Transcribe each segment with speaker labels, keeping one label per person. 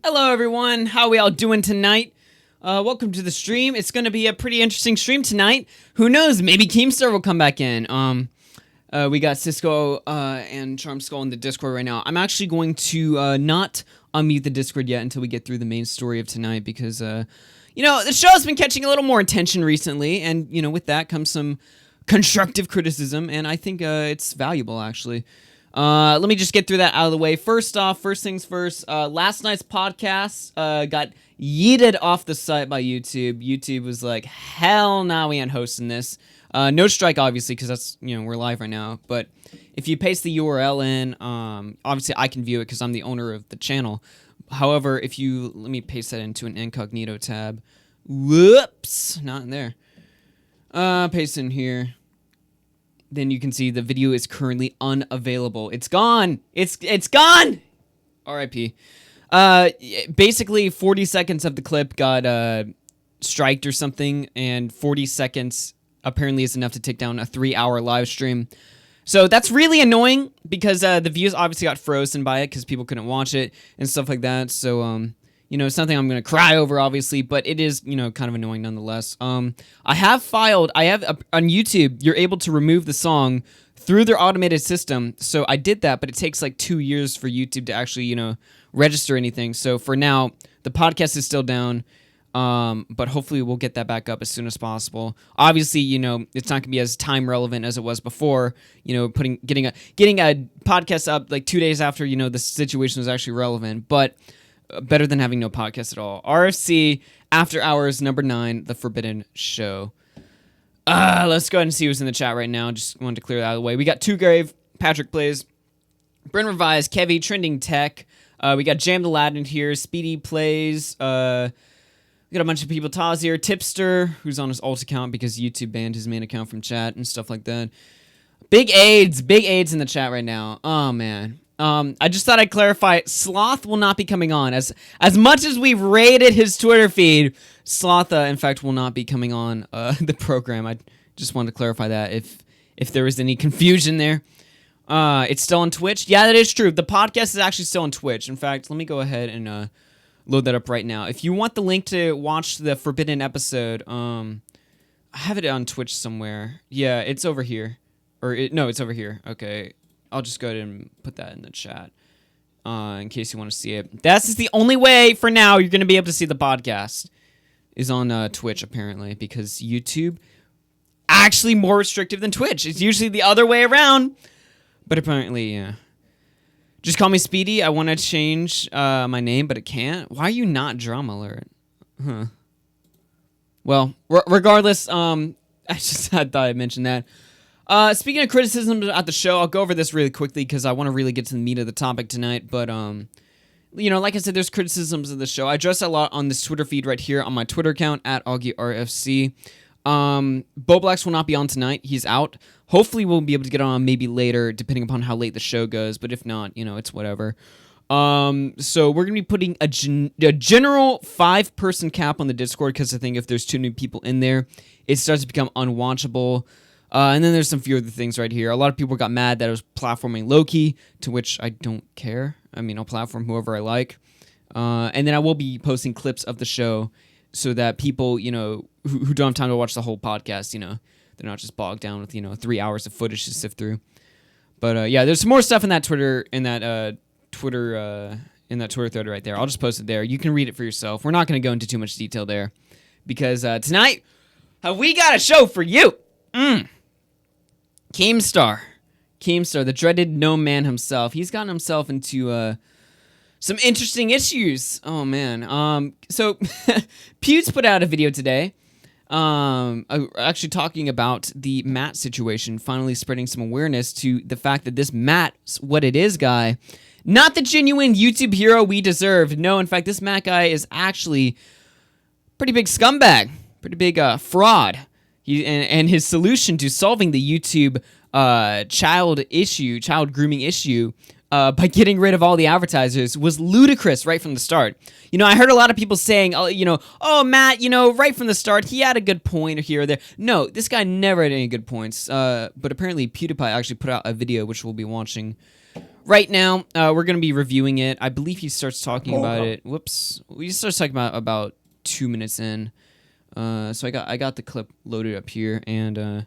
Speaker 1: Hello everyone, how are we all doing tonight? Welcome to the stream. It's gonna be a pretty interesting stream tonight. Who knows, maybe Keemstar will come back in. We got Cisco and Charmskull in the Discord right now. I'm actually going to not unmute the Discord yet until we get through the main story of tonight because, you know, the show's been catching a little more attention recently, and, you know, with that comes some constructive criticism, and I think it's valuable, actually. Let me just get through that out of the way. First off, first things first, last night's podcast got yeeted off the site by YouTube. YouTube was like, hell no, we ain't hosting this. No strike, obviously, because that's, you know, we're live right now. But if you paste the URL in, obviously I can view it because I'm the owner of the channel. However, if you, let me paste that into an incognito tab. Whoops, not in there. Paste in here. Then you can see the video is currently unavailable. It's gone. It's gone. R.I.P. Basically, 40 seconds of the clip got striked or something, and 40 seconds apparently is enough to take down a 3-hour live stream. So that's really annoying because the views obviously got frozen by it because people couldn't watch it and stuff like that. So you know, it's something I'm going to cry over, obviously, but it is, you know, kind of annoying nonetheless. On YouTube, you're able to remove the song through their automated system. So I did that, but it takes like 2 years for YouTube to actually, you know, register anything. So for now, the podcast is still down, but hopefully we'll get that back up as soon as possible. Obviously, you know, it's not going to be as time relevant as it was before, you know, getting a podcast up like 2 days after, you know, the situation was actually relevant, but better than having no podcast at all. RFC After Hours number 9, The Forbidden Show. Let's go ahead and see who's in the chat right now. Just wanted to clear that out of the way. We got Two Grave, Patrick Plays, Brent Revise, Kevy, Trending Tech. We got Jam the Lad in here, Speedy Plays. We got a bunch of people. Taz here, Tipster, who's on his alt account because YouTube banned his main account from chat and stuff like that. Big AIDS in the chat right now. Oh man. I just thought I'd clarify, Sloth will not be coming on. As much as we've raided his Twitter feed, Sloth, in fact, will not be coming on the program. I just wanted to clarify that if there was any confusion there. It's still on Twitch? Yeah, that is true. The podcast is actually still on Twitch. In fact, let me go ahead and load that up right now. If you want the link to watch the Forbidden episode, I have it on Twitch somewhere. Yeah, it's over here. No, it's over here. Okay. I'll just go ahead and put that in the chat in case you want to see it. That's the only way for now you're going to be able to see the podcast is on Twitch, apparently, because YouTube actually more restrictive than Twitch. It's usually the other way around, but apparently, yeah. Just call me Speedy. I want to change my name, but it can't. Why are you not Drama Alert? Huh. Well, regardless, I thought I'd mention that. Speaking of criticism at the show, I'll go over this really quickly because I want to really get to the meat of the topic tonight, but, you know, like I said, there's criticisms of the show. I address a lot on this Twitter feed right here on my Twitter account, at AugieRFC. BowBlax will not be on tonight. He's out. Hopefully we'll be able to get on maybe later, depending upon how late the show goes, but if not, you know, it's whatever. So we're going to be putting a general 5-person cap on the Discord because I think if there's too many people in there, it starts to become unwatchable. And then there's some few other things right here. A lot of people got mad that I was platforming Loki, to which I don't care. I mean, I'll platform whoever I like. And then I will be posting clips of the show so that people, you know, who don't have time to watch the whole podcast, you know, they're not just bogged down with, you know, 3 hours of footage to sift through. But yeah, there's some more stuff in that Twitter thread right there. I'll just post it there. You can read it for yourself. We're not going to go into too much detail there because tonight we got a show for you. Keemstar, the dreaded gnome man himself. He's gotten himself into some interesting issues. Oh man. So Pew's put out a video today, actually talking about the Matt situation, finally spreading some awareness to the fact that this Matt's what it is guy, not the genuine YouTube hero we deserve. No, in fact, this Matt guy is actually pretty big scumbag, pretty big fraud. And his solution to solving the YouTube child grooming issue by getting rid of all the advertisers was ludicrous right from the start. You know, I heard a lot of people saying, oh, Matt, you know, right from the start, he had a good point here or there. No, this guy never had any good points. But apparently PewDiePie actually put out a video, which we'll be watching right now, we're going to be reviewing it. I believe he starts talking about it. Whoops. He starts talking about 2 minutes in. So I got the clip loaded up here, and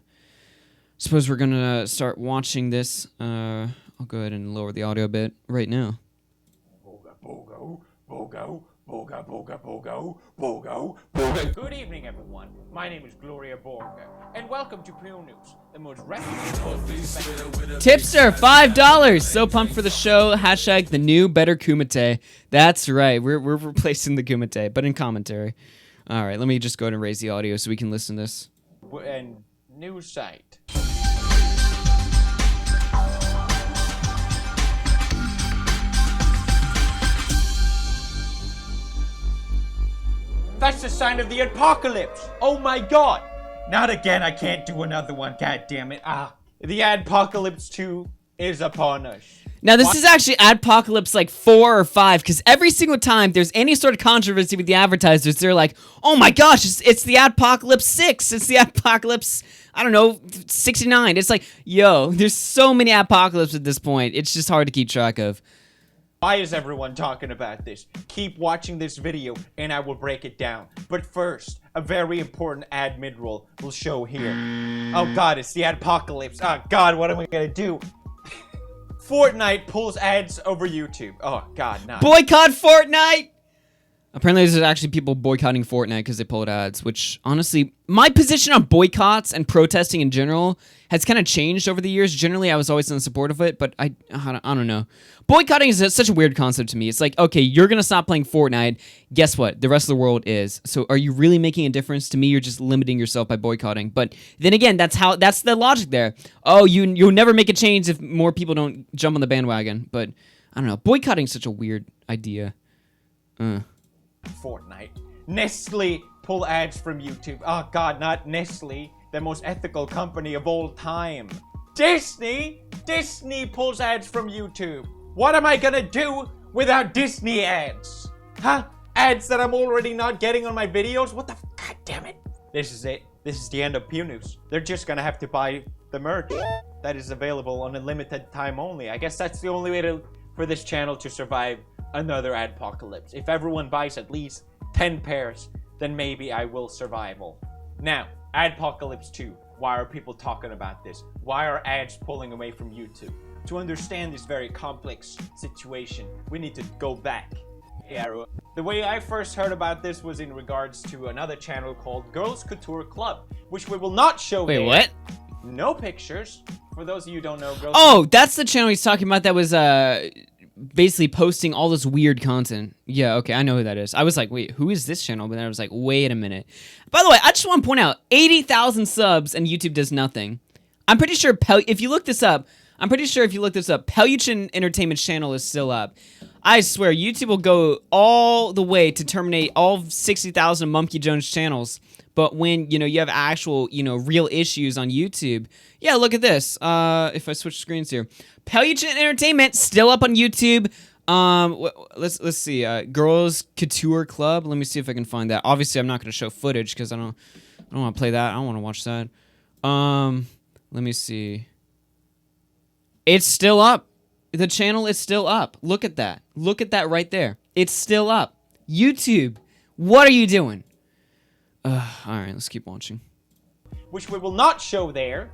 Speaker 1: suppose we're going to start watching this. I'll go ahead and lower the audio a bit right now.
Speaker 2: Good evening, everyone. My name is Gloria Borga, and welcome to Pure News, the most reputable.
Speaker 1: Tipster, $5. So pumped for the show. Hashtag the new better Kumite. That's right. We're replacing the Kumite, but in commentary. All right, let me just go ahead and raise the audio so we can listen to this.
Speaker 2: And news site. That's the sign of the apocalypse. Oh my god. Not again. I can't do another one. God damn it. The Adpocalypse 2 is upon us.
Speaker 1: Now, this is actually Adpocalypse like 4 or 5, because every single time there's any sort of controversy with the advertisers, they're like, oh my gosh, it's the Adpocalypse 6. It's the Adpocalypse, I don't know, 69. It's like, yo, there's so many Apocalypse at this point. It's just hard to keep track of.
Speaker 2: Why is everyone talking about this? Keep watching this video and I will break it down. But first, a very important ad mid-roll will show here. Oh god, it's the Adpocalypse. Oh god, what am I gonna do? Fortnite pulls ads over YouTube. Oh god, no.
Speaker 1: Boycott Fortnite! Apparently there's actually people boycotting Fortnite because they pulled ads, which honestly, my position on boycotts and protesting in general has kind of changed over the years. Generally, I was always in support of it, but I don't know. Boycotting is such a weird concept to me. It's like, okay, you're going to stop playing Fortnite. Guess what? The rest of the world is. So are you really making a difference? To me, you're just limiting yourself by boycotting. But then again, that's the logic there. Oh, you'll never make a change if more people don't jump on the bandwagon. But I don't know. Boycotting is such a weird idea.
Speaker 2: Fortnite. Nestle pull ads from YouTube. Oh god, not Nestle, the most ethical company of all time. Disney pulls ads from YouTube. What am I gonna do without Disney ads? Huh? Ads that I'm already not getting on my videos? What the god damn it. This is it. This is the end of Pew News. They're just gonna have to buy the merch that is available on a limited time only. I guess that's the only way for this channel to survive another adpocalypse. If everyone buys at least 10 pairs, then maybe I will survive. Now, Adpocalypse 2. Why are people talking about this? Why are ads pulling away from YouTube? To understand this very complex situation, we need to go back. The way I first heard about this was in regards to another channel called Girls Couture Club, which we will not show.
Speaker 1: Wait, what?
Speaker 2: No pictures. For those of you who don't know,
Speaker 1: that's the channel he's talking about that was basically posting all this weird content. Yeah, okay, I know who that is. I was like, wait, who is this channel? But then I was like, wait a minute. By the way, I just want to point out, 80,000 subs and YouTube does nothing. I'm pretty sure, if you look this up, Peluchin Entertainment's channel is still up. I swear, YouTube will go all the way to terminate all 60,000 Monkey Jones channels. But when, you have actual, real issues on YouTube. Yeah, look at this. If I switch screens here. Peluchin Entertainment, still up on YouTube. Let's see. Girls Couture Club. Let me see if I can find that. Obviously, I'm not going to show footage because I don't want to play that. I don't want to watch that. Let me see. It's still up. The channel is still up. Look at that. Look at that right there. It's still up. YouTube, what are you doing? Alright, let's keep watching.
Speaker 2: Which we will not show there.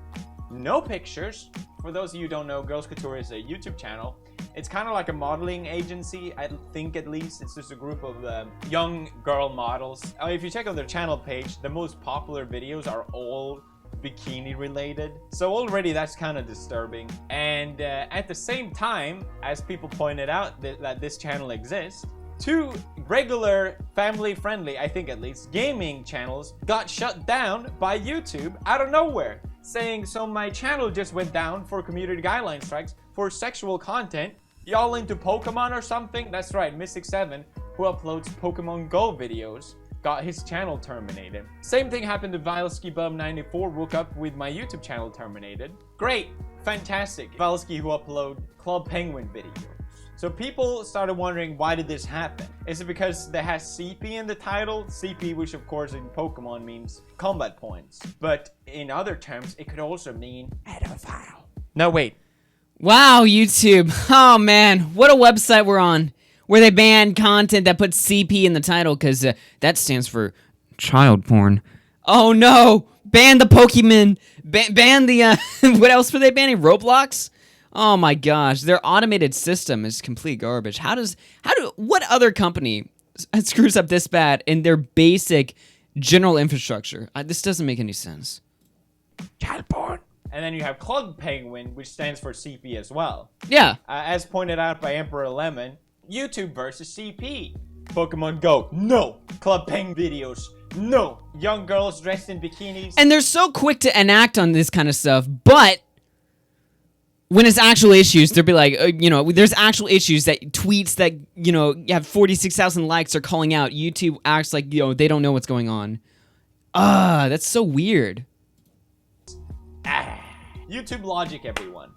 Speaker 2: No pictures. For those of you who don't know, Girls Couture is a YouTube channel. It's kind of like a modeling agency, I think at least. It's just a group of young girl models. If you check out their channel page, the most popular videos are all bikini related. So already that's kind of disturbing. And at the same time, as people pointed out that this channel exists, 2 regular family-friendly, I think at least, gaming channels got shut down by YouTube out of nowhere, saying, so my channel just went down for community guideline strikes for sexual content. Y'all into Pokemon or something? That's right, Mystic7, who uploads Pokemon Go videos, got his channel terminated. Same thing happened to Valskybum94, woke up with my YouTube channel terminated. Great, fantastic. Valsky, who upload Club Penguin videos. So people started wondering, why did this happen? Is it because they has CP in the title? CP, which of course in Pokemon means combat points. But in other terms, it could also mean pedophile. No, wait.
Speaker 1: Wow, YouTube. Oh, man. What a website we're on. Where they ban content that puts CP in the title, because that stands for child porn. Oh, no. Ban the Pokemon. Ban the, what else were they banning? Roblox? Oh, my gosh. Their automated system is complete garbage. What other company screws up this bad in their basic general infrastructure? This doesn't make any sense.
Speaker 2: Child porn. And then you have Club Penguin, which stands for CP as well.
Speaker 1: Yeah.
Speaker 2: As pointed out by Emperor Lemon, YouTube versus CP. Pokemon Go, no. Club Penguin videos, no. Young girls dressed in bikinis.
Speaker 1: And they're so quick to enact on this kind of stuff, but when it's actual issues, they'll be like, there's actual issues that tweets that, have 46,000 likes are calling out. YouTube acts like, they don't know what's going on. That's so weird.
Speaker 2: YouTube logic, everyone.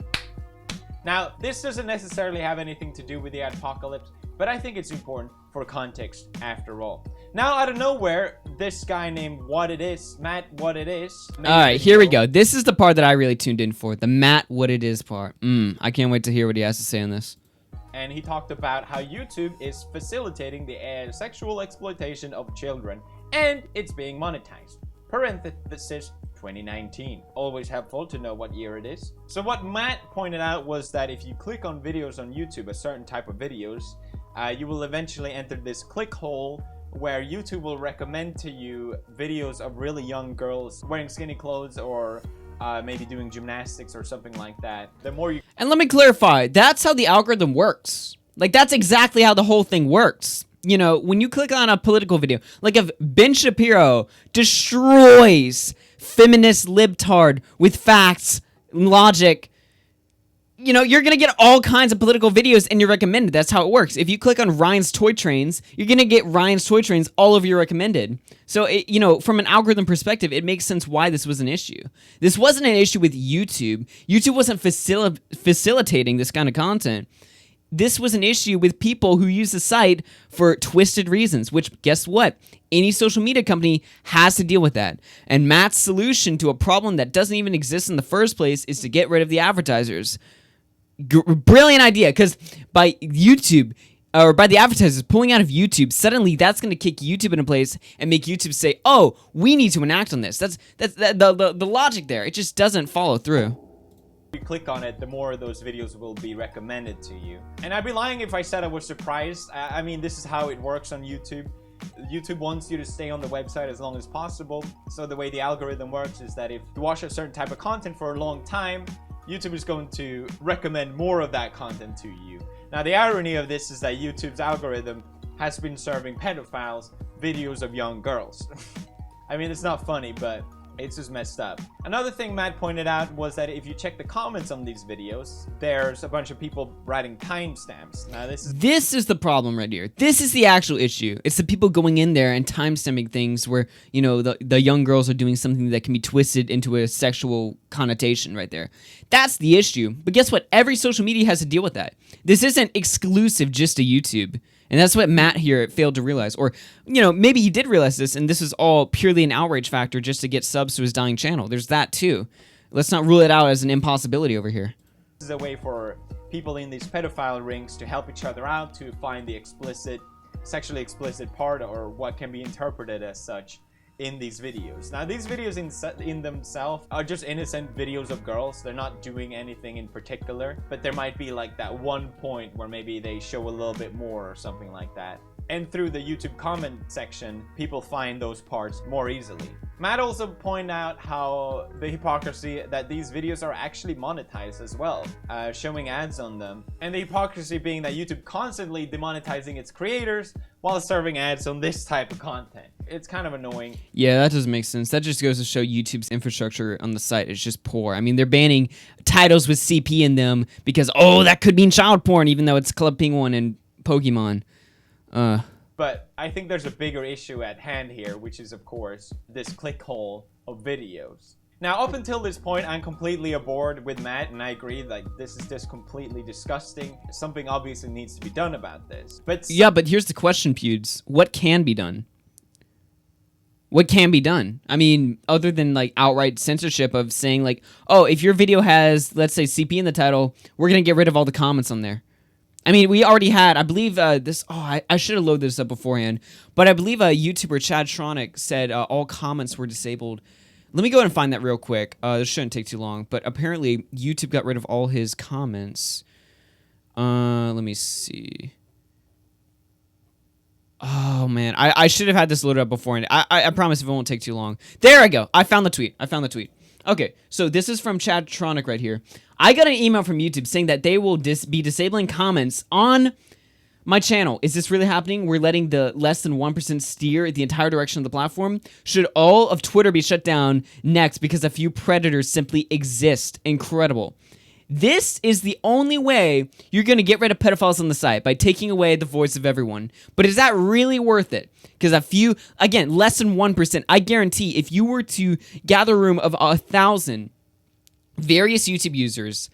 Speaker 2: Now, this doesn't necessarily have anything to do with the apocalypse, but I think it's important for context after all. Now, out of nowhere, this guy named Matt What It Is.
Speaker 1: Alright, here we go. This is the part that I really tuned in for. The Matt What It Is part. I can't wait to hear what he has to say on this.
Speaker 2: And he talked about how YouTube is facilitating the sexual exploitation of children, and it's being monetized. Parenthesis 2019. Always helpful to know what year it is. So what Matt pointed out was that if you click on videos on YouTube, a certain type of videos, you will eventually enter this click hole where YouTube will recommend to you videos of really young girls wearing skinny clothes or maybe doing gymnastics or something like that. The more you...
Speaker 1: And let me clarify, that's how the algorithm works. Like, that's exactly how the whole thing works. When you click on a political video, like if Ben Shapiro destroys feminist libtard with facts, logic, you're going to get all kinds of political videos in your recommended. That's how it works. If you click on Ryan's Toy Trains, you're going to get Ryan's Toy Trains all over your recommended. So, from an algorithm perspective, it makes sense why this was an issue. This wasn't an issue with YouTube. YouTube wasn't facilitating this kind of content. This was an issue with people who use the site for twisted reasons, which, guess what? Any social media company has to deal with that. And Matt's solution to a problem that doesn't even exist in the first place is to get rid of the advertisers. Brilliant idea, because by YouTube, or by the advertisers pulling out of YouTube, suddenly that's going to kick YouTube into place and make YouTube say, oh, we need to enact on this. That's the logic there. It just doesn't follow through.
Speaker 2: You click on it, the more of those videos will be recommended to you. And I'd be lying if I said I was surprised. I mean, this is how it works on YouTube. YouTube wants you to stay on the website as long as possible. So the way the algorithm works is that if you watch a certain type of content for a long time, YouTube is going to recommend more of that content to you. Now, the irony of this is that YouTube's algorithm has been serving pedophiles videos of young girls. I mean, it's not funny, but it's just messed up. Another thing Matt pointed out was that if you check the comments on these videos, there's a bunch of people writing timestamps. Now this is the problem right here. This is the actual issue. It's the people going in there and timestamping things where, the young girls are doing something that can be twisted into a sexual connotation right there. That's the issue. But guess what? Every social media has to deal with that. This isn't exclusive just to YouTube. And that's what Matt here failed to realize. Or, maybe he did realize this, and this is all purely an outrage factor just to get subs to his dying channel. There's that, too. Let's not rule it out as an impossibility over here. This is a way for people in these pedophile rings to help each other out, to find the sexually explicit part, or what can be interpreted as such in these videos. Now, these videos in themselves are just innocent videos of girls. They're not doing anything in particular, but there might be like that one point where maybe they show a little bit more or something like that. And through the YouTube comment section, people find those parts more easily. Matt also pointed out how the hypocrisy that these videos are actually monetized as well, showing ads on them. And the hypocrisy being that YouTube constantly demonetizing its creators while serving ads on this type of content. It's kind of annoying.
Speaker 1: Yeah, that doesn't make sense. That just goes to show YouTube's infrastructure on the site is just poor. I mean, they're banning titles with CP in them because, that could mean child porn, even though it's Club Penguin and Pokemon.
Speaker 2: But I think there's a bigger issue at hand here, which is, of course, this click hole of videos. Now, up until this point, I'm completely aboard with Matt, and I agree, this is just completely disgusting. Something obviously needs to be done about this. But
Speaker 1: yeah, but here's the question, Pewds. What can be done? what can be done. I mean, other than like outright censorship of saying like, oh, if your video has, let's say, CP in the title, we're going to get rid of all the comments on there. I mean, we already had, I believe this, I should have loaded this up beforehand, but I believe a YouTuber, Chad Tronic, said all comments were disabled. Let me go ahead and find that real quick. This shouldn't take too long, but apparently YouTube got rid of all his comments. Let me see. Oh, man. I should have had this loaded up beforehand. I promise it won't take too long. There I go. I found the tweet. Okay, so this is from Chad Tronic right here. I got an email from YouTube saying that they will be disabling comments on my channel. Is this really happening? We're letting the less than 1% steer the entire direction of the platform? Should all of Twitter be shut down next because a few predators simply exist? Incredible. This is the only way you're going to get rid of pedophiles on the site, by taking away the voice of everyone. But is that really worth it? Because a few, again, less than 1%, I guarantee if you were to gather a room of 1,000 various YouTube users,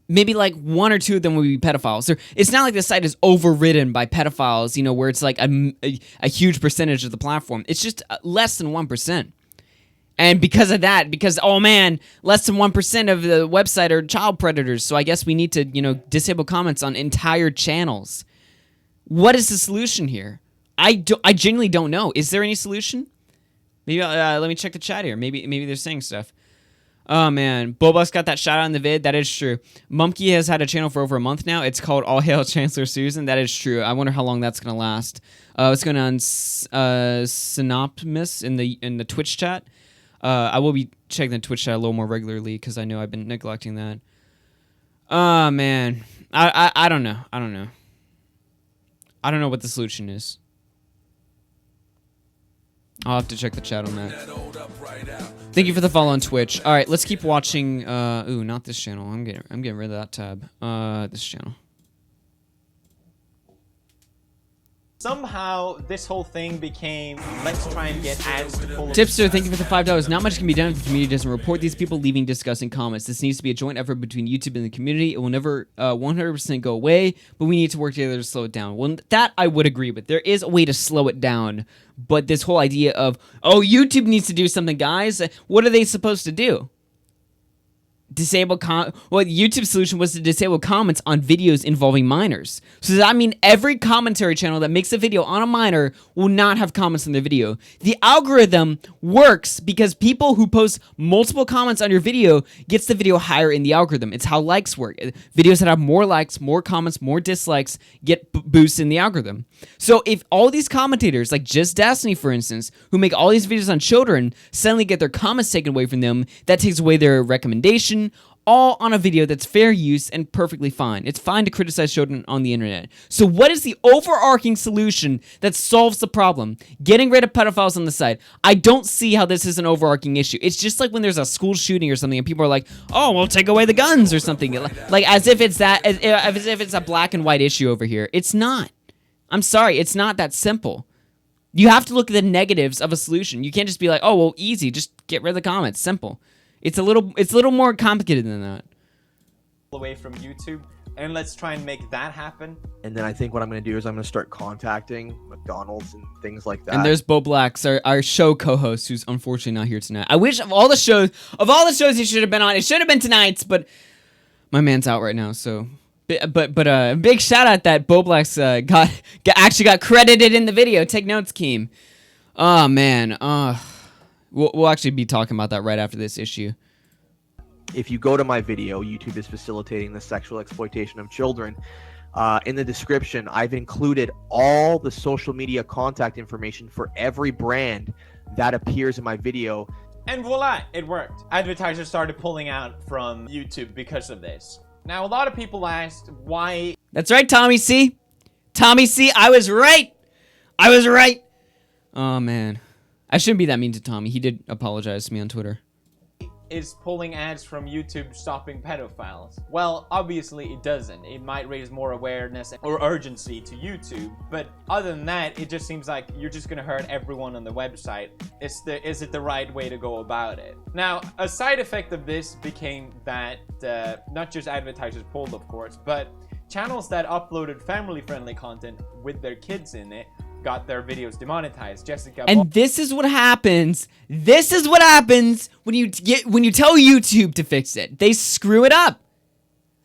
Speaker 1: maybe like 1 or 2 of them would be pedophiles. It's not like the site is overridden by pedophiles, you know, where it's like a huge percentage of the platform. It's just less than 1%. And because of that, oh man, less than 1% of the website are child predators, so I guess we need to, you know, disable comments on entire channels. What is the solution here? I genuinely don't know. Is there any solution? Maybe let me check the chat here. Maybe they're saying stuff. Oh man, BowBlax got that shout out in the vid. That is true. Mumkey has had a channel for over a month now. It's called All Hail Chancellor Susan. That is true. I wonder how long that's gonna last. What's going on, Synoptimus in the Twitch chat? I will be checking the Twitch chat a little more regularly because I know I've been neglecting that. Oh man, I don't know. I don't know what the solution is. I'll have to check the chat on that. Thank you for the follow on Twitch. All right, let's keep watching. Ooh, not this channel. I'm getting rid of that tab. This channel.
Speaker 2: Somehow, this whole thing became, let's try and get ads to pull...
Speaker 1: Tipster, thank you for the $5. Not much can be done if the community doesn't report these people leaving disgusting comments. This needs to be a joint effort between YouTube and the community. It will never 100% go away, but we need to work together to slow it down. Well, that I would agree with. There is a way to slow it down, but this whole idea of, oh, YouTube needs to do something, guys. What are they supposed to do? Disable well, YouTube's solution was to disable comments on videos involving minors. So does that mean every commentary channel that makes a video on a minor will not have comments in their video? The algorithm works because people who post multiple comments on your video gets the video higher in the algorithm. It's how likes work. Videos that have more likes, more comments, more dislikes get boosts in the algorithm. So if all these commentators, like Just Destiny for instance, who make all these videos on children, suddenly get their comments taken away from them, that takes away their recommendation, all on a video that's fair use and perfectly fine. It's fine to criticize children on the internet. So what is the overarching solution that solves the problem? Getting rid of pedophiles on the site. I don't see how this is an overarching issue. It's just like when there's a school shooting or something and people are like, oh, we'll take away the guns or something. Like as if it's that, as if it's a black and white issue over here. It's not. I'm sorry, it's not that simple. You have to look at the negatives of a solution. You can't just be like, oh, well, easy, just get rid of the comments. Simple. It's a little more complicated than that.
Speaker 2: Away from YouTube, and let's try and make that happen.
Speaker 3: And then I think what I'm going to do is I'm going to start contacting McDonald's and things like that.
Speaker 1: And there's BowBlax, our show co-host, who's unfortunately not here tonight. I wish of all the shows he should have been on, it should have been tonight's, but my man's out right now, so. But big shout out that BowBlax actually got credited in the video. Take notes, Keem. Oh man. We'll actually be talking about that right after this issue.
Speaker 3: If you go to my video, YouTube is facilitating the sexual exploitation of children. In the description, I've included all the social media contact information for every brand that appears in my video.
Speaker 2: And voila, it worked. Advertisers started pulling out from YouTube because of this. Now, a lot of people asked why...
Speaker 1: That's right, Tommy C. Tommy C, I was right. I was right. Oh, man. I shouldn't be that mean to Tommy. He did apologize to me on Twitter.
Speaker 2: Is pulling ads from YouTube stopping pedophiles? Well, obviously it doesn't. It might raise more awareness or urgency to YouTube, but other than that, it just seems like you're just gonna hurt everyone on the website. Is it the right way to go about it? Now, a side effect of this became that not just advertisers pulled, of course, but channels that uploaded family-friendly content with their kids in it got their videos demonetized. Jessica
Speaker 1: And this is what happens. This is what happens when you tell YouTube to fix it. They screw it up.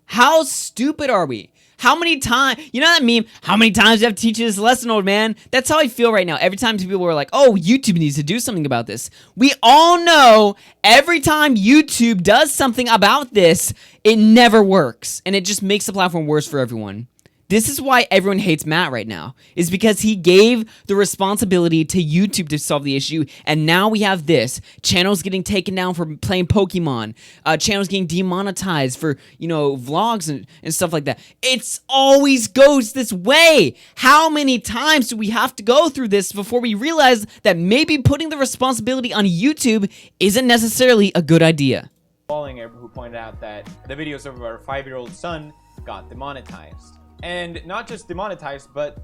Speaker 1: How stupid are we? How many times, you know that meme, how many times you have to teach you this lesson, old man? That's how I feel right now. Every time people are like, oh, YouTube needs to do something about this. We all know every time YouTube does something about this, it never works. And it just makes the platform worse for everyone. This is why everyone hates Matt right now, is because he gave the responsibility to YouTube to solve the issue, and now we have this. Channels getting taken down for playing Pokemon, channels getting demonetized for, you know, vlogs and stuff like that. It's always goes this way. How many times do we have to go through this before we realize that maybe putting the responsibility on YouTube isn't necessarily a good idea?
Speaker 2: Wallinger, who pointed out that the videos of our 5-year-old son got demonetized. And not just demonetized, but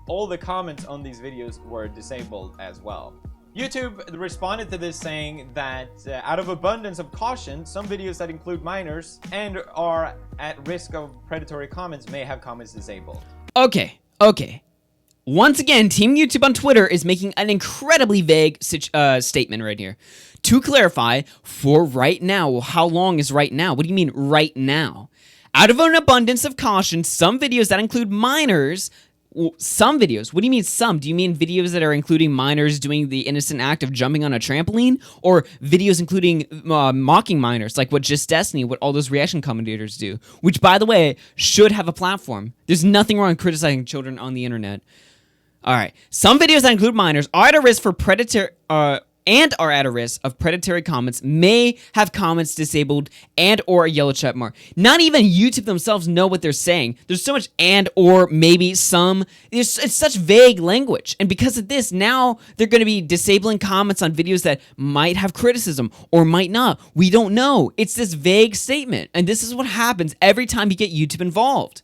Speaker 2: all the comments on these videos were disabled as well. YouTube responded to this saying that out of abundance of caution, some videos that include minors and are at risk of predatory comments may have comments disabled.
Speaker 1: Okay. Once again, Team YouTube on Twitter is making an incredibly vague statement right here. To clarify, for right now, well, how long is right now? What do you mean right now? Out of an abundance of caution, some videos that include minors, some videos, what do you mean some? Do you mean videos that are including minors doing the innocent act of jumping on a trampoline? Or videos including mocking minors, like what Just Destiny, what all those reaction commentators do? Which, by the way, should have a platform. There's nothing wrong with criticizing children on the internet. Alright, some videos that include minors are at a risk for predatory comments, may have comments disabled and or a yellow check mark. Not even YouTube themselves know what they're saying. There's so much and or maybe some. It's such vague language. And because of this, now they're going to be disabling comments on videos that might have criticism or might not. We don't know. It's this vague statement. And this is what happens every time you get YouTube involved.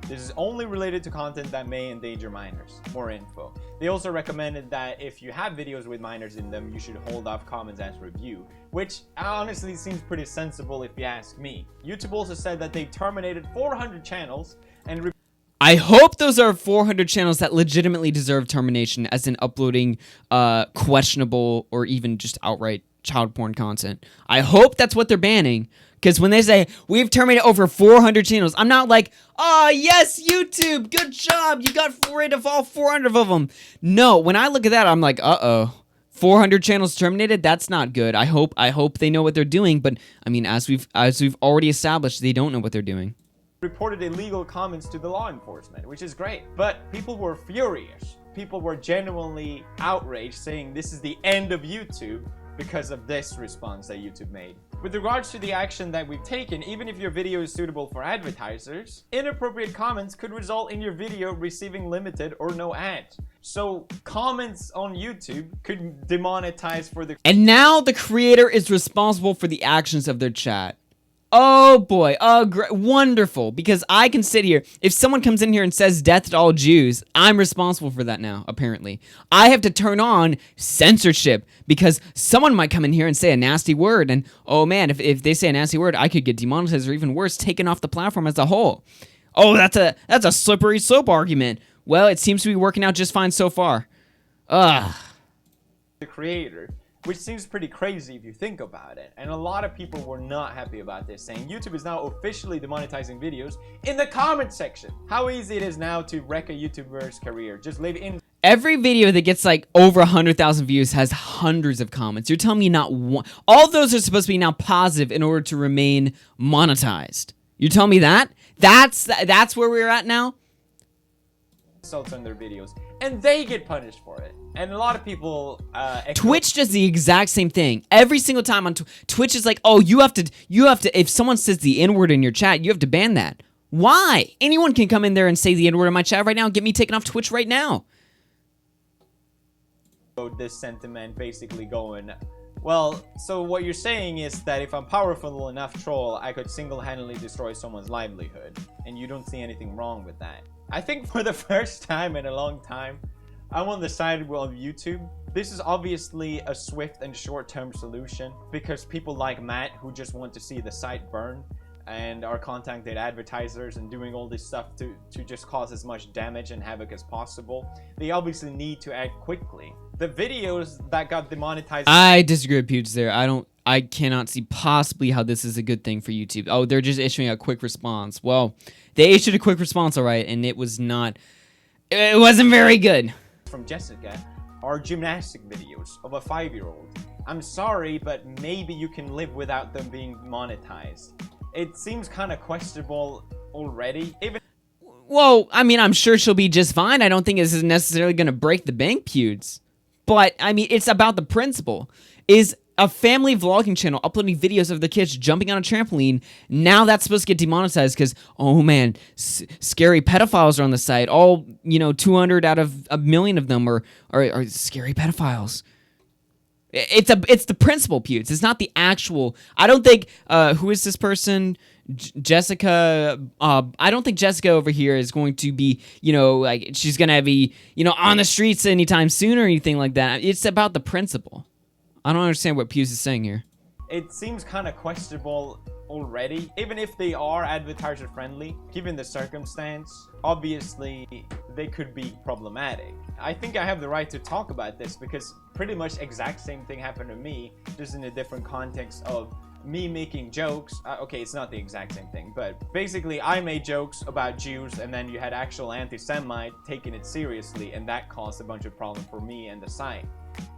Speaker 2: This is only related to content that may endanger minors. More info. They also recommended that if you have videos with minors in them, you should hold off comments as review, which honestly seems pretty sensible if you ask me. YouTube also said that they terminated 400 channels and
Speaker 1: I hope those are 400 channels that legitimately deserve termination, as in uploading questionable or even just outright child porn content. I hope that's what they're banning. Because when they say, we've terminated over 400 channels, I'm not like, oh, yes, YouTube, good job, you got rid of all 400 of them. No, when I look at that, I'm like, uh-oh, 400 channels terminated? That's not good. I hope they know what they're doing, but, I mean, as we've already established, they don't know what they're doing.
Speaker 2: Reported illegal comments to the law enforcement, which is great. But people were furious. People were genuinely outraged, saying this is the end of YouTube because of this response that YouTube made. With regards to the action that we've taken, even if your video is suitable for advertisers, inappropriate comments could result in your video receiving limited or no ads. So comments on YouTube could demonetize for the...
Speaker 1: And now the creator is responsible for the actions of their chat. Oh boy, oh wonderful, because I can sit here, if someone comes in here and says death to all Jews, I'm responsible for that now, apparently. I have to turn on censorship, because someone might come in here and say a nasty word, and oh man, if they say a nasty word, I could get demonetized, or even worse, taken off the platform as a whole. Oh, that's a slippery slope argument. Well, it seems to be working out just fine so far. Ugh.
Speaker 2: The creator. Which seems pretty crazy if you think about it. And a lot of people were not happy about this, saying YouTube is now officially demonetizing videos in the comment section. How easy it is now to wreck a YouTuber's career. Just live in...
Speaker 1: Every video that gets like over 100,000 views has hundreds of comments. You're telling me not one... All of those are supposed to be now positive in order to remain monetized. You're telling me that? That's where we're at now?
Speaker 2: ...insults on their videos. And they get punished for it. And a lot of people...
Speaker 1: Twitch does the exact same thing. Every single time on Twitch is like, oh, you have to, if someone says the N-word in your chat, you have to ban that. Why? Anyone can come in there and say the N-word in my chat right now and get me taken off Twitch right now.
Speaker 2: This sentiment basically going, well, so what you're saying is that if I'm powerful enough troll, I could single-handedly destroy someone's livelihood. And you don't see anything wrong with that. I think for the first time in a long time, I'm on the side of YouTube. This is obviously a swift and short-term solution because people like Matt who just want to see the site burn. and are contacting advertisers and doing all this stuff to just cause as much damage and havoc as possible, they obviously need to act quickly. The videos that got demonetized...
Speaker 1: I disagree with Pewds there. I cannot see possibly how this is a good thing for YouTube. Oh, they're just issuing a quick response. Well, they issued a quick response, all right, and it wasn't very good.
Speaker 2: From Jessica are gymnastic videos of a 5-year-old. I'm sorry, but maybe you can live without them being monetized. It seems kind of questionable already.
Speaker 1: Well, I mean, I'm sure she'll be just fine. I don't think this is necessarily going to break the bank, Pewds. But, I mean, it's about the principle. Is a family vlogging channel uploading videos of the kids jumping on a trampoline, now that's supposed to get demonetized because, oh man, scary pedophiles are on the site. All, 200 out of a million of them are scary pedophiles. It's the principle, Pewds. It's not the actual. I don't think who is this person, Jessica? I don't think Jessica over here is going to be, like she's gonna be, on the streets anytime soon or anything like that. It's about the principle. I don't understand what Pewds is saying here.
Speaker 2: It seems kind of questionable already, even if they are advertiser friendly, given the circumstance. Obviously, they could be problematic. I think I have the right to talk about this because pretty much exact same thing happened to me, just in a different context of me making jokes. Okay, it's not the exact same thing, but basically I made jokes about Jews and then you had actual anti-Semite taking it seriously, and that caused a bunch of problems for me and the site.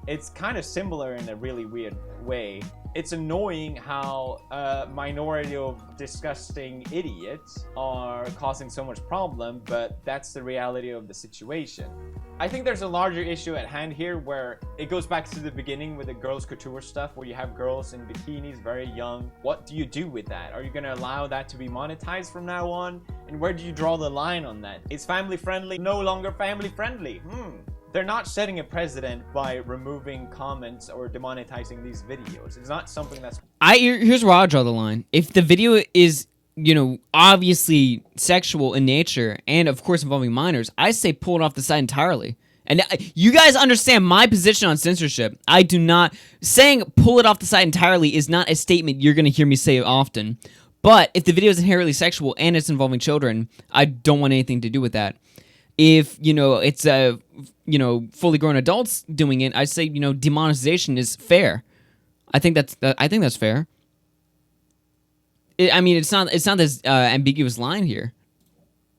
Speaker 2: It's kind of similar in a really weird way. It's annoying how a minority of disgusting idiots are causing so much problem, but that's the reality of the situation. I think there's a larger issue at hand here where it goes back to the beginning with the girls couture stuff, where you have girls in bikinis, very young. What do you do with that? Are you going to allow that to be monetized from now on? And where do you draw the line on that? Is family friendly no longer family friendly? They're not setting a precedent by removing comments or demonetizing these videos. It's not something that's...
Speaker 1: Here's where I draw the line. If the video is, obviously sexual in nature and, of course, involving minors, I say pull it off the site entirely. And you guys understand my position on censorship. I do not... Saying pull it off the site entirely is not a statement you're going to hear me say often. But if the video is inherently sexual and it's involving children, I don't want anything to do with that. If, it's fully grown adults doing it, I say, demonetization is fair. I think that's fair. It's not this ambiguous line here.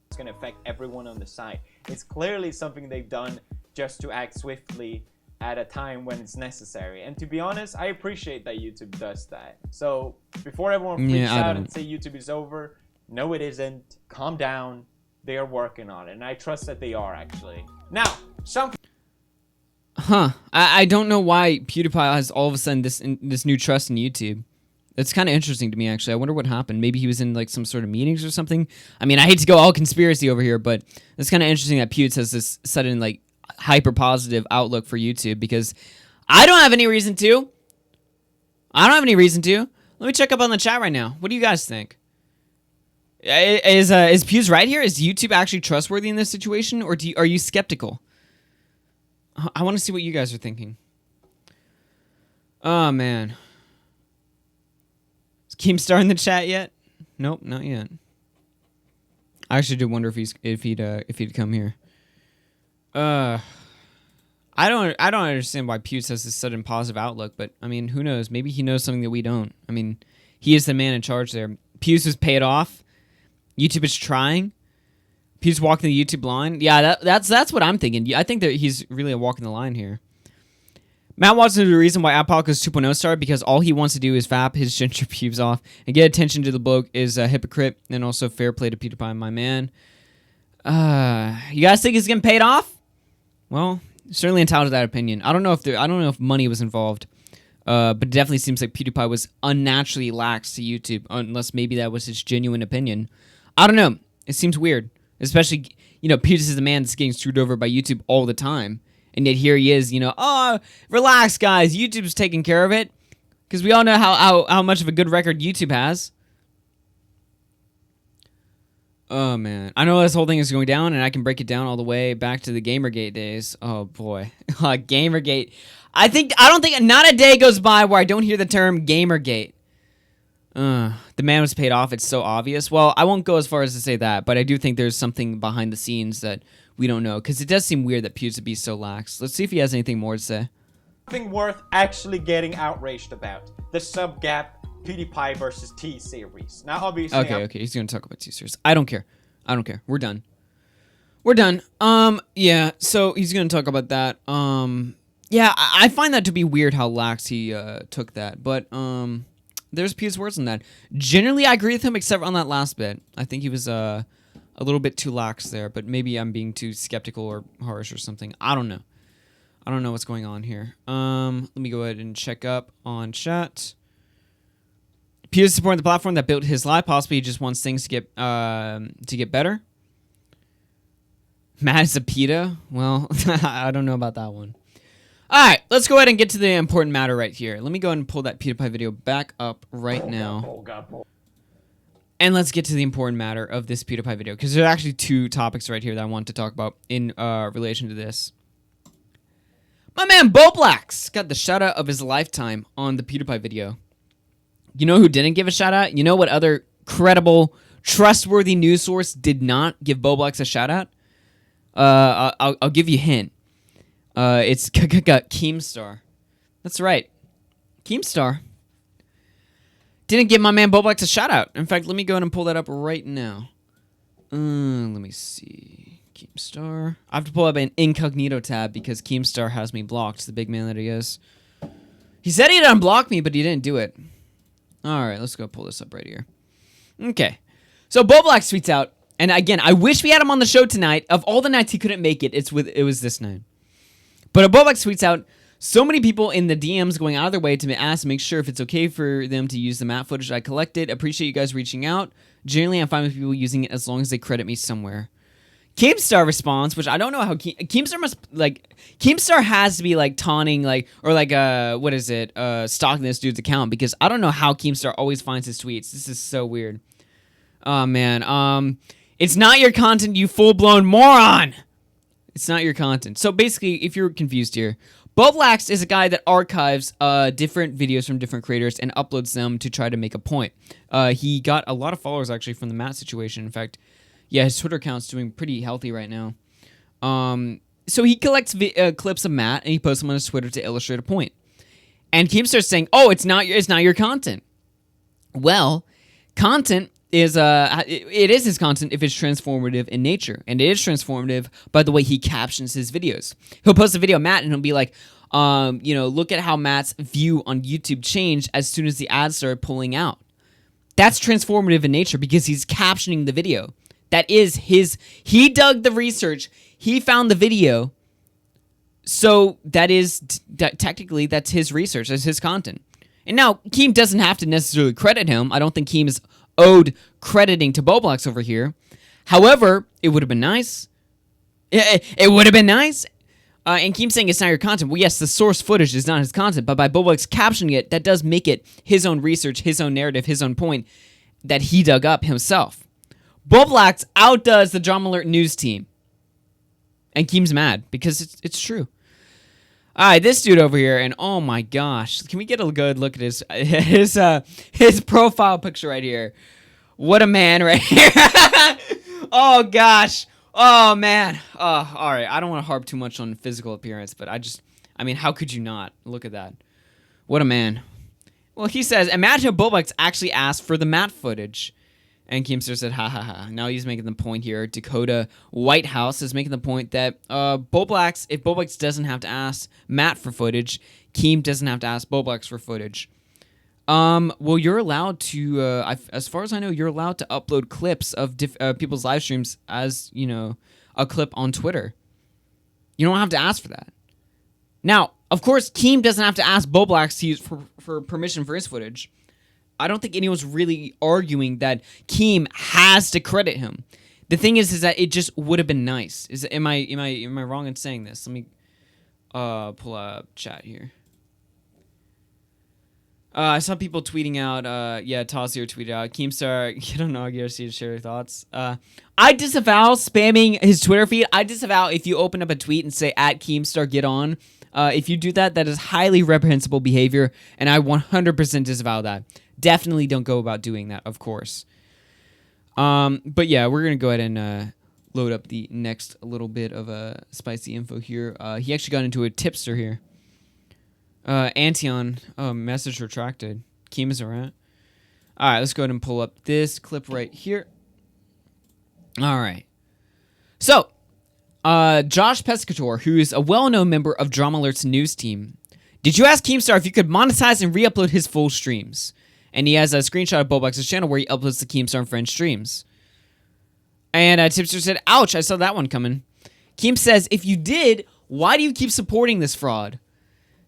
Speaker 2: It's going to affect everyone on the site. It's clearly something they've done just to act swiftly at a time when it's necessary. And to be honest, I appreciate that YouTube does that. So before everyone freaks out and say YouTube is over, no it isn't. Calm down. They are working on it, and I trust that they are, actually. Now,
Speaker 1: I don't know why PewDiePie has all of a sudden this new trust in YouTube. It's kind of interesting to me, actually. I wonder what happened. Maybe he was in, like, some sort of meetings or something. I mean, I hate to go all conspiracy over here, but it's kind of interesting that Pewds has this sudden, like, hyper-positive outlook for YouTube, because I don't have any reason to. Let me check up on the chat right now. What do you guys think? Is Pewds right here? Is YouTube actually trustworthy in this situation, or are you skeptical? I want to see what you guys are thinking. Oh man, is Keemstar in the chat yet? Nope, not yet. I actually do wonder if he'd come here. I don't understand why Pewds has this sudden positive outlook, but I mean, who knows? Maybe he knows something that we don't. I mean, he is the man in charge there. Pewds was paid off. YouTube is trying. Pewds walking the YouTube line. Yeah, that's what I'm thinking. I think that he's really walking the line here. Matt Watson is the reason why Apocalypse 2.0 started, because all he wants to do is vap his ginger pubes off and get attention to the bloke is a hypocrite, and also fair play to PewDiePie, my man. You guys think he's getting paid off? Well, certainly entitled to that opinion. I don't know if money was involved. But it definitely seems like PewDiePie was unnaturally lax to YouTube, unless maybe that was his genuine opinion. I don't know. It seems weird. Especially, Pewds is the man that's getting screwed over by YouTube all the time. And yet here he is, oh, relax, guys. YouTube's taking care of it. Because we all know how much of a good record YouTube has. Oh, man. I know this whole thing is going down, and I can break it down all the way back to the Gamergate days. Oh, boy. Gamergate. I don't think not a day goes by where I don't hear the term Gamergate. The man was paid off. It's so obvious. Well, I won't go as far as to say that, but I do think there's something behind the scenes that we don't know, because it does seem weird that Pew's to be so lax. Let's see if he has anything more to say.
Speaker 2: Something worth actually getting outraged about. The sub-gap PewDiePie versus T series. Now, obviously...
Speaker 1: Okay, he's gonna talk about T series. I don't care. We're done. Yeah, so he's gonna talk about that. Yeah, I find that to be weird how lax he took that, but there's Pew's words on that. Generally, I agree with him, except on that last bit. I think he was a little bit too lax there, but maybe I'm being too skeptical or harsh or something. I don't know. I don't know what's going on here. Let me go ahead and check up on chat. Pew is supporting the platform that built his life. Possibly he just wants things to get better. Matt is a PETA? Well, I don't know about that one. Alright, let's go ahead and get to the important matter right here. Let me go ahead and pull that PewDiePie video back up right now. And let's get to the important matter of this PewDiePie video, because there's actually two topics right here that I want to talk about in relation to this. My man BowBlax got the shout out of his lifetime on the PewDiePie video. You know who didn't give a shout out? You know what other credible, trustworthy news source did not give BowBlax a shout out? I'll give you a hint. It's Keemstar. That's right. Keemstar didn't give my man BowBlax a shout out. In fact, let me go ahead and pull that up right now. Let me see. Keemstar. I have to pull up an incognito tab because Keemstar has me blocked, the big man that he is. He said he'd unblock me, but he didn't do it. Alright, let's go pull this up right here. Okay. So BowBlax tweets out, and again, I wish we had him on the show tonight. Of all the nights he couldn't make it, it was this night. But BowBlax tweets out, so many people in the DMs going out of their way to ask to make sure if it's okay for them to use the map footage I collected. Appreciate you guys reaching out. Generally, I'm fine with people using it as long as they credit me somewhere. Keemstar responds, which I don't know how Keemstar must, like, Keemstar has to be, like, taunting, like, or, like, stalking this dude's account, because I don't know how Keemstar always finds his tweets. This is so weird. Oh, man. It's not your content, you full-blown moron! It's not your content. So, basically, if you're confused here, BowBlax is a guy that archives different videos from different creators and uploads them to try to make a point. He got a lot of followers, actually, from the Matt situation. In fact, yeah, his Twitter account's doing pretty healthy right now. So he collects clips of Matt and he posts them on his Twitter to illustrate a point. And Keemstar's saying, "Oh, it's not your content." Well, content is it is his content if it's transformative in nature, and it is transformative by the way he captions his videos. He'll post a video of Matt and he'll be like, look at how Matt's view on YouTube changed as soon as the ads started pulling out. That's transformative in nature because he's captioning the video. That is he dug the research, he found the video, so technically that's his research, that's his content. And now, Keem doesn't have to necessarily credit him. I don't think Keem is owed crediting to BowBlax over here. However, it would have been nice. It would have been nice. And Keem saying it's not your content. Well, yes, the source footage is not his content, but by BowBlax captioning it, that does make it his own research, his own narrative, his own point that he dug up himself. BowBlax outdoes the Drama Alert news team. And Keem's mad because it's true. Alright, this dude over here, and oh my gosh. Can we get a good look at his profile picture right here? What a man right here. Oh gosh. Oh man. Alright, I don't want to harp too much on physical appearance, but I mean, how could you not? Look at that. What a man. Well, he says, imagine if BowBlax actually asked for the Matt footage. And Keemstar said, ha ha ha. Now he's making the point here. Dakota Whitehouse is making the point that if BowBlax doesn't have to ask Matt for footage, Keem doesn't have to ask BowBlax for footage. Well, you're allowed to, as far as I know, you're allowed to upload clips of people's live streams as, a clip on Twitter. You don't have to ask for that. Now, of course, Keem doesn't have to ask BowBlax to use for permission for his footage. I don't think anyone's really arguing that Keem has to credit him. The thing is that it just would have been nice. Am I wrong in saying this? Let me pull up chat here. I saw people tweeting out. Tossier tweeted out. Keemstar, get on AugieRFC to share your thoughts. I disavow spamming his Twitter feed. I disavow if you open up a tweet and say @Keemstar get on. If you do that, that is highly reprehensible behavior, and I 100% disavow that. definitely don't go about doing that, of course. But yeah, we're going to go ahead and load up the next little bit of spicy info here. He actually got into a tipster here. Antion, message retracted. Keem is around. All right, let's go ahead and pull up this clip right here. All right. So, Josh Pescator, who is a well-known member of Drama Alert's news team, did you ask Keemstar if you could monetize and re-upload his full streams? And he has a screenshot of BowBlax's channel where he uploads the Keemstar and Friends streams. And Tipster said, ouch, I saw that one coming. Keem says, if you did, why do you keep supporting this fraud?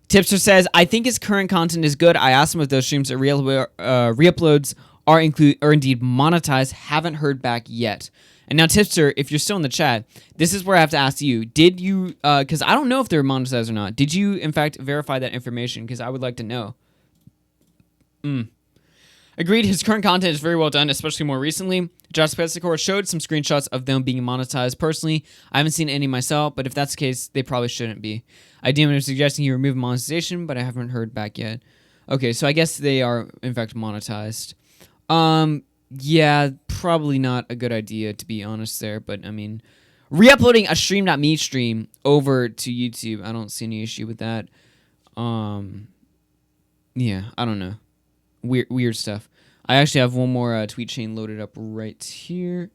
Speaker 1: Tipster says, I think his current content is good. I asked him if those streams or re-uploads are indeed monetized. Haven't heard back yet. And now, Tipster, if you're still in the chat, this is where I have to ask you, did you, because I don't know if they're monetized or not, did you, in fact, verify that information? Because I would like to know. Agreed, his current content is very well done, especially more recently. Josh Pescator showed some screenshots of them being monetized. Personally, I haven't seen any myself, but if that's the case, they probably shouldn't be. I DM'd him suggesting he remove monetization, but I haven't heard back yet. Okay, so I guess they are, in fact, monetized. Yeah, probably not a good idea, to be honest there, but, I mean, re-uploading a Stream.me stream over to YouTube, I don't see any issue with that. Yeah, I don't know. Weird stuff. I actually have one more tweet chain loaded up right here.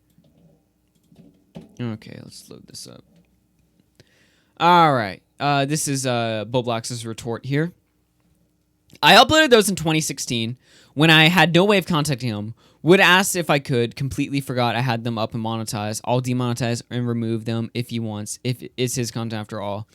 Speaker 1: Okay, let's load this up. All right. This is BowBlax's retort here. I uploaded those in 2016 when I had no way of contacting him. Would ask if I could. Completely forgot I had them up and monetized. I'll demonetize and remove them if he wants. If it's his content after all.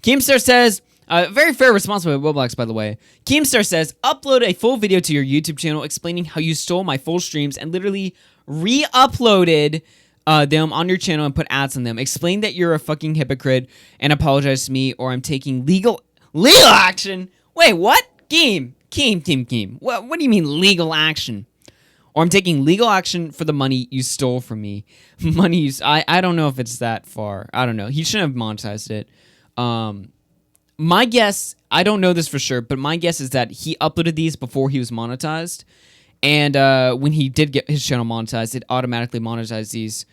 Speaker 1: Keemstar says, very fair response by BowBlax, by the way. Keemstar says, upload a full video to your YouTube channel explaining how you stole my full streams and literally re-uploaded them on your channel and put ads on them. Explain that you're a fucking hypocrite and apologize to me or I'm taking legal action. Wait, what? Keem. What do you mean legal action? Or I'm taking legal action for the money you stole from me. I don't know if it's that far. I don't know. He shouldn't have monetized it. My guess, I don't know this for sure, but my guess is that he uploaded these before he was monetized. And when he did get his channel monetized, it automatically monetized these,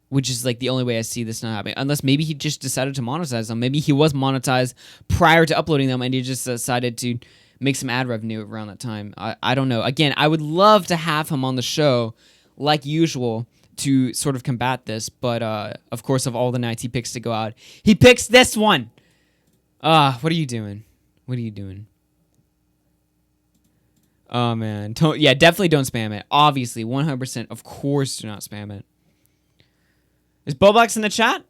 Speaker 1: which is like the only way I see this not happening. Unless maybe he just decided to monetize them. Maybe he was monetized prior to uploading them and he just decided to make some ad revenue around that time. I don't know. Again, I would love to have him on the show like usual to sort of combat this, but of course, of all the nights he picks to go out, he picks this one. What are you doing? What are you doing? Oh, man. Yeah, definitely don't spam it. Obviously, 100%. Of course, do not spam it. Is BowBlax in the chat?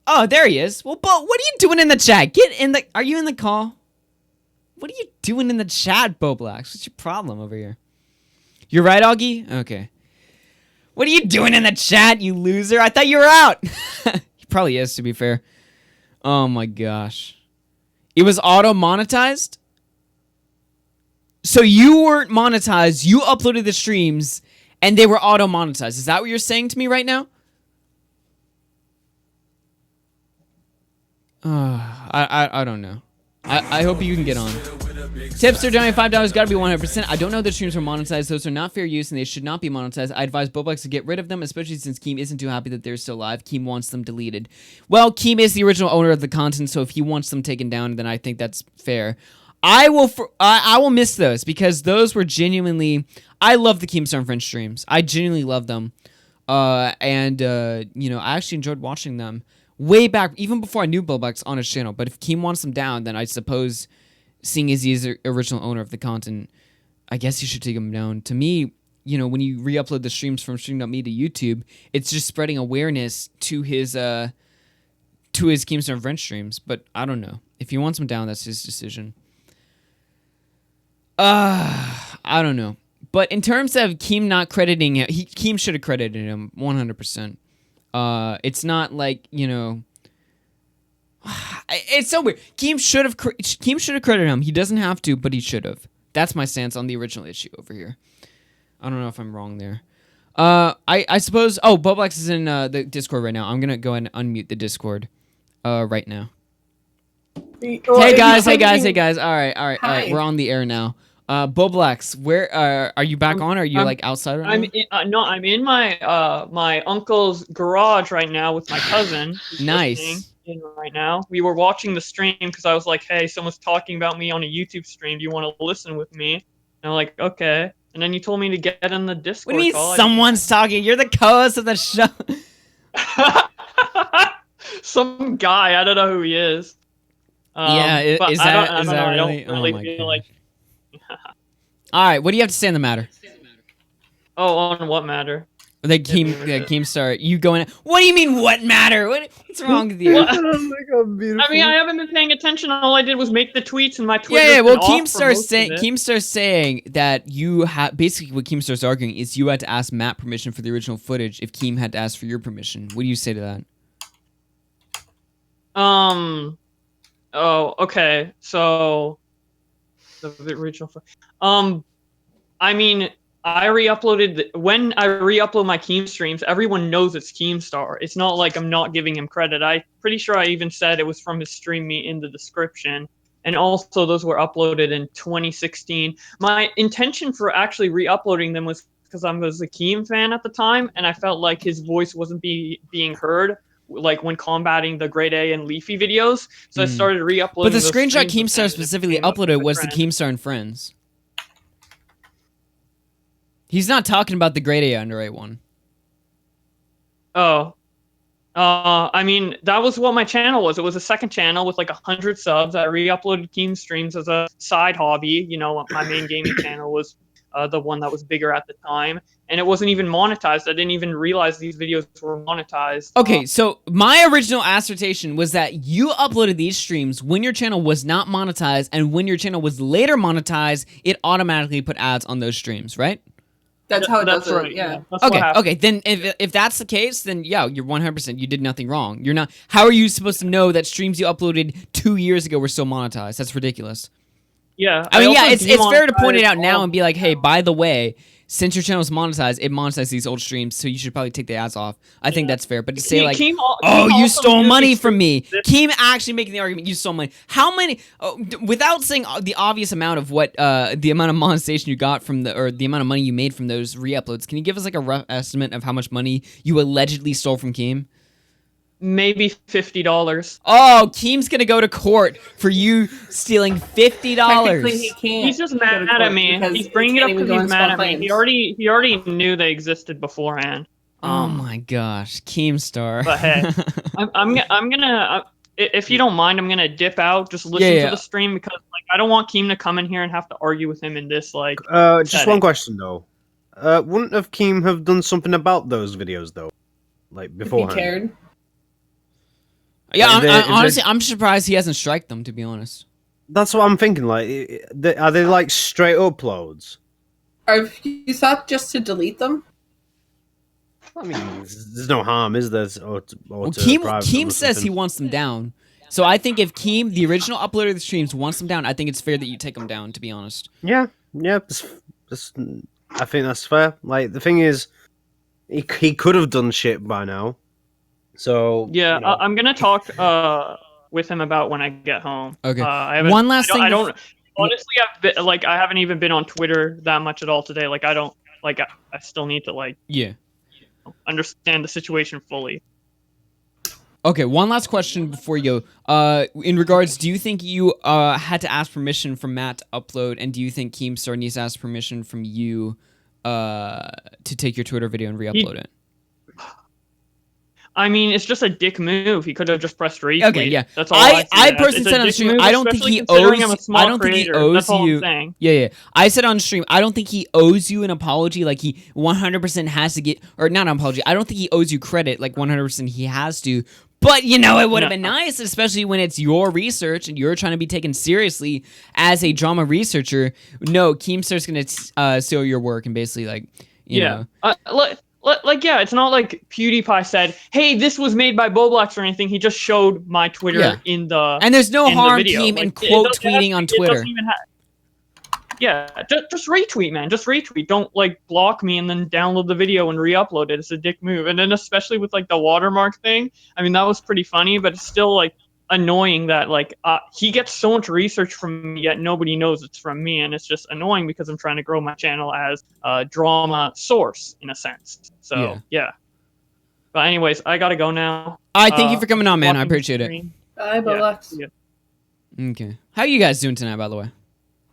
Speaker 1: Oh, there he is. Well, Bo, what are you doing in the chat? Get in the... Are you in the call? What are you doing in the chat, BowBlax? What's your problem over here? You're right, Augie? Okay. What are you doing in the chat, you loser? I thought you were out. He probably is, to be fair. Oh, my gosh. It was auto-monetized? So you weren't monetized, you uploaded the streams, and they were auto-monetized. Is that what you're saying to me right now? I don't know. I hope you can get on. Tipster donating $5 gotta be 100%. I don't know that streams are monetized. Those are not fair use and they should not be monetized. I advise BowBlax to get rid of them, especially since Keem isn't too happy that they're still alive. Keem wants them deleted. Well, Keem is the original owner of the content, so if he wants them taken down, then I think that's fair. I will miss those because those were genuinely... I love the Keemstar and Friends streams. I genuinely love them. You know, I actually enjoyed watching them way back, even before I knew BowBlax on his channel. But if Keem wants them down, then I suppose, seeing as he's the original owner of the content, I guess you should take them down. To me, you know, when you re-upload the streams from Stream.me to YouTube, it's just spreading awareness to his Keemstar and Friends streams. But I don't know. If he wants them down, that's his decision. I don't know. But in terms of Keem not crediting him, Keem should have credited him 100%. It's not like, you know, it's so weird. Keem should have credited him. He doesn't have to, but he should have. That's my stance on the original issue over here. I don't know if I'm wrong there. I suppose. Oh, BowBlax is in the Discord right now. I'm gonna go ahead and unmute the Discord right now. Hey guys. All right. We're on the air now. BowBlax, where are you back on? Or are you like outside right now?
Speaker 4: No, I'm in my my uncle's garage right now with my cousin. Who's
Speaker 1: Nice.
Speaker 4: listening in right now. We were watching the stream because I was like, "Hey, someone's talking about me on a YouTube stream. Do you want to listen with me?" And I'm like, "Okay." And then you told me to get in the Discord
Speaker 1: What do you mean
Speaker 4: call.
Speaker 1: someone's talking? You're the co-host of the show.
Speaker 4: Some guy, I don't know who he is.
Speaker 1: Yeah,
Speaker 4: but
Speaker 1: is
Speaker 4: I
Speaker 1: that
Speaker 4: don't
Speaker 1: is that really?
Speaker 4: I don't really
Speaker 1: Oh my
Speaker 4: feel
Speaker 1: gosh.
Speaker 4: like.
Speaker 1: All right, what do you have to say on the matter?
Speaker 4: Oh, on what matter?
Speaker 1: The Keemstar, you going? What do you mean? What matter? What's wrong with you?
Speaker 4: I mean, I haven't been paying attention. All I did was make the tweets, and my Twitter.
Speaker 1: Yeah. Well, Keemstar's saying that you have basically what Keemstar's arguing is you had to ask Matt permission for the original footage if Keem had to ask for your permission. What do you say to that?
Speaker 4: Oh, okay. So the original. I mean, when I re-upload my Keem streams, everyone knows it's Keemstar. It's not like I'm not giving him credit. I'm pretty sure I even said it was from his stream me in the description. And also, those were uploaded in 2016. My intention for actually re-uploading them was because I was a Keem fan at the time, and I felt like his voice wasn't being heard, like when combating the Grade A and Leafy videos. So I started re-uploading.
Speaker 1: But the
Speaker 4: those
Speaker 1: screenshot
Speaker 4: streams
Speaker 1: Keemstar
Speaker 4: and
Speaker 1: specifically
Speaker 4: it came up
Speaker 1: uploaded
Speaker 4: with
Speaker 1: was the
Speaker 4: trend.
Speaker 1: Keemstar and Friends. He's not talking about the Grade A Under 8 one.
Speaker 4: Oh. I mean, that was what my channel was. It was a second channel with like 100 subs. I re-uploaded Keem streams as a side hobby. You know, my main gaming channel was the one that was bigger at the time. And it wasn't even monetized. I didn't even realize these videos were monetized.
Speaker 1: Okay, so my original assertion was that you uploaded these streams when your channel was not monetized, and when your channel was later monetized, it automatically put ads on those streams, right?
Speaker 5: That's how it does
Speaker 4: right.
Speaker 5: it. Yeah.
Speaker 4: That's what happened.
Speaker 1: Okay. Then if that's the case, then yeah, you're 100%. You did nothing wrong. You're not. How are you supposed to know that streams you uploaded 2 years ago were still monetized? That's ridiculous.
Speaker 4: Yeah.
Speaker 1: I mean, yeah,
Speaker 4: also
Speaker 1: it's fair to point it out
Speaker 4: demonetized
Speaker 1: now
Speaker 4: all-
Speaker 1: and be like, hey, by the way, since your channel is monetized, it monetized these old streams, so you should probably take the ads off. I think that's fair. But to say like,
Speaker 4: Keem
Speaker 1: oh, you
Speaker 4: also
Speaker 1: stole
Speaker 4: usually
Speaker 1: money from me.
Speaker 4: streams-
Speaker 1: Keem actually making the argument you stole money. How many? Without saying the obvious amount of what the amount of monetization you got from the amount of money you made from those re-uploads, can you give us like a rough estimate of how much money you allegedly stole from Keem?
Speaker 4: Maybe $50.
Speaker 1: Oh, Keem's gonna go to court for you stealing $50.
Speaker 5: Technically, he can't.
Speaker 4: He's just
Speaker 5: go to
Speaker 4: mad at
Speaker 5: court
Speaker 4: me.
Speaker 5: because
Speaker 4: He's bringing it
Speaker 5: can't
Speaker 4: up
Speaker 5: even
Speaker 4: because
Speaker 5: go
Speaker 4: he's
Speaker 5: on
Speaker 4: mad
Speaker 5: small
Speaker 4: at me. He
Speaker 5: claims.
Speaker 4: already knew they existed beforehand.
Speaker 1: Oh my gosh, Keemstar.
Speaker 4: But hey, I'm gonna if you don't mind, I'm gonna dip out. Just listen
Speaker 1: Yeah.
Speaker 4: to the stream because like I don't want Keem to come in here and have to argue with him in this like.
Speaker 6: Just
Speaker 4: setting.
Speaker 6: one question though. Wouldn't have Keem have done something about those videos though, like
Speaker 5: If he
Speaker 6: beforehand?
Speaker 5: cared.
Speaker 1: Yeah,
Speaker 6: Is there-
Speaker 1: honestly, I'm surprised he hasn't striked them, to be honest.
Speaker 6: That's what I'm thinking. Like, are they like straight uploads?
Speaker 5: Or if you thought just to delete them?
Speaker 6: I mean, there's no harm, is there?
Speaker 1: Well, Keem says he wants them down. So I think if Keem, the original uploader of the streams, wants them down, I think it's fair that you take them down, to be honest.
Speaker 6: Yeah. I think that's fair. Like, the thing is, he could have done shit by now. So
Speaker 4: Yeah,
Speaker 6: you know.
Speaker 4: I'm gonna talk with him about when I get home.
Speaker 1: Okay.
Speaker 4: I haven't-
Speaker 1: One last
Speaker 4: I
Speaker 1: thing.
Speaker 4: don't honestly. I haven't even been on Twitter that much at all today. Like I don't like. I still need to like
Speaker 1: Yeah.
Speaker 4: understand the situation fully.
Speaker 1: Okay, one last question before you go. In regards, do you think you had to ask permission from Matt to upload, and do you think Keemstar needs to ask permission from you to take your Twitter video and re-upload it?
Speaker 4: I mean, it's just a dick move. He could have just pressed retweet.
Speaker 1: Okay, yeah.
Speaker 4: That's all.
Speaker 1: I personally said on the stream, I don't think he owes. I don't think he owes
Speaker 4: That's all
Speaker 1: you.
Speaker 4: I'm saying.
Speaker 1: Yeah. I said on stream, I don't think he owes you an apology. Like he 100% has to get, or not an apology. I don't think he owes you credit. Like 100% he has to. But you know, it would have been nice, especially when it's your research and you're trying to be taken seriously as a drama researcher. No, Keemstar's gonna steal your work and basically like, you know.
Speaker 4: Like, yeah, it's not like PewDiePie said, "Hey, this was made by BowBlax" or anything. He just showed my Twitter in the.
Speaker 1: And there's no
Speaker 4: in the
Speaker 1: harm,
Speaker 4: video.
Speaker 1: Keem, in
Speaker 4: Like,
Speaker 1: quote
Speaker 4: it doesn't
Speaker 1: tweeting on
Speaker 4: it
Speaker 1: Twitter.
Speaker 4: doesn't even yeah, just retweet, man. Just retweet. Don't like block me and then download the video and re-upload it. It's a dick move. And then especially with like the watermark thing. I mean, that was pretty funny, but it's still like annoying that like he gets so much research from me, yet nobody knows it's from me, and it's just annoying because I'm trying to grow my channel as a drama source in a sense. So yeah. But anyways, I gotta go now.
Speaker 1: All right, thank you for coming on, man. I
Speaker 4: Watching the
Speaker 1: appreciate it.
Speaker 4: stream.
Speaker 5: Bye,
Speaker 4: Yeah,
Speaker 5: BowBlax.
Speaker 4: yeah.
Speaker 1: Okay. How are you guys doing tonight, by the way?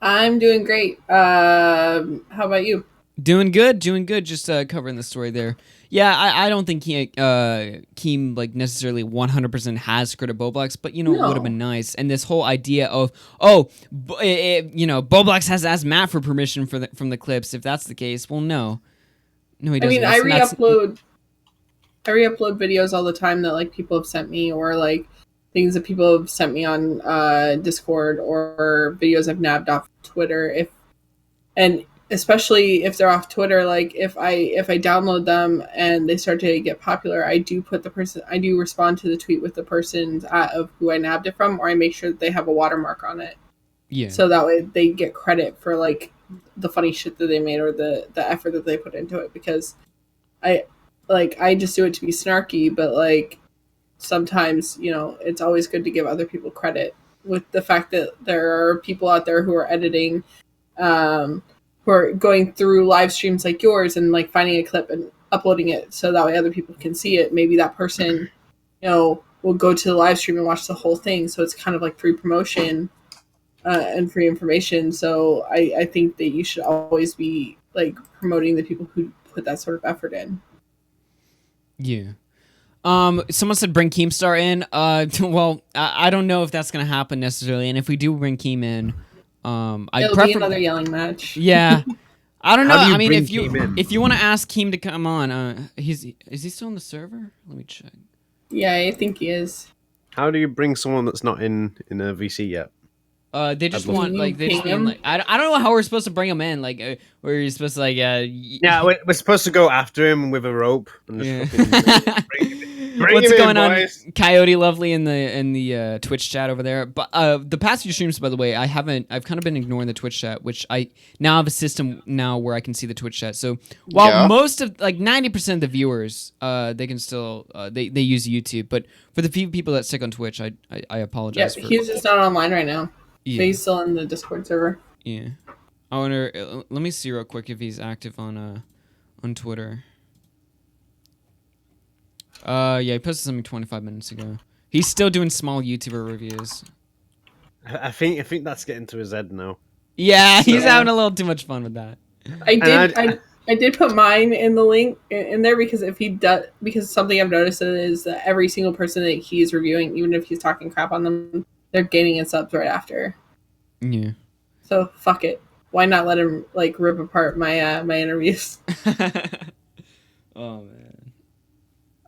Speaker 5: I'm doing great. How about you?
Speaker 1: Doing good. Just covering the story there. Yeah, I don't think Keem like necessarily 100% has screwed up BowBlax, but you know it would have been nice. And this whole idea of BowBlax has to ask Matt for permission from the clips. If that's the case, well, no, he doesn't.
Speaker 5: I re-upload videos all the time that like people have sent me, or like things that people have sent me on Discord, or videos I've nabbed off Twitter. And especially if they're off Twitter, like if I download them and they start to get popular, I do respond to the tweet with the person's of who I nabbed it from, or I make sure that they have a watermark on it.
Speaker 1: Yeah.
Speaker 5: So that way they get credit for like the funny shit that they made, or the effort that they put into it, because I just do it to be snarky, but like sometimes, it's always good to give other people credit, with the fact that there are people out there who are editing, who are going through live streams like yours and like finding a clip and uploading it so that way other people can see it. Maybe that person, will go to the live stream and watch the whole thing. So it's kind of like free promotion and free information. So I think that you should always be like promoting the people who put that sort of effort in.
Speaker 1: Yeah. Someone said bring Keemstar in. Well, I don't know if that's gonna happen necessarily, and if we do bring Keem in,
Speaker 5: It'll be another yelling match.
Speaker 1: Yeah, I don't know.
Speaker 6: How do you
Speaker 1: I mean,
Speaker 6: bring
Speaker 1: if you want to ask Keem to come on, is he still on the server? Let me check.
Speaker 5: Yeah, I think he is.
Speaker 6: How do you bring someone that's not in a VC yet?
Speaker 1: They just
Speaker 5: Can
Speaker 1: want
Speaker 5: you
Speaker 1: like they just
Speaker 5: ping
Speaker 1: mean,
Speaker 5: him?
Speaker 1: like I don't know how we're supposed to bring him in. Like where you're supposed to like
Speaker 6: Yeah, we're supposed to go after him with a rope and just
Speaker 1: Yeah.
Speaker 6: bring
Speaker 1: What's
Speaker 6: him in,
Speaker 1: going on,
Speaker 6: boys.
Speaker 1: Coyote Lovely in the Twitch chat over there? But the past few streams, by the way, I've kind of been ignoring the Twitch chat, which I now have a system now where I can see the Twitch chat. So while most of like 90% of the viewers, they can still they use YouTube, but for the few people that stick on Twitch, I apologize.
Speaker 5: Yeah,
Speaker 1: for,
Speaker 5: he's just not online right now.
Speaker 1: yeah,
Speaker 5: So he's still in the Discord server.
Speaker 1: yeah. I wonder. Let me see real quick if he's active on Twitter. Yeah, he posted something 25 minutes ago. He's still doing small YouTuber reviews.
Speaker 6: I think that's getting to his head now.
Speaker 1: Yeah, he's having a little too much fun with that.
Speaker 5: I did put mine in the link in there, because if he does, because something I've noticed is that every single person that he's reviewing, even if he's talking crap on them, they're gaining in subs right after.
Speaker 1: Yeah.
Speaker 5: So fuck it. Why not let him like rip apart my my interviews?
Speaker 1: Oh man.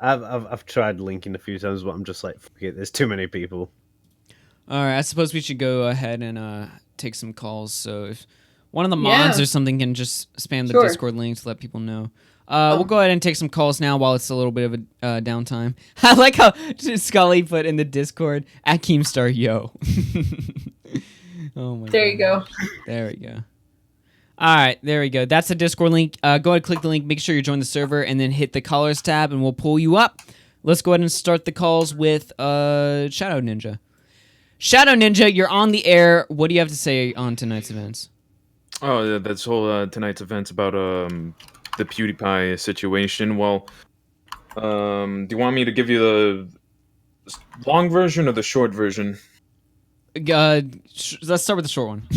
Speaker 6: I've tried linking a few times, but I'm just like, fuck it, there's too many people.
Speaker 1: All right, I suppose we should go ahead and take some calls. So if one of the mods or something can just spam the Discord link to let people know. We'll go ahead and take some calls now while it's a little bit of a downtime. I like how Scully put in the Discord at Keemstar, yo. Oh my God.
Speaker 5: There you go.
Speaker 1: There we go. All right, there we go. That's the Discord link. Go ahead and click the link. Make sure you join the server, and then hit the callers tab, and we'll pull you up. Let's go ahead and start the calls with Shadow Ninja. Shadow Ninja, you're on the air. What do you have to say on tonight's events?
Speaker 7: Oh, yeah, that's whole tonight's events about the PewDiePie situation. Well, do you want me to give you the long version or the short version?
Speaker 1: Let's start with the short one.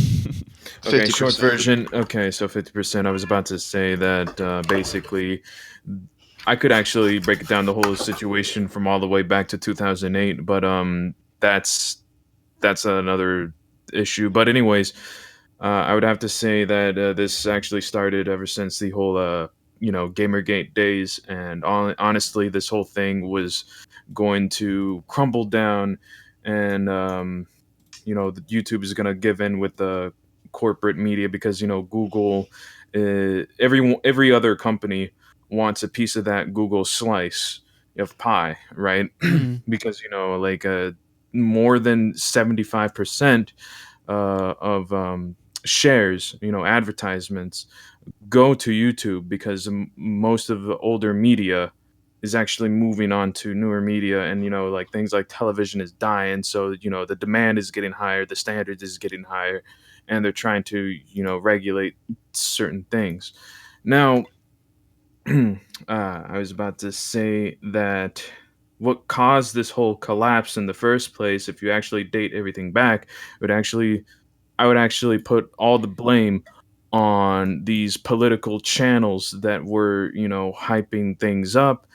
Speaker 7: Okay, short version. Okay, so 50%. I was about to say that basically I could actually break down the whole situation from all the way back to 2008, but that's another issue. But anyways, I would have to say that this actually started ever since the whole Gamergate days, and honestly, this whole thing was going to crumble down, and the YouTube is going to give in with the corporate media, because Google, every other company wants a piece of that Google slice of pie, right? Because more than 75% of shares, advertisements go to YouTube, because most of the older media is actually moving on to newer media, and like things like television is dying, so the demand is getting higher, the standards is getting higher, and they're trying to regulate certain things. Now, I was about to say that what caused this whole collapse in the first place, if you actually date everything back, I would actually put all the blame on these political channels that were, hyping things up,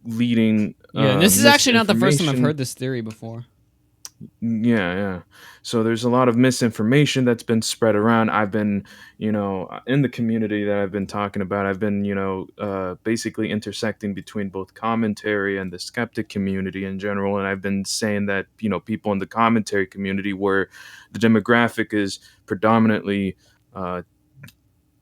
Speaker 7: leading.
Speaker 1: Yeah, this is actually not the first time I've
Speaker 7: misinformation.
Speaker 1: heard this theory before.
Speaker 7: Yeah. So there's a lot of misinformation that's been spread around. I've been, in the community that I've been talking about, I've been, basically intersecting between both commentary and the skeptic community in general. And I've been saying that, people in the commentary community, where the demographic is predominantly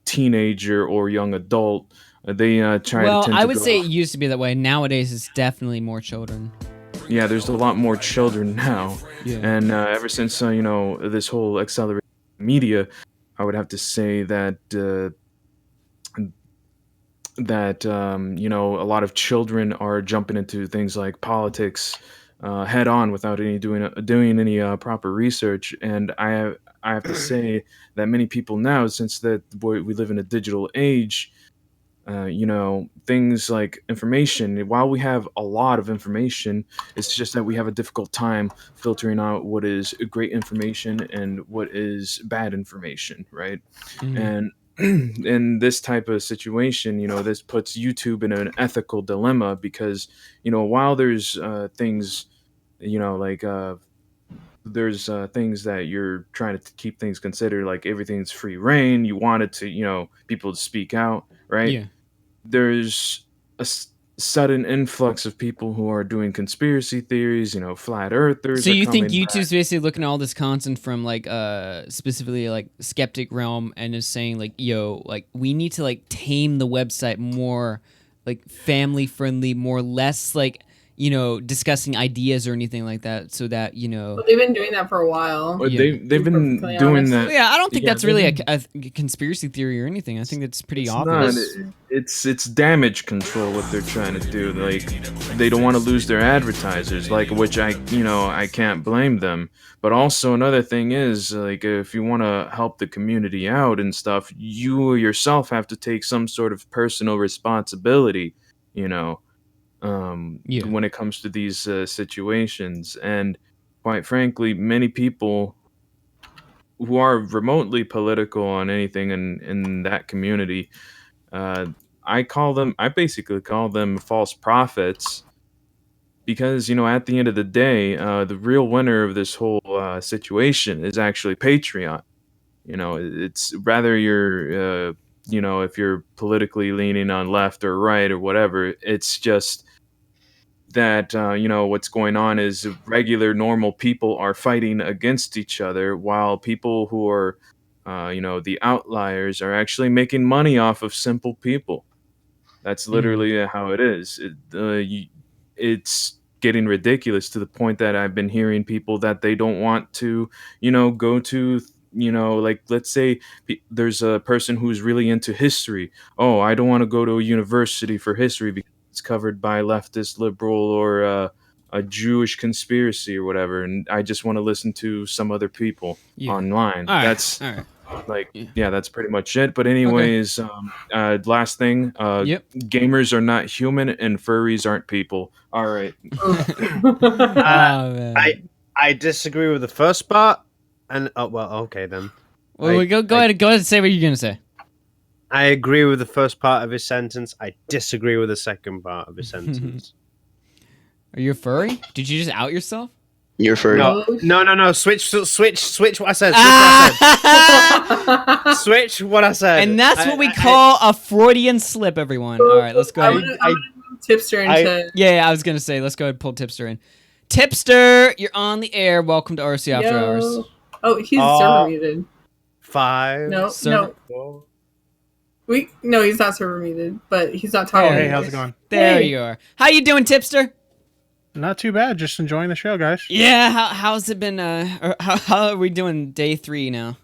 Speaker 7: teenager or young adult, they try
Speaker 1: Well,
Speaker 7: to tend
Speaker 1: I
Speaker 7: to
Speaker 1: would
Speaker 7: go
Speaker 1: say it used to be that way. Nowadays, it's definitely more children.
Speaker 7: Yeah, there's a lot more children now.
Speaker 1: Yeah.
Speaker 7: And ever since, this whole accelerated media, I would have to say that, a lot of children are jumping into things like politics head on without doing any proper research. And I have to say that many people now, since that we live in a digital age, things like information, while we have a lot of information, it's just that we have a difficult time filtering out what is great information and what is bad information, right? And in this type of situation, this puts YouTube in an ethical dilemma, because while there's things, like there's things that you're trying to keep things considered, like everything's free reign, you want it to people to speak out, right?
Speaker 1: Yeah.
Speaker 7: There's a sudden influx of people who are doing conspiracy theories, flat earthers.
Speaker 1: So
Speaker 7: are
Speaker 1: you think
Speaker 7: coming
Speaker 1: YouTube's
Speaker 7: back.
Speaker 1: basically looking at all this content from like specifically like skeptic realm and is saying like, yo, like we need to like tame the website more like family friendly, more less like, discussing ideas or anything like that, so that
Speaker 5: But they've been doing that for a while.
Speaker 7: But
Speaker 1: Yeah.
Speaker 7: they've been
Speaker 5: Perfectly
Speaker 7: doing
Speaker 5: honest.
Speaker 7: that.
Speaker 1: Yeah, I don't think
Speaker 7: Yeah,
Speaker 1: that's really a conspiracy theory or anything. I think that's pretty
Speaker 7: It's
Speaker 1: obvious.
Speaker 7: not. It's damage control what they're trying to do. Like, they don't want to lose their advertisers, like, which I can't blame them. But also another thing is, like, if you want to help the community out and stuff, you yourself have to take some sort of personal responsibility,
Speaker 1: Yeah.
Speaker 7: when it comes to these situations. And quite frankly, many people who are remotely political on anything in that community, I basically call them false prophets, because at the end of the day, the real winner of this whole situation is actually Patreon. It's rather you're if you're politically leaning on left or right or whatever, it's just that what's going on is regular normal people are fighting against each other, while people who are the outliers are actually making money off of simple people. That's literally how it is. It's getting ridiculous, to the point that I've been hearing people that they don't want to go to, like, let's say there's a person who's really into history. Oh, I don't want to go to a university for history because it's covered by leftist, liberal, or a Jewish conspiracy or whatever, and I just want to listen to some other people online.
Speaker 1: All right.
Speaker 7: That's
Speaker 1: all right.
Speaker 7: like, yeah, that's pretty much it. But anyways, last thing,
Speaker 1: Yep.
Speaker 7: gamers are not human and furries aren't people. All right.
Speaker 1: Oh, man.
Speaker 6: I disagree with the first part, and okay then.
Speaker 1: Well, go ahead and say what you're gonna say.
Speaker 6: I agree with the first part of his sentence. I disagree with the second part of his sentence.
Speaker 1: Are you a furry? Did you just out yourself?
Speaker 8: You're furry.
Speaker 6: No. Switch what I said. Switch what I said.
Speaker 1: And that's what we call a Freudian slip, everyone. All right, let's go ahead.
Speaker 5: I'm gonna Tipster into.
Speaker 1: Yeah, I was gonna say, let's go ahead and pull Tipster in. Tipster, you're on the air. Welcome to RFC After Hours.
Speaker 5: Oh, he's server muted.
Speaker 6: 5.
Speaker 5: No. He's not server muted, but he's not talking.
Speaker 9: Hey, how's it going?
Speaker 1: There you are. How you doing, Tipster?
Speaker 9: Not too bad. Just enjoying the show, guys.
Speaker 1: Yeah. How's it been? How are we doing? Day 3 now.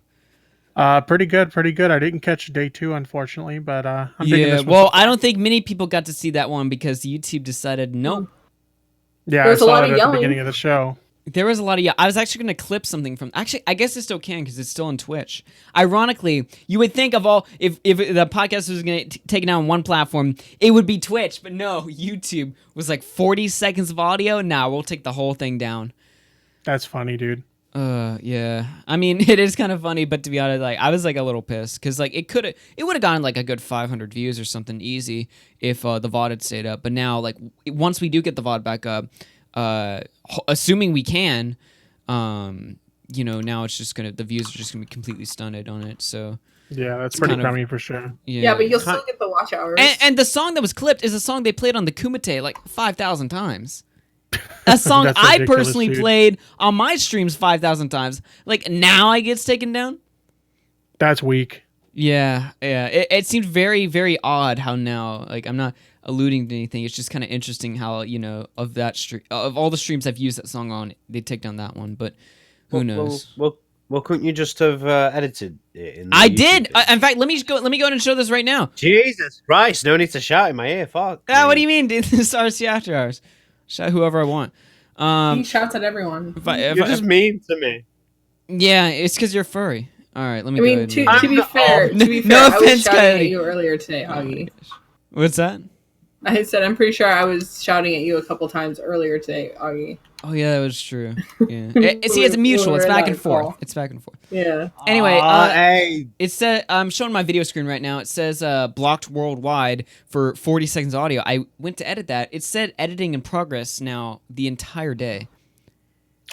Speaker 9: Pretty good, pretty good. I didn't catch day 2, unfortunately, but I'm digging
Speaker 1: Yeah,
Speaker 9: this one.
Speaker 1: well, I don't think many people got to see that one because YouTube decided nope.
Speaker 9: Yeah,
Speaker 5: There's
Speaker 9: I
Speaker 5: a
Speaker 9: saw
Speaker 5: lot
Speaker 9: it
Speaker 5: of
Speaker 9: at
Speaker 5: yelling.
Speaker 9: the beginning of the show.
Speaker 1: There was a lot of I was actually going to clip something from. Actually, I guess it still can because it's still on Twitch. Ironically, you would think of all if the podcast was going to take it down on one platform, it would be Twitch, but no, YouTube was like 40 seconds of audio. Nah, we'll take the whole thing down.
Speaker 9: That's funny, dude.
Speaker 1: Yeah. I mean, it is kind of funny, but to be honest, like I was like a little pissed because like it would have gotten like a good 500 views or something easy if the VOD had stayed up. But now, like once we do get the VOD back up, assuming we can, you know, now it's just the views are just gonna be completely stunted on it. So
Speaker 9: Yeah, that's
Speaker 1: It's
Speaker 9: pretty
Speaker 1: kind of-
Speaker 9: crummy for sure.
Speaker 5: Yeah, but you'll still get the watch hours.
Speaker 1: And the song that was clipped is a song they played on the Kumite like 5,000 times. A song
Speaker 9: That's
Speaker 1: I
Speaker 9: ridiculous,
Speaker 1: personally
Speaker 9: dude.
Speaker 1: played on my streams 5,000 times. Like now it gets taken down.
Speaker 9: That's weak.
Speaker 1: Yeah. It seemed very, very odd how now, like, I'm not alluding to anything. It's just kind of interesting how, you know, of all the streams I've used that song on, they take down that one. But who knows?
Speaker 6: Well, couldn't you just have edited it? In the
Speaker 1: I
Speaker 6: YouTube
Speaker 1: did.
Speaker 6: thing?
Speaker 1: In fact, let me go ahead and show this right now.
Speaker 6: Jesus Christ! No need to shout in my ear. Fuck.
Speaker 1: What do you mean, dude? This is RC After Hours. Shout whoever I want.
Speaker 5: He shouts at everyone.
Speaker 6: You're just mean to me.
Speaker 1: Yeah, it's because you're furry. All right, let me
Speaker 5: I
Speaker 1: go
Speaker 5: mean,
Speaker 1: ahead.
Speaker 5: to be fair,
Speaker 1: No
Speaker 5: I was
Speaker 1: offense,
Speaker 5: shouting
Speaker 1: Coyote.
Speaker 5: at you earlier today, Augie.
Speaker 1: What's that?
Speaker 5: I said I'm pretty sure I was shouting at you a couple times earlier today, Augie.
Speaker 1: Oh yeah, that was true. Yeah. See, it's mutual. It's back and forth. It's back and forth.
Speaker 5: Yeah.
Speaker 1: Anyway,
Speaker 6: hey.
Speaker 1: it said I'm showing my video screen right now. It says blocked worldwide for 40 seconds audio. I went to edit that. It said editing in progress now the entire day.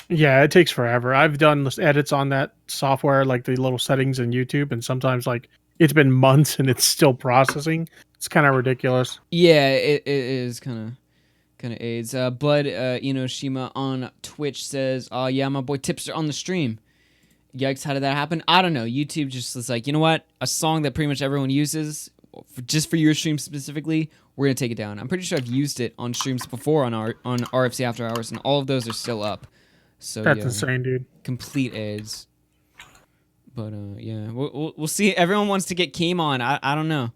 Speaker 9: Yeah, it takes forever. I've done edits on that software, like the little settings in YouTube, and sometimes like it's been months and it's still processing. It's kind of ridiculous.
Speaker 1: Yeah, it is kind of AIDS. Bud Inoshima on Twitch says, "Oh yeah, my boy Tipster on the stream." Yikes! How did that happen? I don't know. YouTube just was like, you know what? A song that pretty much everyone uses, just for your stream specifically, we're gonna take it down. I'm pretty sure I've used it on streams before on RFC After Hours, and all of those are still up. So
Speaker 9: That's
Speaker 1: yeah,
Speaker 9: insane, dude.
Speaker 1: complete AIDS. But yeah, we'll see. Everyone wants to get Keem on. I don't know.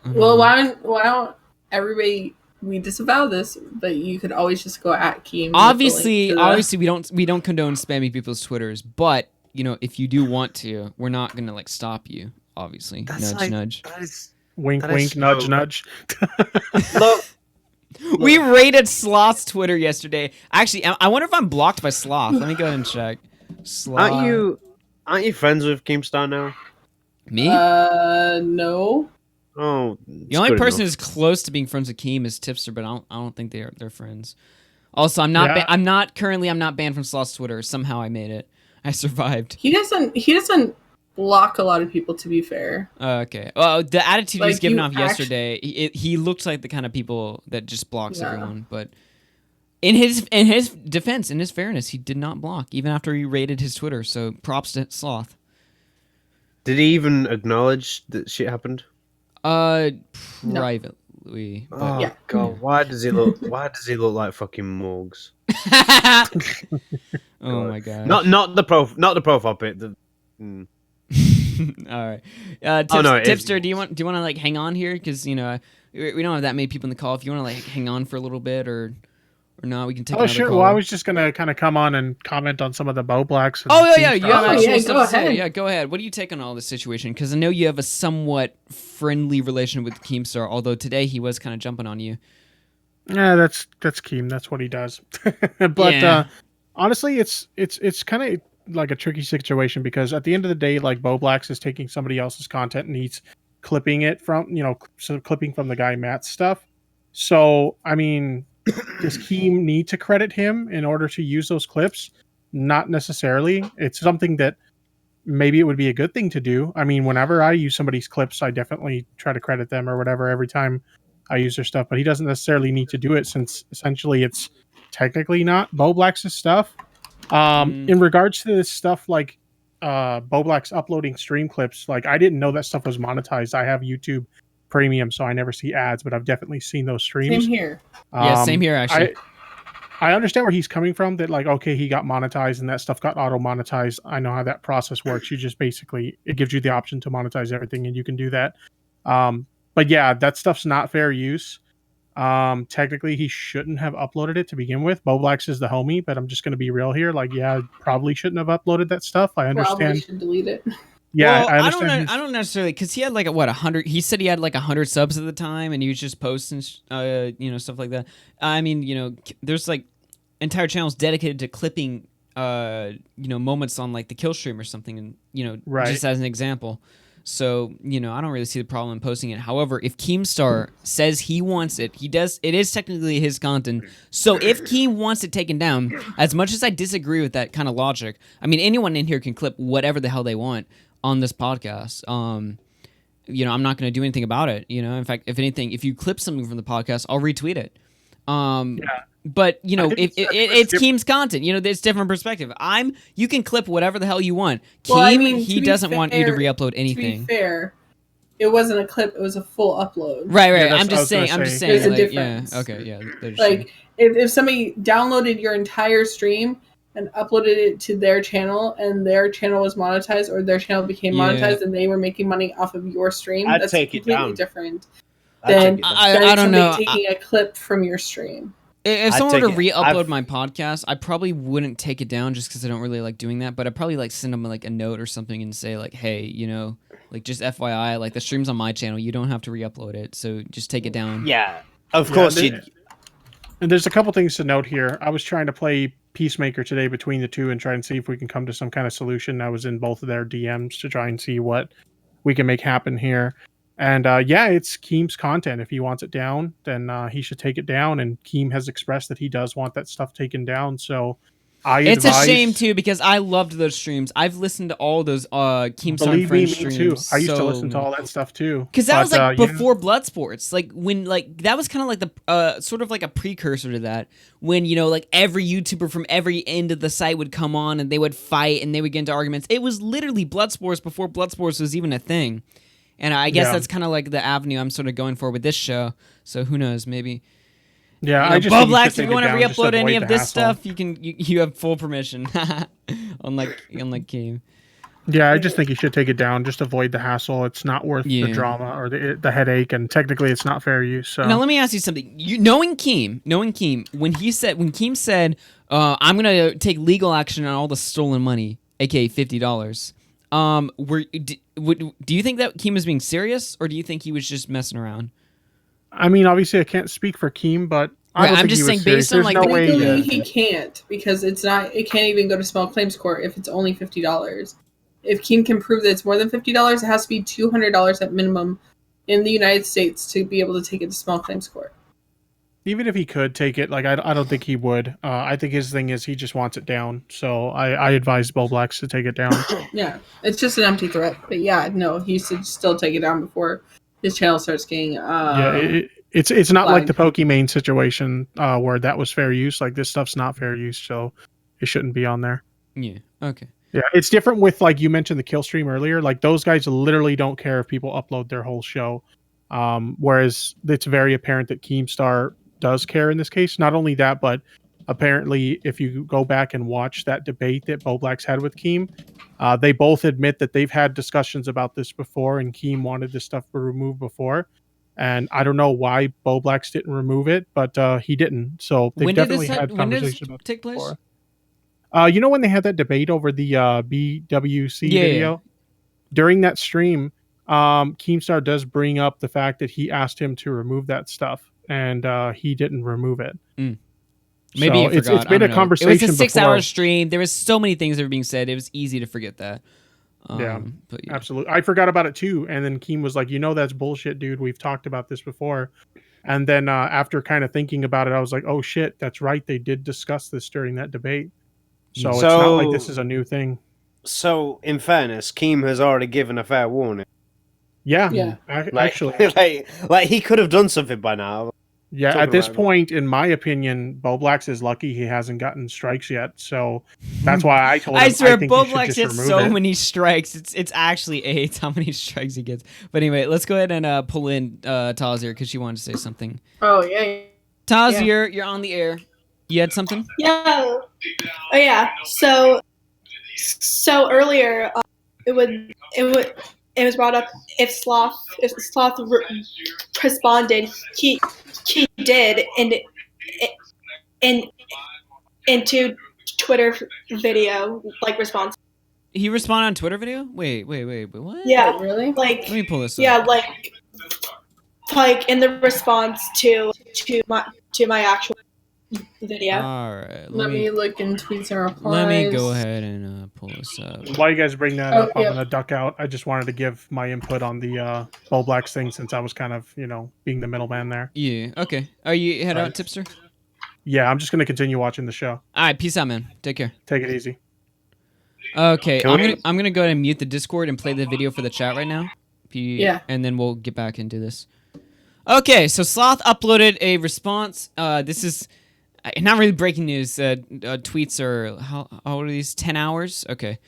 Speaker 5: Well, why don't everybody? We disavow this, but you could always just go at Keem.
Speaker 1: Obviously, we don't condone spamming people's Twitters, but you know, if you do want to, we're not gonna like stop you. Obviously, nudge.
Speaker 6: That is,
Speaker 9: Wink,
Speaker 6: that is
Speaker 9: wink,
Speaker 6: so-
Speaker 9: nudge, nudge.
Speaker 6: Look,
Speaker 1: We raided Sloth's Twitter yesterday. Actually, I wonder if I'm blocked by Sloth. Let me go ahead and check. Sloth.
Speaker 6: aren't you friends with Keemstar now?
Speaker 1: Me?
Speaker 5: No.
Speaker 6: Oh,
Speaker 1: The only person who's close to being friends with Keem is Tipster, but I don't think they're friends. Also, I'm not
Speaker 9: Yeah.
Speaker 1: I'm not banned from Sloth's Twitter. Somehow I made it. I survived.
Speaker 5: He doesn't block a lot of people. To be fair.
Speaker 1: Okay. Well, the attitude he was
Speaker 5: Like,
Speaker 1: giving
Speaker 5: you
Speaker 1: off yesterday, he looked like the kind of people that just blocks everyone. But in his defense, in his fairness, he did not block even after he raided his Twitter. So props to Sloth.
Speaker 6: Did he even acknowledge that shit happened?
Speaker 1: Privately. But
Speaker 6: Oh
Speaker 5: Yeah.
Speaker 6: God, why does he look like fucking Morgs?
Speaker 1: Oh my god.
Speaker 6: Not the profile pic.
Speaker 1: All right.
Speaker 6: no, it
Speaker 1: Tipster,
Speaker 6: is-
Speaker 1: do you want to like hang on here because you know we don't have that many people in the call. If you want to like hang on for a little bit or not, we can take.
Speaker 9: Oh,
Speaker 1: another
Speaker 9: sure.
Speaker 1: call.
Speaker 9: Well, I was just gonna kind of come on and comment on some of the BowBlax. and
Speaker 1: Oh yeah, you
Speaker 9: Keemstar.
Speaker 1: have actual
Speaker 5: yeah,
Speaker 1: stuff
Speaker 5: go
Speaker 1: to say.
Speaker 5: ahead.
Speaker 1: Yeah, go ahead. What do you take on all this situation? Because I know you have a somewhat friendly relation with Keemstar, although today he was kind of jumping on you.
Speaker 9: Yeah, that's Keem. That's what he does. But
Speaker 1: Yeah.
Speaker 9: honestly, it's kind of like a tricky situation because at the end of the day, like BowBlax is taking somebody else's content and he's clipping it from clipping from the guy Matt's stuff. So I mean, does Keem need to credit him in order to use those clips? Not necessarily. It's something that maybe it would be a good thing to do. I mean, whenever I use somebody's clips, I definitely try to credit them or whatever every time I use their stuff, but he doesn't necessarily need to do it since essentially it's technically not BowBlax's stuff. In regards to this stuff like BowBlax uploading stream clips, like I didn't know that stuff was monetized. I have YouTube Premium, so I never see ads, but I've definitely seen those streams.
Speaker 5: Same here.
Speaker 1: Yeah, same here actually.
Speaker 9: I understand where he's coming from. That like, okay, he got monetized and that stuff got auto monetized. I know how that process works. You just basically it gives you the option to monetize everything, and you can do that. But yeah, that stuff's not fair use. Technically, he shouldn't have uploaded it to begin with. BowBlax is the homie, but I'm just going to be real here. Like, yeah, probably shouldn't have uploaded that stuff. I understand.
Speaker 5: Probably should delete it.
Speaker 9: Yeah,
Speaker 1: well,
Speaker 9: I understand.
Speaker 1: I don't necessarily because he had like 100. He said he had like 100 subs at the time, and he was just posting, stuff like that. I mean, there's like entire channels dedicated to clipping, moments on like the kill stream or something, and
Speaker 9: Right.
Speaker 1: just as an example. So I don't really see the problem in posting it. However, if Keemstar says he wants it, he does. It is technically his content. So if Keem wants it taken down, as much as I disagree with that kind of logic, I mean anyone in here can clip whatever the hell they want on this podcast. I'm not going to do anything about it. In fact, if anything, if you clip something from the podcast, I'll retweet it. But it's Keem's content. There's different perspective. You can clip whatever the hell you want. Keem, he doesn't want you to re-upload anything.
Speaker 5: To be fair, it wasn't a clip; it was a full upload.
Speaker 1: Right.
Speaker 9: Yeah,
Speaker 1: I'm just saying.
Speaker 5: There's a difference.
Speaker 1: Yeah. Okay. Yeah.
Speaker 5: Like if somebody downloaded your entire stream and uploaded it to their channel, and their channel was monetized, or their channel became monetized, and they were making money off of your stream,
Speaker 6: I'd
Speaker 5: that's
Speaker 6: take it
Speaker 5: completely
Speaker 6: down.
Speaker 5: different.
Speaker 6: I'd take it down.
Speaker 1: I don't know.
Speaker 5: Taking a clip from your stream.
Speaker 1: If
Speaker 6: I'd
Speaker 1: someone were to
Speaker 6: take it.
Speaker 1: re-upload
Speaker 6: I've-
Speaker 1: my podcast, I probably wouldn't take it down just because I don't really like doing that. But I'd probably like send them like a note or something and say like, hey, like just FYI, like the stream's on my channel. You don't have to re-upload it, so just take it down.
Speaker 6: Yeah, of course.
Speaker 9: And there's a couple things to note here. I was trying to play Peacemaker today between the two and try and see if we can come to some kind of solution. I was in both of their DMs to try and see what we can make happen here. And it's Keem's content. If he wants it down, then he should take it down. And Keem has expressed that he does want that stuff taken down. So
Speaker 1: it's a shame too because I loved those streams. I've listened to all those Keemstar
Speaker 9: Believe
Speaker 1: Friends
Speaker 9: me
Speaker 1: streams.
Speaker 9: too. I used to listen to all that stuff too.
Speaker 1: Because that was like before Bloodsports. Like when that was kind of like the sort of like a precursor to that. When like every YouTuber from every end of the site would come on and they would fight and they would get into arguments. It was literally Bloodsports before Bloodsports was even a thing. And I guess that's kind of like the avenue I'm sort of going for with this show. So who knows? Maybe.
Speaker 9: Yeah, I just
Speaker 1: BowBlax, if you want to re-upload any of this stuff, you have full permission. unlike Keem.
Speaker 9: Yeah, I just think you should take it down. Just avoid the hassle. It's not worth the drama or the headache, and technically, it's not fair use. So
Speaker 1: now let me ask you something. Knowing Keem, when Keem said, "I'm gonna take legal action on all the stolen money, aka $50." Do you think that Keem was being serious, or do you think he was just messing around?
Speaker 9: I mean, obviously, I can't speak for Keem, but I'm just saying, based on
Speaker 1: like
Speaker 5: legally, he can't because it's not. It can't even go to small claims court if it's only $50. If Keem can prove that it's more than $50, it has to be $200 at minimum in the United States to be able to take it to small claims court.
Speaker 9: Even if he could take it, like I don't think he would. I think his thing is he just wants it down. So I advise BowBlax to take it down.
Speaker 5: Yeah, it's just an empty threat. But yeah, no, he should still take it down before his channel starts getting.
Speaker 9: It's not like the Pokimane situation where that was fair use. Like this stuff's not fair use, so it shouldn't be on there.
Speaker 1: Yeah. Okay.
Speaker 9: Yeah, it's different with like you mentioned the kill stream earlier. Like those guys literally don't care if people upload their whole show. Whereas it's very apparent that Keemstar does care in this case. Not only that, but apparently if you go back and watch that debate that BowBlax had with Keem, they both admit that they've had discussions about this before and Keem wanted this stuff removed before. And I don't know why BowBlax didn't remove it, but he didn't. So they definitely had conversations about
Speaker 1: take place.
Speaker 9: Before. When they had that debate over the BWC video? Yeah. During that stream, Keemstar does bring up the fact that he asked him to remove that stuff, and he didn't remove it.
Speaker 1: Maybe
Speaker 9: so it's been a conversation.
Speaker 1: It was a 6-hour stream. There was so many things that were being said. It was easy to forget that.
Speaker 9: Yeah, absolutely. I forgot about it too. And then Keem was like, that's bullshit, dude. We've talked about this before. And then after kind of thinking about it, I was like, oh shit, that's right. They did discuss this during that debate. So it's not like this is a new thing.
Speaker 6: So, in fairness, Keem has already given a fair warning.
Speaker 9: Yeah. Actually.
Speaker 6: like he could have done something by now.
Speaker 9: Yeah, at this point, in my opinion, BowBlax is lucky he hasn't gotten strikes yet. So that's why I told him.
Speaker 1: I swear,
Speaker 9: BowBlax
Speaker 1: gets so many strikes. It's actually AIDS how many strikes he gets. But anyway, let's go ahead and pull in Taz here because she wanted to say something.
Speaker 5: Oh, yeah.
Speaker 1: Taz, you're on the air. You had something?
Speaker 8: Yeah. Oh yeah. So earlier, it was brought up if Sloth responded, he did in into Twitter video like response.
Speaker 1: He responded on Twitter video? Wait, what?
Speaker 8: Yeah,
Speaker 5: Really?
Speaker 8: like
Speaker 1: Let me pull this up.
Speaker 8: yeah, like in the response to my actual video.
Speaker 1: All right.
Speaker 5: Let me look in tweets and replies.
Speaker 1: Let me go ahead and pull this up.
Speaker 9: While you guys bring that up, I'm
Speaker 5: yeah.
Speaker 9: gonna duck out. I just wanted to give my input on the BowBlax thing since I was kind of, being the middleman there.
Speaker 1: Yeah. Okay. Are you head out,
Speaker 9: Right.
Speaker 1: Tipster?
Speaker 9: Yeah, I'm just gonna continue watching the show.
Speaker 1: All right. Peace out, man. Take care.
Speaker 9: Take it easy.
Speaker 1: Okay.
Speaker 6: Can
Speaker 1: I'm gonna go ahead and mute the Discord and play the video for the chat right now.
Speaker 5: Yeah.
Speaker 1: And then we'll get back into this. Okay. So Sloth uploaded a response. This is not really breaking news. Tweets are how old are these? 10 hours. Okay.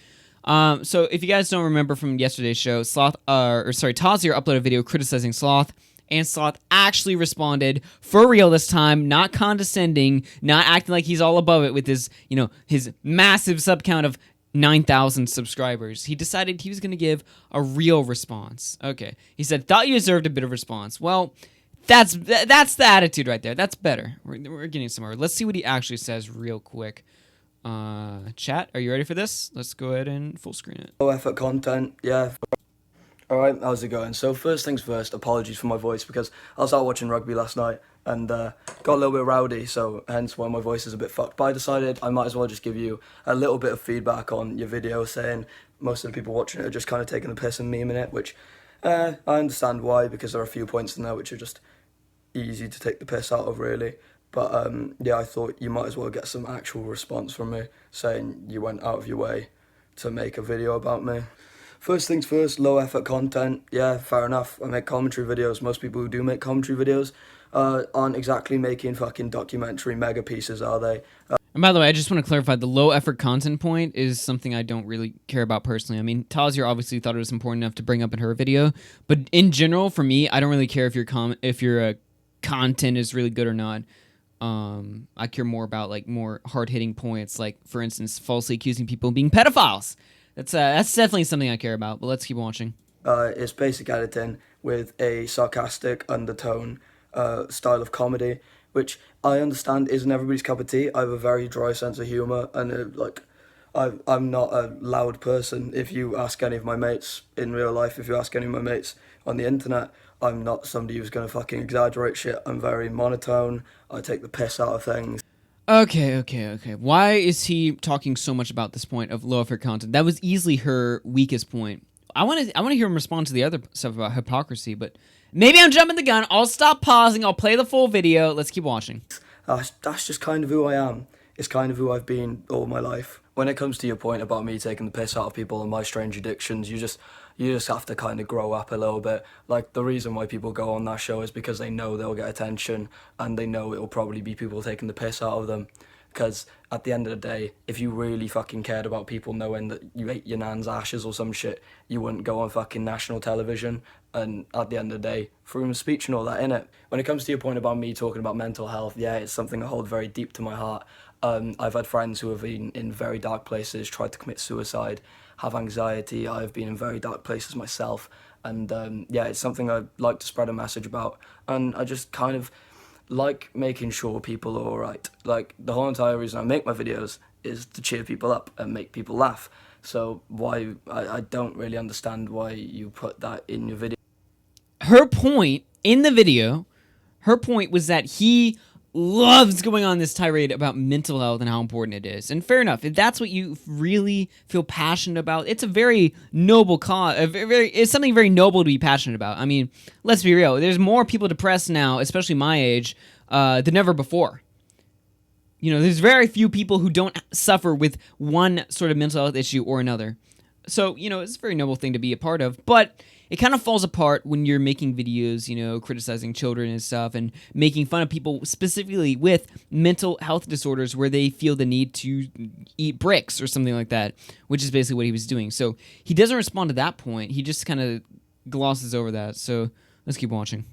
Speaker 1: So if you guys don't remember from yesterday's show, Tazier uploaded a video criticizing Sloth, and Sloth actually responded for real this time, not condescending, not acting like he's all above it with his, his massive sub count of 9,000 subscribers. He decided he was going to give a real response. Okay. He said, thought you deserved a bit of response. Well, that's the attitude right there. That's better. We're getting somewhere. Let's see what he actually says real quick. Chat, are you ready for this? Let's go ahead and full screen it.
Speaker 10: Low effort content, yeah. Alright, how's it going? So first things first, apologies for my voice because I was out watching rugby last night and got a little bit rowdy, so hence why my voice is a bit fucked. But I decided I might as well just give you a little bit of feedback on your video, saying most of the people watching it are just kind of taking the piss and memeing it, which I understand why, because there are a few points in there which are just easy to take the piss out of, really. But yeah, I thought you might as well get some actual response from me, saying you went out of your way to make a video about me. First things first, low effort content. Yeah, fair enough. I make commentary videos. Most people who do make commentary videos aren't exactly making fucking documentary mega pieces, are they?
Speaker 1: And by the way, I just want to clarify, the low effort content point is something I don't really care about personally. I mean, Tazier obviously thought it was important enough to bring up in her video, but in general, for me, I don't really care if your content is really good or not. I care more about like more hard-hitting points, like for instance, falsely accusing people of being pedophiles. That's definitely something I care about. But let's keep watching.
Speaker 10: It's basic editing with a sarcastic undertone style of comedy, which I understand isn't everybody's cup of tea. I have a very dry sense of humor, and I'm not a loud person. If you ask any of my mates in real life, if you ask any of my mates on the internet, I'm not somebody who's gonna fucking exaggerate shit. I'm very monotone. I take the piss out of things.
Speaker 1: Okay. Why is he talking so much about this point of low effort content? That was easily her weakest point. I want to hear him respond to the other stuff about hypocrisy, but maybe I'm jumping the gun. I'll stop pausing. I'll play the full video. Let's keep watching.
Speaker 10: That's just kind of who I am. It's kind of who I've been all my life. When it comes to your point about me taking the piss out of people and my strange addictions, you just have to kind of grow up a little bit. Like, the reason why people go on that show is because they know they'll get attention and they know it'll probably be people taking the piss out of them. Because at the end of the day, if you really fucking cared about people knowing that you ate your nan's ashes or some shit, you wouldn't go on fucking national television. And at the end of the day, freedom of speech and all that, innit? When it comes to your point about me talking about mental health, yeah, it's something I hold very deep to my heart. I've had friends who have been in very dark places, tried to commit suicide, have anxiety. I've been in very dark places myself. And yeah, it's something I like to spread a message about. And I just kind of like making sure people are alright. Like, the whole entire reason I make my videos is to cheer people up and make people laugh. So I don't really understand why you put that in your video.
Speaker 1: Her point in the video, was that he loves going on this tirade about mental health and how important it is. And fair enough, if that's what you really feel passionate about, it's a very noble cause. It's something very noble to be passionate about. I mean, let's be real. There's more people depressed now, especially my age, than ever before. There's very few people who don't suffer with one sort of mental health issue or another. So, it's a very noble thing to be a part of, but it kind of falls apart when you're making videos, criticizing children and stuff and making fun of people specifically with mental health disorders where they feel the need to eat bricks or something like that, which is basically what he was doing. So he doesn't respond to that point. He just kind of glosses over that. So let's keep watching.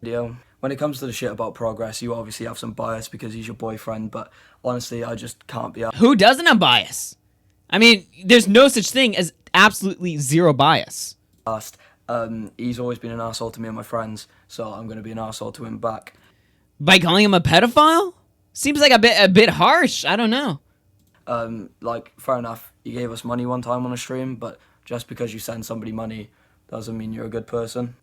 Speaker 10: Video When it comes to the shit about progress, you obviously have some bias because he's your boyfriend, but honestly, I just can't be
Speaker 1: Who doesn't have bias? I mean, there's no such thing as absolutely zero bias.
Speaker 10: asked. He's always been an arsehole to me and my friends, so I'm going to be an arsehole to him back.
Speaker 1: By calling him a pedophile? Seems like a bit harsh. I don't know.
Speaker 10: Like, fair enough, you gave us money one time on a stream, but just because you send somebody money doesn't mean you're a good person.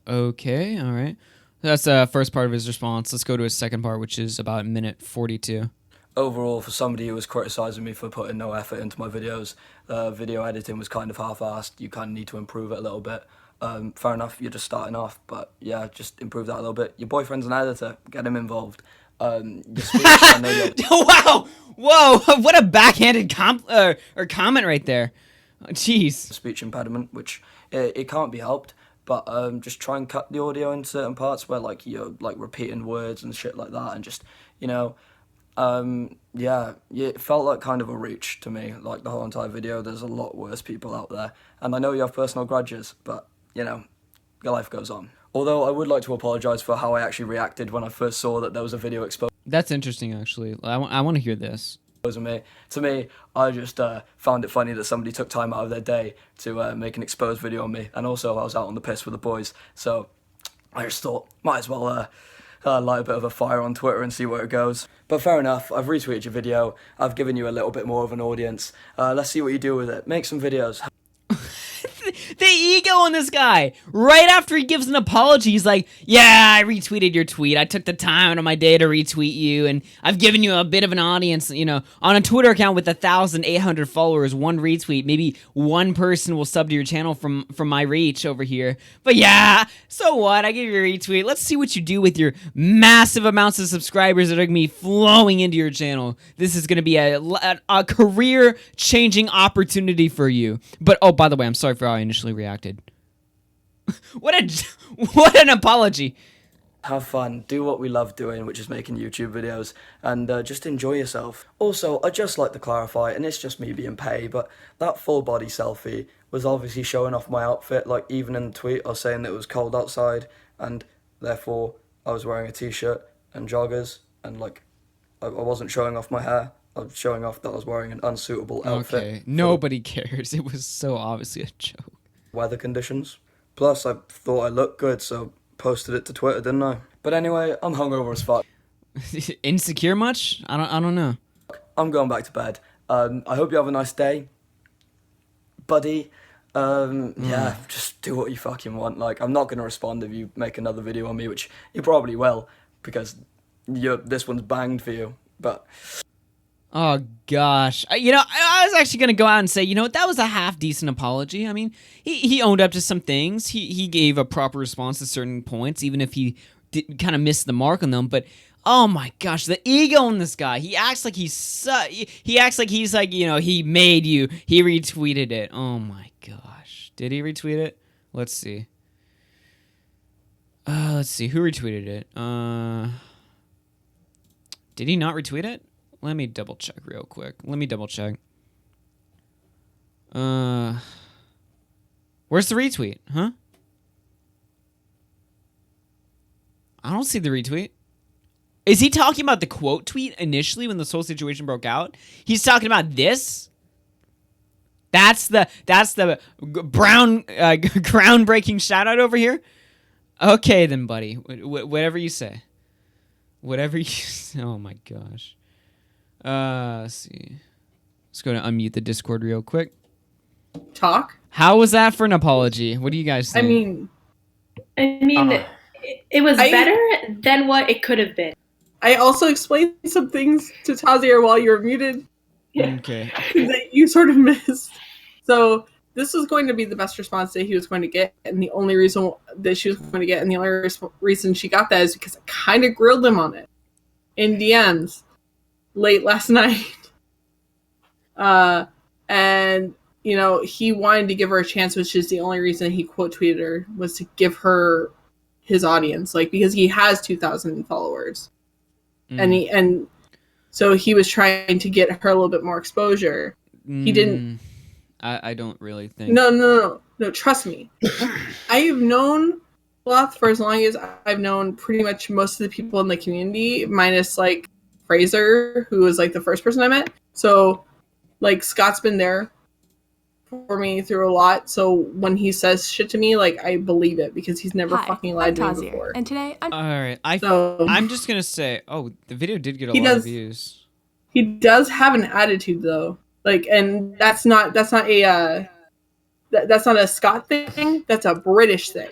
Speaker 1: Okay, all right. That's the first part of his response. Let's go to his second part, which is about minute 42.
Speaker 10: Overall, for somebody who was criticising me for putting no effort into my videos, video editing was kind of half-assed. You kind of need to improve it a little bit. Fair enough, you're just starting off, but yeah, just improve that a little bit. Your boyfriend's an editor, get him involved. Your speech, I know you're...
Speaker 1: Wow! Whoa! What a backhanded or comment right there. Jeez.
Speaker 10: Speech impediment, which it can't be helped, but just try and cut the audio in certain parts where like you're like repeating words and shit like that, and just, you know, yeah, it felt like kind of a reach to me, like the whole entire video. There's a lot worse people out there, and I know you have personal grudges, but, you know, your life goes on. Although I would like to apologise for how I actually reacted when I first saw that there was a video exposed.
Speaker 1: That's interesting, actually. I want to hear this.
Speaker 10: Me. To me, I just found it funny that somebody took time out of their day to make an exposed video on me, and also I was out on the piss with the boys, so I just thought, might as well light a bit of a fire on Twitter and see where it goes. But fair enough, I've retweeted your video, I've given you a little bit more of an audience, let's see what you do with it. Make some videos.
Speaker 1: The ego on this guy. Right after he gives an apology, he's like, yeah, I retweeted your tweet. I took the time out of my day to retweet you, and I've given you a bit of an audience. You know, on a Twitter account with 1,800 followers, one retweet, maybe one person will sub to your channel from my reach over here. But yeah, so what? I gave you a retweet. Let's see what you do with your massive amounts of subscribers that are going to be flowing into your channel. This is going to be a career-changing opportunity for you. But, oh, by the way, I'm sorry for how I initially reacted. What an apology.
Speaker 10: Have fun, do what we love doing, which is making YouTube videos, and just enjoy yourself. Also, I'd just like to clarify, and it's just me being petty, but that full body selfie was obviously showing off my outfit. Like, even in the tweet I was saying that it was cold outside, and therefore I was wearing a t-shirt and joggers, and like I wasn't showing off my hair. I was showing off that I was wearing an unsuitable outfit.
Speaker 1: Okay, nobody cares. It was so obviously a joke.
Speaker 10: Weather conditions. Plus, I thought I looked good, so posted it to Twitter, didn't I? But anyway, I'm hungover as fuck.
Speaker 1: Insecure much? I don't know.
Speaker 10: I'm going back to bed. I hope you have a nice day, buddy. Yeah, just do what you fucking want. Like, I'm not gonna respond if you make another video on me, which you probably will, because this one's banged for you. But
Speaker 1: oh gosh, you know, I was actually gonna go out and say, you know, that was a half decent apology. I mean, he owned up to some things. He gave a proper response to certain points, even if he kind of missed the mark on them. But oh my gosh, the ego in this guy. He acts like he acts like he's like, you know, he made you. He retweeted it. Oh my gosh, did he retweet it? Let's see. Let's see who retweeted it. Did he not retweet it? Let me double check real quick. Where's the retweet? Huh? I don't see the retweet. Is he talking about the quote tweet initially when this whole situation broke out? He's talking about this? That's the groundbreaking shout out over here? Okay then, buddy. Whatever you say. Whatever you say. Oh my gosh. Let's see. Let's go to unmute the Discord real quick.
Speaker 5: Talk.
Speaker 1: How was that for an apology? What do you guys think?
Speaker 8: I mean, it was better than what it could have been.
Speaker 5: I also explained some things to Tazier while you were muted.
Speaker 1: Okay.
Speaker 5: That you sort of missed. So this was going to be the best response that he was going to get, and the only reason that she was going to get, and the only reason she got that is because I kind of grilled him on it in DMs late last night. And, you know, he wanted to give her a chance, which is the only reason he quote tweeted her, was to give her his audience, like, because he has 2,000 followers. And so he was trying to get her a little bit more exposure. He didn't.
Speaker 1: I don't really think.
Speaker 5: No, trust me. I have known Sloth for as long as I've known pretty much most of the people in the community, minus like Fraser, who was like the first person I met. So like Scott's been there for me through a lot. So when he says shit to me, like I believe it because he's never fucking lied to me before.
Speaker 11: And today I'm
Speaker 1: All right, I'm just gonna say, the video did get a lot of views.
Speaker 5: He does have an attitude though, like, and that's not a that's not a Scott thing. That's a British thing.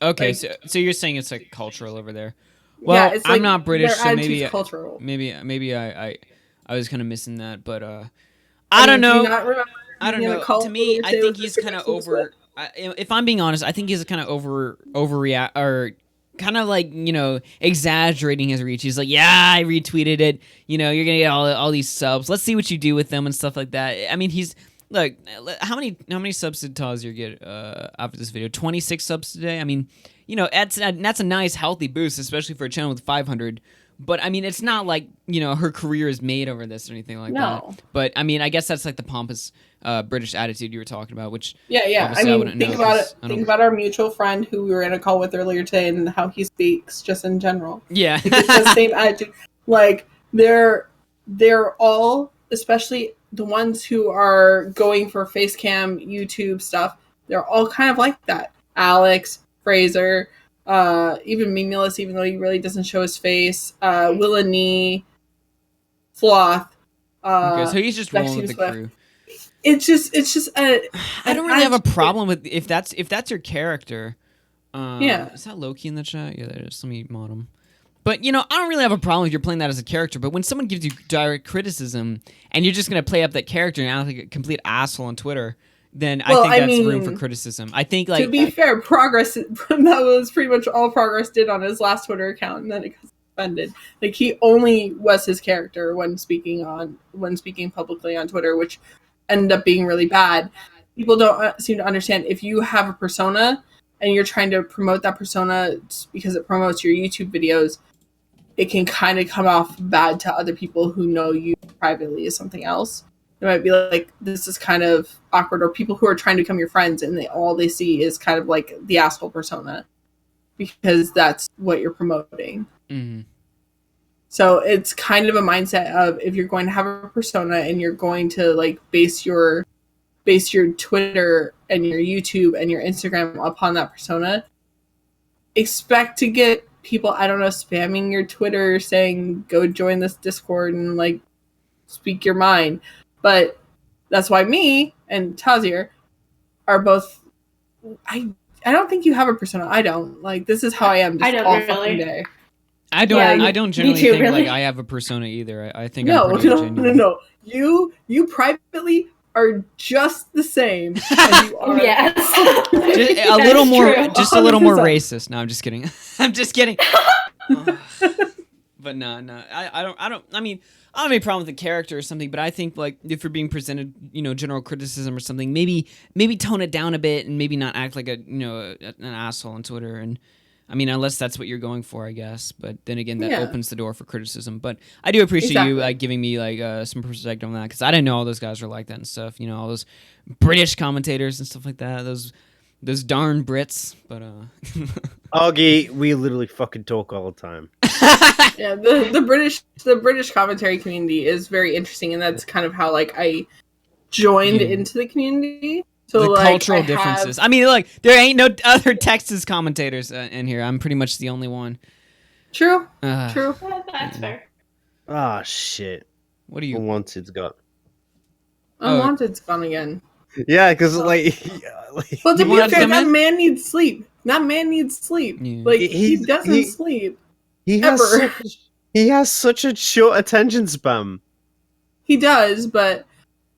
Speaker 1: Okay,
Speaker 5: Like,
Speaker 1: so you're saying it's like cultural over there. Well,
Speaker 5: yeah, it's like
Speaker 1: I'm not British,
Speaker 5: their
Speaker 1: so
Speaker 5: attitude's cultural.
Speaker 1: maybe I was kind of missing that, but I don't know. I don't know. To me, I think he's kind of over. If I'm being honest, I think he's kind of overreact or kind of like, you know, exaggerating his reach. He's like, yeah, I retweeted it. You know, you're gonna get all these subs. Let's see what you do with them and stuff like that. I mean, he's look. How many subs did Tazier get after this video? 26 subs today. I mean, you know, that's a nice healthy boost, especially for a channel with 500. But I mean, it's not like, you know, her career is made over this or anything like that. But I mean, I guess that's like the pompous British attitude you were talking about, which
Speaker 5: yeah. I mean, think about it. Think about our mutual friend who we were in a call with earlier today and how he speaks just in general.
Speaker 1: Yeah,
Speaker 5: it's the same attitude. Like they're all, especially the ones who are going for face cam YouTube stuff. They're all kind of like that. Alex, Fraser. Even Memeless, even though he really doesn't show his face. Will and Nee, Sloth.
Speaker 1: Okay, so he's just rolling with the crew.
Speaker 5: It's just.
Speaker 1: I don't really have a problem with if that's your character.
Speaker 5: Yeah.
Speaker 1: Is that Loki in the chat? Yeah, there is. Let me mod him. But you know, I don't really have a problem if you're playing that as a character. But when someone gives you direct criticism and you're just gonna play up that character and act like a complete asshole on Twitter, then I think that's room for criticism. I think, like,
Speaker 5: to be fair, Progress that was pretty much all Progress did on his last Twitter account, and then it got suspended. Like he only was his character when speaking publicly on Twitter, which ended up being really bad. People don't seem to understand if you have a persona and you're trying to promote that persona because it promotes your YouTube videos, it can kind of come off bad to other people who know you privately as something else. It might be like, this is kind of awkward, or people who are trying to become your friends and all they see is kind of like the asshole persona because that's what you're promoting.
Speaker 1: Mm-hmm.
Speaker 5: So it's kind of a mindset of if you're going to have a persona and you're going to like base your Twitter and your YouTube and your Instagram upon that persona, expect to get people, I don't know, spamming your Twitter saying, go join this Discord and like speak your mind. But that's why me and Tazier are both. I don't think you have a persona. I don't. Like, this is how I am just all fucking day.
Speaker 1: I don't generally think
Speaker 8: really.
Speaker 1: like I have a persona either. I think
Speaker 5: no. You privately are just the same as you are.
Speaker 8: Yes.
Speaker 1: A little more, just a little more racist. No, I'm just kidding. I'm just kidding. But no. I don't. I mean, I don't have any problem with the character or something, but I think like if you're being presented, you know, general criticism or something, maybe tone it down a bit and maybe not act like an asshole on Twitter. And I mean, unless that's what you're going for, I guess. But then again, that opens the door for criticism. But I do appreciate you like giving me like some perspective on that, because I didn't know all those guys were like that and stuff. You know, all those British commentators and stuff like that. Those darn Brits. But
Speaker 6: Augie, we literally fucking talk all the time.
Speaker 5: Yeah, the British commentary community is very interesting, and that's kind of how like I joined into the community. So
Speaker 1: the
Speaker 5: like,
Speaker 1: cultural differences. I mean, like there ain't no other Texas commentators in here. I'm pretty much the only one.
Speaker 5: True.
Speaker 8: That's fair.
Speaker 6: Ah, shit.
Speaker 1: What do you?
Speaker 6: Unwanted's got.
Speaker 5: Unwanted's gone again.
Speaker 6: Yeah, because like.
Speaker 5: Well, to be fair, that man needs sleep. That man needs sleep. Yeah. Like he doesn't sleep.
Speaker 6: He has such a short attention span.
Speaker 5: He does, but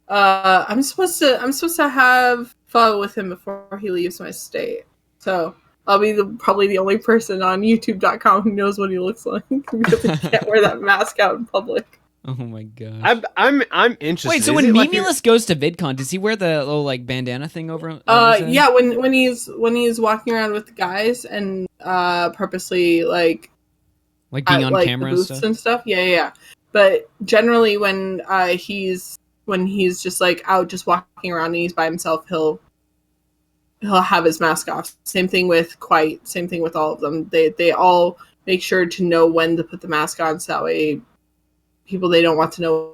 Speaker 5: I'm supposed to have photo with him before he leaves my state. So I'll be probably the only person on YouTube.com who knows what he looks like because he can't wear that mask out in public.
Speaker 1: Oh my gosh.
Speaker 6: I'm interested.
Speaker 1: Wait, so when Memeless goes to VidCon, does he wear the little like bandana thing over?
Speaker 5: Yeah, when he's walking around with the guys and purposely like
Speaker 1: being on camera
Speaker 5: and stuff. Yeah. But generally, when he's just like out, just walking around and he's by himself, he'll he'll have his mask off. Same thing with Quite. Same thing with all of them. They all make sure to know when to put the mask on, so that way people they don't want to know.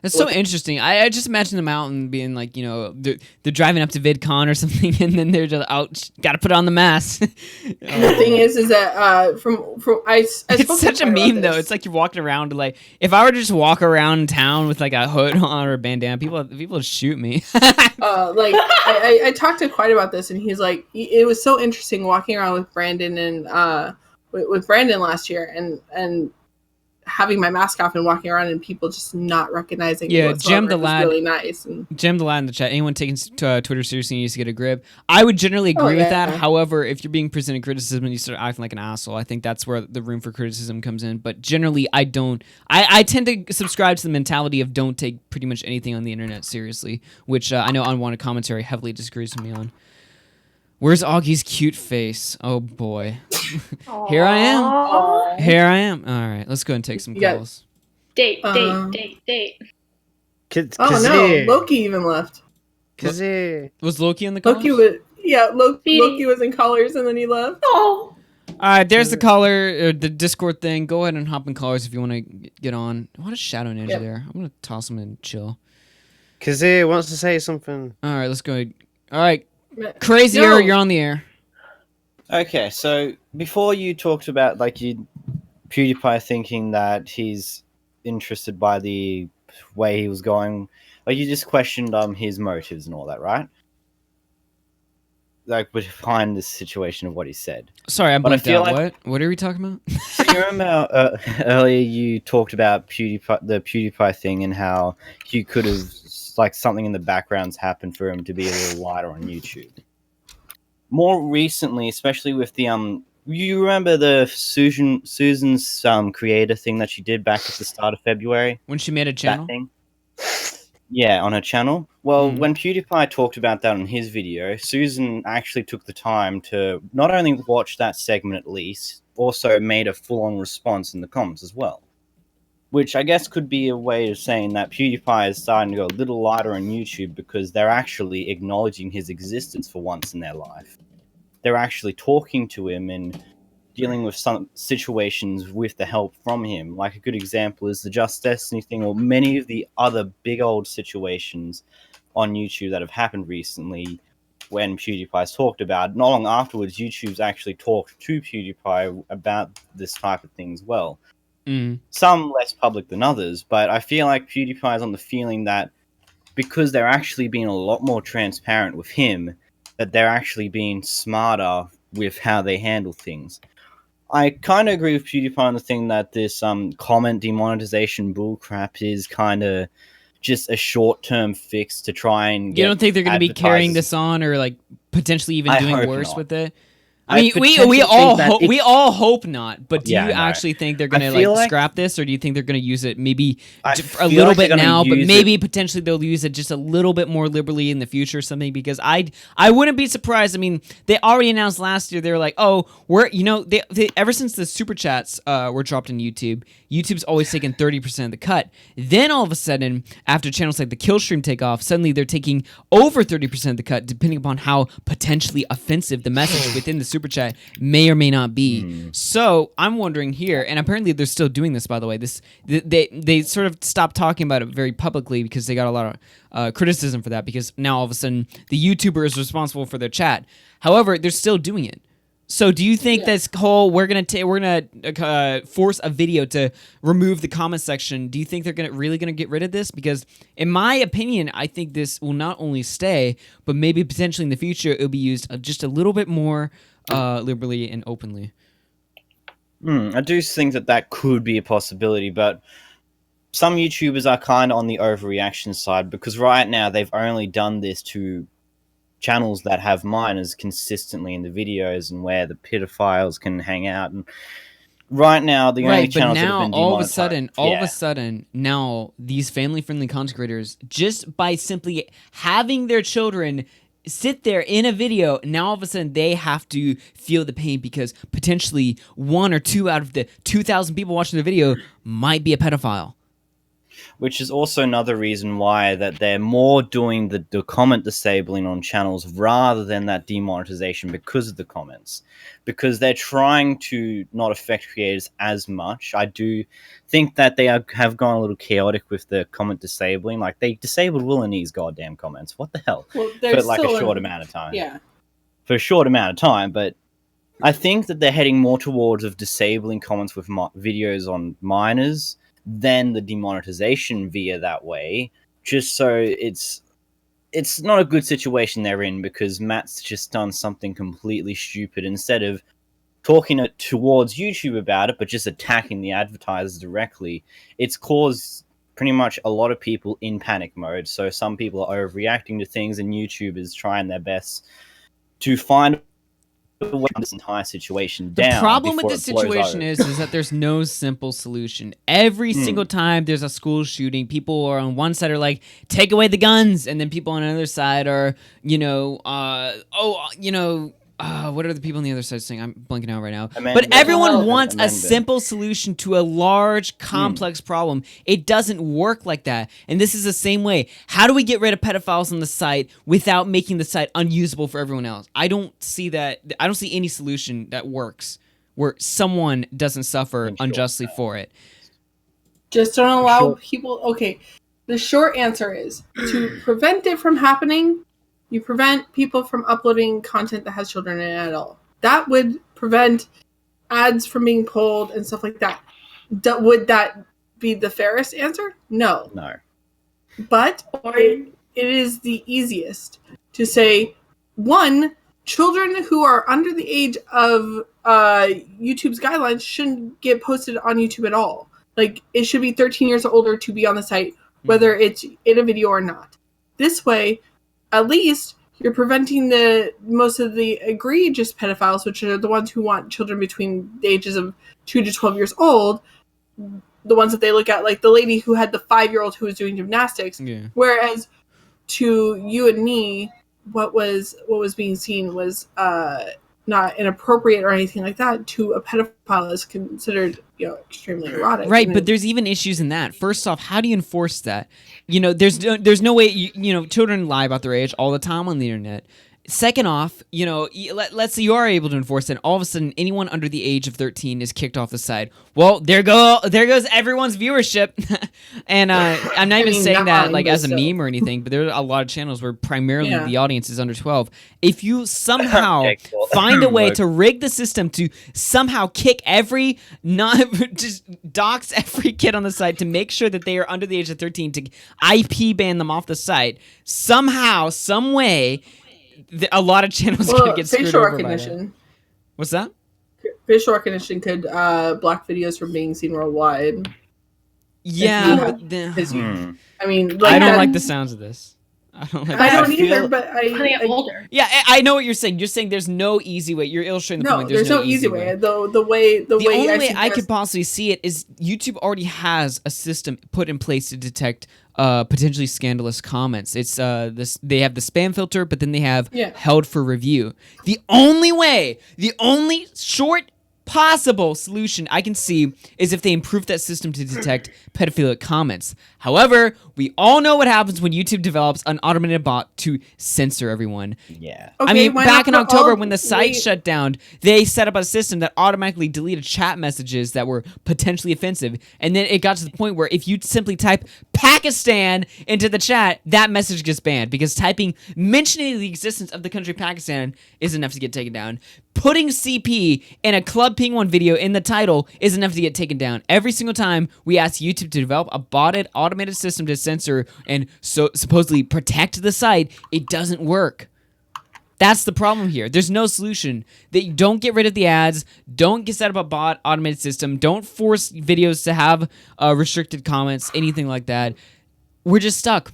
Speaker 1: That's so interesting. I just imagine them out and being like, you know, they're driving up to VidCon or something, and then they're just out. Got to put on the mask.
Speaker 5: The thing is that from I
Speaker 1: it's such a meme though. It's like you're walking around like if I were to just walk around town with like a hood on or a bandana, people would shoot me.
Speaker 5: I talked to Quite about this, and he's like, it was so interesting walking around with Brandon and with Brandon last year, and having my mask off and walking around and people just not recognizing me whatsoever.
Speaker 1: Jem the lad,
Speaker 5: really nice.
Speaker 1: Jem the lad in the chat. Anyone taking Twitter seriously needs to get a grip. I would generally agree with that. However, if you're being presented criticism and you start acting like an asshole, I think that's where the room for criticism comes in. But generally, I don't. I tend to subscribe to the mentality of don't take pretty much anything on the internet seriously, which I know Unwanted Commentary heavily disagrees with me on. Where's Augie's cute face? Oh boy. Here I am.
Speaker 8: Aww.
Speaker 1: Here I am. All right, let's go and take some calls.
Speaker 8: Date.
Speaker 5: No,
Speaker 6: Kazir.
Speaker 5: Loki even left.
Speaker 6: Kazir.
Speaker 1: Was Loki in the calls?
Speaker 5: Loki was in colors and then he left.
Speaker 8: Oh.
Speaker 1: All right, there's the caller, the Discord thing. Go ahead and hop in callers if you want to get on. What a Shadow Ninja there. I'm gonna toss him and chill.
Speaker 6: Kazir wants to say something.
Speaker 1: All right, let's go. All right, Crazier, you're on the air.
Speaker 11: Okay, so before you talked about PewDiePie thinking that he's interested by the way he was going, you just questioned his motives and all that, right? Like behind this situation of what he said.
Speaker 1: Sorry, I blanked out. What are we talking about?
Speaker 11: So you remember earlier you talked about the PewDiePie thing and how you could have something in the background's happened for him to be a little lighter on YouTube. More recently, especially with the you remember the Susan's creator thing that she did back at the start of February
Speaker 1: when she made a channel.
Speaker 11: That thing? Yeah, on her channel. Well, when PewDiePie talked about that on his video, Susan actually took the time to not only watch that segment at least, also made a full-on response in the comments as well. Which I guess could be a way of saying that PewDiePie is starting to go a little lighter on YouTube because they're actually acknowledging his existence for once in their life. They're actually talking to him and dealing with some situations with the help from him. Like a good example is the Just Destiny thing or many of the other big old situations on YouTube that have happened recently when PewDiePie's talked about. Not long afterwards, YouTube's actually talked to PewDiePie about this type of thing as well. Some less public than others, but I feel like PewDiePie is on the feeling that because they're actually being a lot more transparent with him, that they're actually being smarter with how they handle things. I kind of agree with PewDiePie on the thing that this comment demonetization bullcrap is kind of just a short-term fix to try and get.
Speaker 1: You don't think they're going to be carrying this on or potentially even doing worse with it? I mean, we all hope not, but do you actually think they're going to scrap this, or do you think they're going to use it maybe a little bit now, but maybe potentially they'll use it just a little bit more liberally in the future or something? Because I wouldn't be surprised. I mean, they already announced last year they were like, oh, we're they ever since the super chats were dropped on YouTube, YouTube's always taken 30% of the cut. Then all of a sudden, after channels like the Killstream take off, suddenly they're taking over 30% of the cut, depending upon how potentially offensive the message within the super chat may or may not be. So I'm wondering here, and apparently they're still doing this, by the way. They sort of stopped talking about it very publicly because they got a lot of criticism for that, because now all of a sudden the YouTuber is responsible for their chat. However, they're still doing it. So do you think this whole we're gonna force a video to remove the comment section? Do you think they're really gonna get rid of this? Because in my opinion, I think this will not only stay, but maybe potentially in the future it'll be used just a little bit more liberally and openly.
Speaker 11: I do think that could be a possibility, but some YouTubers are kind of on the overreaction side, because right now they've only done this to channels that have minors consistently in the videos and where the pedophiles can hang out. And right now, the only channels that have been demonetized.
Speaker 1: All of a sudden, now these family-friendly content creators, just by simply having their children sit there in a video, now all of a sudden they have to feel the pain because potentially 1 or 2 out of the 2,000 people watching the video might be a pedophile.
Speaker 11: which is also another reason why that they're more doing the comment disabling on channels rather than that demonetization because of the comments, because they're trying to not affect creators as much. I do think that they have gone a little chaotic with the comment disabling. Like, they disabled Will and E's goddamn comments. What the hell?
Speaker 5: Well,
Speaker 11: For like a short amount of time.
Speaker 5: Yeah.
Speaker 11: For a short amount of time, but I think that they're heading more towards of disabling comments with videos on minors than the demonetization via that way, just so it's not a good situation they're in, because Matt's just done something completely stupid. Instead of talking it towards YouTube about it, but just attacking the advertisers directly, it's caused pretty much a lot of people in panic mode. So some people are overreacting to things, and YouTube is trying their best to find this entire situation down.
Speaker 1: The problem with this situation is that there's no simple solution. Every single time there's a school shooting, people are on one side are like, take away the guns, and then people on another side are, what are the people on the other side saying? I'm blanking out right now. But everyone wants a simple solution to a large, complex problem. It doesn't work like that. And this is the same way. How do we get rid of pedophiles on the site without making the site unusable for everyone else? I don't see that. I don't see any solution that works where someone doesn't suffer unjustly for it.
Speaker 5: Just don't allow people. Okay, the short answer is to prevent it from happening. You prevent people from uploading content that has children in it at all. That would prevent ads from being pulled and stuff like that. Would that be the fairest answer? No.
Speaker 11: No.
Speaker 5: But it is the easiest to say, one, children who are under the age of YouTube's guidelines shouldn't get posted on YouTube at all. Like, it should be 13 years or older to be on the site, whether it's in a video or not. This way, at least you're preventing most of the egregious pedophiles, which are the ones who want children between the ages of 2 to 12 years old, the ones that they look at, like the lady who had the 5-year-old who was doing gymnastics. Yeah. Whereas to you and me, what was being seen was not inappropriate or anything like that. To a pedophile is considered, extremely erotic.
Speaker 1: Right, but there's even issues in that. First off, how do you enforce that? There's no way, children lie about their age all the time on the internet. Second off, let's say you are able to enforce it, and all of a sudden anyone under the age of 13 is kicked off the site. Well, there goes everyone's viewership. And I'm not even saying that like as a meme or anything, but there are a lot of channels where primarily the audience is under 12. If you somehow find a way to rig the system to somehow kick just dox every kid on the site to make sure that they are under the age of 13, to IP ban them off the site, somehow, some way, a lot of channels could get screwed over
Speaker 5: recognition.
Speaker 1: By that. What's that?
Speaker 5: Facial recognition could block videos from being seen worldwide.
Speaker 1: Yeah, but
Speaker 5: I mean,
Speaker 1: I don't like the sounds of this. I
Speaker 5: don't either, but I
Speaker 8: older.
Speaker 1: Yeah, I know what you're saying. You're saying there's no easy way. You're illustrating the point.
Speaker 5: There's no easy way. The only
Speaker 1: way I could possibly see it is YouTube already has a system put in place to detect potentially scandalous comments. It's they have the spam filter, but then they have held for review. The only short possible solution I can see is if they improve that system to detect pedophilic comments. However, we all know what happens when YouTube develops an automated bot to censor everyone.
Speaker 11: Yeah.
Speaker 1: I mean, back in October when the site shut down, they set up a system that automatically deleted chat messages that were potentially offensive. And then it got to the point where if you simply type Pakistan into the chat, that message gets banned, because mentioning the existence of the country Pakistan is enough to get taken down. Putting CP in a Club Penguin video in the title is enough to get taken down. Every single time we ask YouTube to develop a botted automated system to censor and supposedly protect the site, it doesn't work. That's the problem here. There's no solution. They don't get rid of the ads. Don't set up a bot automated system. Don't force videos to have restricted comments, anything like that. We're just stuck.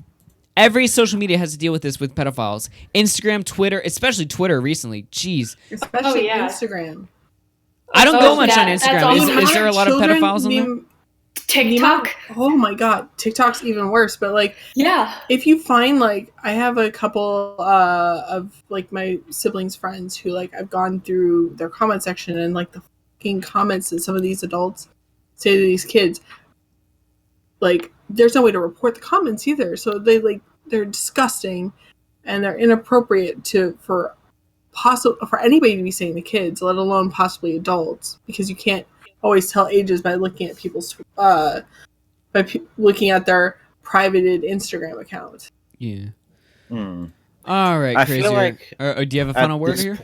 Speaker 1: Every social media has to deal with this with pedophiles. Instagram, Twitter, especially Twitter recently. Jeez.
Speaker 5: Especially Instagram.
Speaker 1: I don't go much on Instagram. Is there a lot of pedophiles on there?
Speaker 8: TikTok?
Speaker 5: Oh my god. TikTok's even worse. But if you find I have a couple of my siblings' friends who I've gone through their comment section, and the fucking comments that some of these adults say to these kids, like there's no way to report the comments either. So they're disgusting, and they're inappropriate for anybody to be saying to kids, let alone possibly adults, because you can't always tell ages by looking at people's looking at their privated Instagram account.
Speaker 1: Yeah.
Speaker 11: Hmm.
Speaker 1: All right,
Speaker 11: I
Speaker 1: Crazier.
Speaker 11: feel like
Speaker 1: do you have a final word here?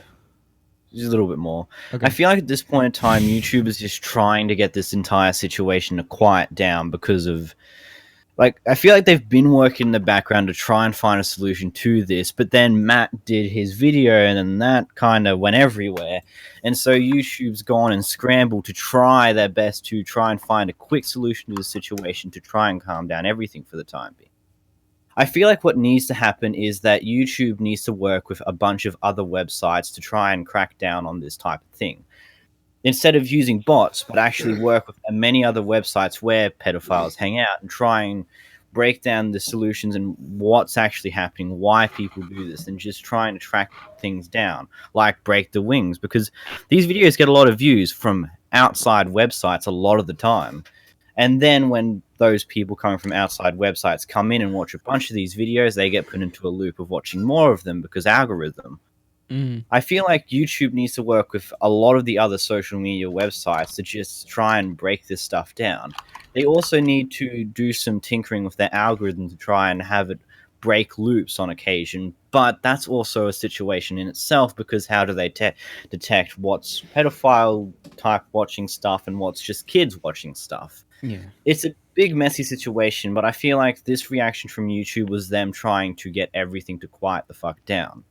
Speaker 11: Just a little bit more.
Speaker 1: Okay.
Speaker 11: I feel like at this point in time, YouTube is just trying to get this entire situation to quiet down because of, like, I feel like they've been working in the background to try and find a solution to this, but then Matt did his video, and then that kind of went everywhere. And so YouTube's gone and scrambled to try their best to try and find a quick solution to the situation to try and calm down everything for the time being. I feel like what needs to happen is that YouTube needs to work with a bunch of other websites to try and crack down on this type of thing. Instead of using bots, but actually work with many other websites where pedophiles hang out and try and break down the solutions and what's actually happening, why people do this, and just trying to track things down, like Break the Wings, because these videos get a lot of views from outside websites a lot of the time. And then when those people coming from outside websites come in and watch a bunch of these videos, they get put into a loop of watching more of them because algorithm. I feel like YouTube needs to work with a lot of the other social media websites to just try and break this stuff down. They also need to do some tinkering with their algorithm to try and have it break loops on occasion, but that's also a situation in itself, because how do they detect what's pedophile type watching stuff and what's just kids watching stuff?
Speaker 1: Yeah.
Speaker 11: It's a big messy situation, but I feel like this reaction from YouTube was them trying to get everything to quiet the fuck down.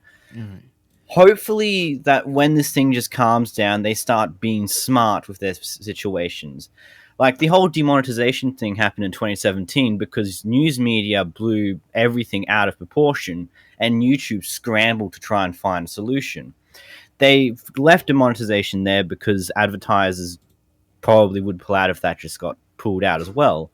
Speaker 11: Hopefully that when this thing just calms down, they start being smart with their situations. Like the whole demonetization thing happened in 2017 because news media blew everything out of proportion and YouTube scrambled to try and find a solution. They left demonetization there because advertisers probably would pull out if that just got pulled out as well.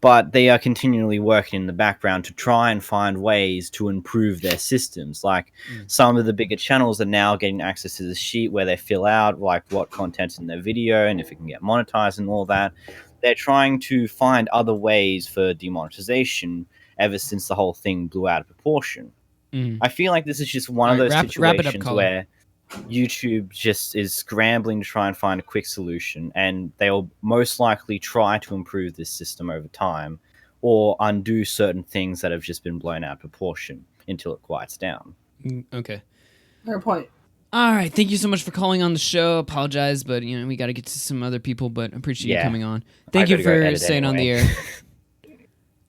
Speaker 11: But they are continually working in the background to try and find ways to improve their systems. Like some of the bigger channels are now getting access to the sheet where they fill out like what content's in their video and if it can get monetized and all that. They're trying to find other ways for demonetization ever since the whole thing blew out of proportion. I feel like this is just one of those situations where YouTube just is scrambling to try and find a quick solution, and they'll most likely try to improve this system over time or undo certain things that have just been blown out of proportion until it quiets down.
Speaker 1: Okay.
Speaker 5: Fair point.
Speaker 1: All right. Thank you so much for calling on the show. Apologize, but we got to get to some other people, but I appreciate you coming on. Thank you for staying on the air.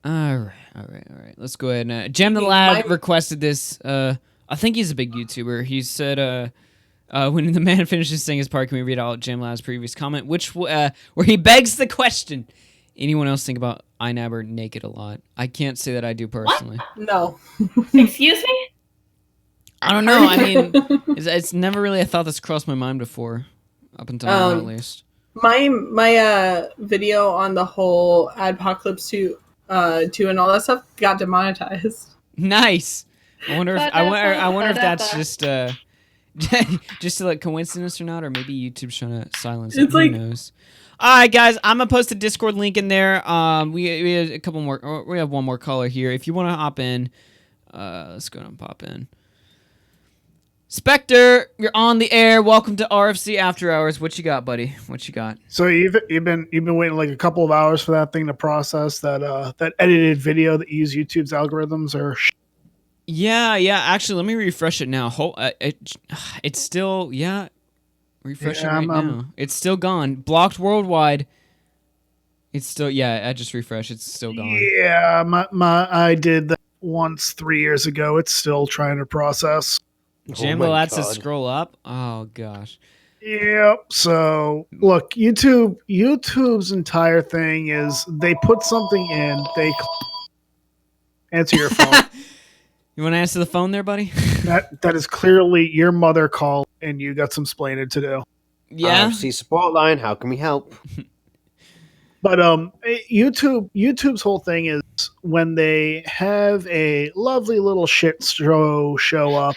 Speaker 1: All right. Let's go ahead and Jam the Lad requested this. I think he's a big YouTuber. He said when the man finishes saying his part, can we read out Jam Lad's previous comment, where he begs the question, anyone else think about iNabber naked a lot? I can't say that I do personally.
Speaker 5: What? No.
Speaker 8: Excuse me?
Speaker 1: I don't know. I mean, it's never really a thought that's crossed my mind before, up until now at least.
Speaker 5: My video on the whole Adpocalypse 2 and all that stuff got demonetized.
Speaker 1: Nice. I wonder if that's just just like coincidence or not, or maybe YouTube's trying to silence it. Who knows? All right, guys, I'm gonna post a Discord link in there. We have a couple more. We have one more caller here. If you want to hop in, let's go and pop in. Spectre, you're on the air. Welcome to RFC After Hours. What you got, buddy? What you got?
Speaker 9: So you've been waiting like a couple of hours for that thing to process that edited video that use YouTube's algorithms, or?
Speaker 1: Yeah. Actually, let me refresh it now. It's still Refresh it right now. It's still gone. Blocked worldwide. It's still I just refreshed. It's still gone.
Speaker 9: Yeah, I did that once 3 years ago. It's still trying to process.
Speaker 1: Jambo Lad says scroll up. Oh gosh.
Speaker 9: Yep. So look, YouTube's entire thing is they put something in. They answer your phone.
Speaker 1: You want to answer the phone there, buddy?
Speaker 9: That is clearly your mother called, and you got some splaining to do.
Speaker 1: Yeah.
Speaker 6: RFC support line. How can we help?
Speaker 9: But YouTube's whole thing is when they have a lovely little shit show up,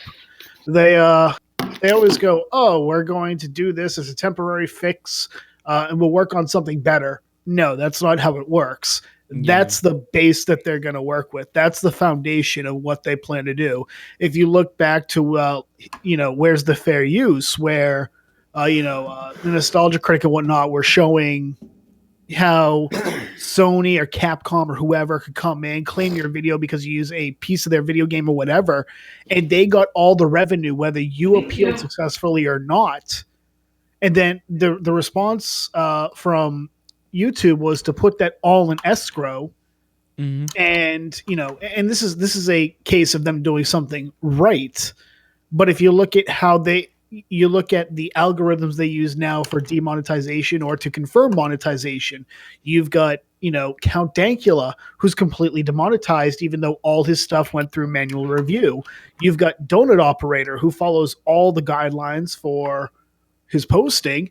Speaker 9: they always go, "Oh, we're going to do this as a temporary fix, and we'll work on something better." No, that's not how it works.
Speaker 12: That's the base that they're going to work with. That's the foundation of what they plan to do. If you look back to, where's the fair use, where, the Nostalgia Critic and whatnot were showing how Sony or Capcom or whoever could come in, claim your video because you use a piece of their video game or whatever, and they got all the revenue, whether you appealed successfully or not. And then the response from YouTube was to put that all in escrow. Mm-hmm. And, and this is a case of them doing something right. But if you look at you look at the algorithms they use now for demonetization or to confirm monetization, you've got, Count Dankula, who's completely demonetized, even though all his stuff went through manual review. You've got Donut Operator, who follows all the guidelines for his posting.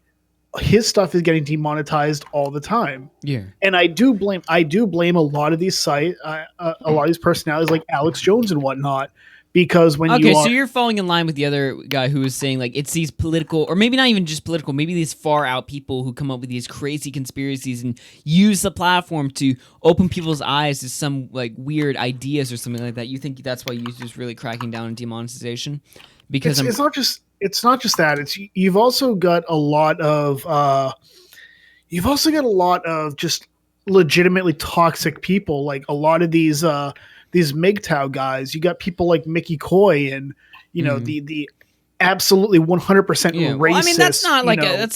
Speaker 12: His stuff is getting demonetized all the time. Yeah. And I do blame a lot of these sites, a lot of these personalities like Alex Jones and whatnot, because when
Speaker 1: so you're falling in line with the other guy who was saying like it's these political, or maybe not even just political, maybe these far out people who come up with these crazy conspiracies and use the platform to open people's eyes to some like weird ideas or something like that. You think that's why YouTube's really cracking down on demonetization? Because
Speaker 12: it's not just that. It's you've also got a lot of just legitimately toxic people, like a lot of these MGTOW guys. You got people like Mickey Coy and the absolutely 100% racist.
Speaker 1: Well, I mean, that's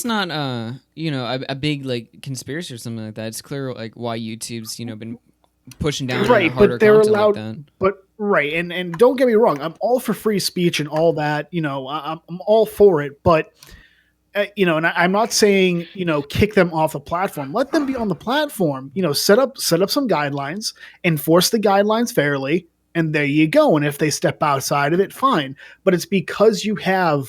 Speaker 1: not a big like conspiracy or something like that. It's clear like why YouTube's been pushing down
Speaker 12: right,
Speaker 1: harder
Speaker 12: but they're
Speaker 1: content
Speaker 12: allowed.
Speaker 1: Like that.
Speaker 12: But right, and don't get me wrong, I'm all for free speech and all that. I'm all for it, but. And I'm not saying, kick them off the platform. Let them be on the platform. Set up some guidelines, enforce the guidelines fairly, and there you go. And if they step outside of it, fine. But it's because you have,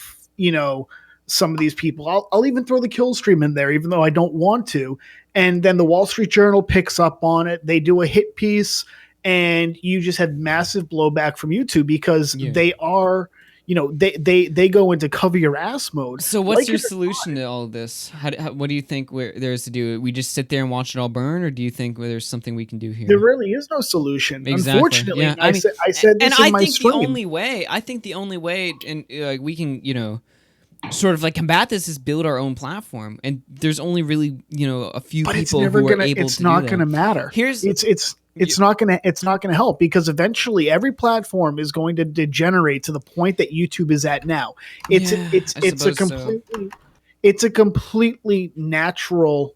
Speaker 12: some of these people. I'll even throw the kill stream in there, even though I don't want to. And then the Wall Street Journal picks up on it. They do a hit piece, and you just had massive blowback from YouTube because they are. They go into cover your ass mode.
Speaker 1: So what's your solution to all of this? What do you think there is to do? We just sit there and watch it all burn, or do you think there's something we can do here?
Speaker 12: There really is no solution. Exactly. Unfortunately, I said this in my stream.
Speaker 1: I think the only way, and we can, sort of like combat this is build our own platform. And there's only really, a few people who are able to do that.
Speaker 12: It's not going to matter. It's not gonna help because eventually every platform is going to degenerate to the point that YouTube is at now. It's a completely natural,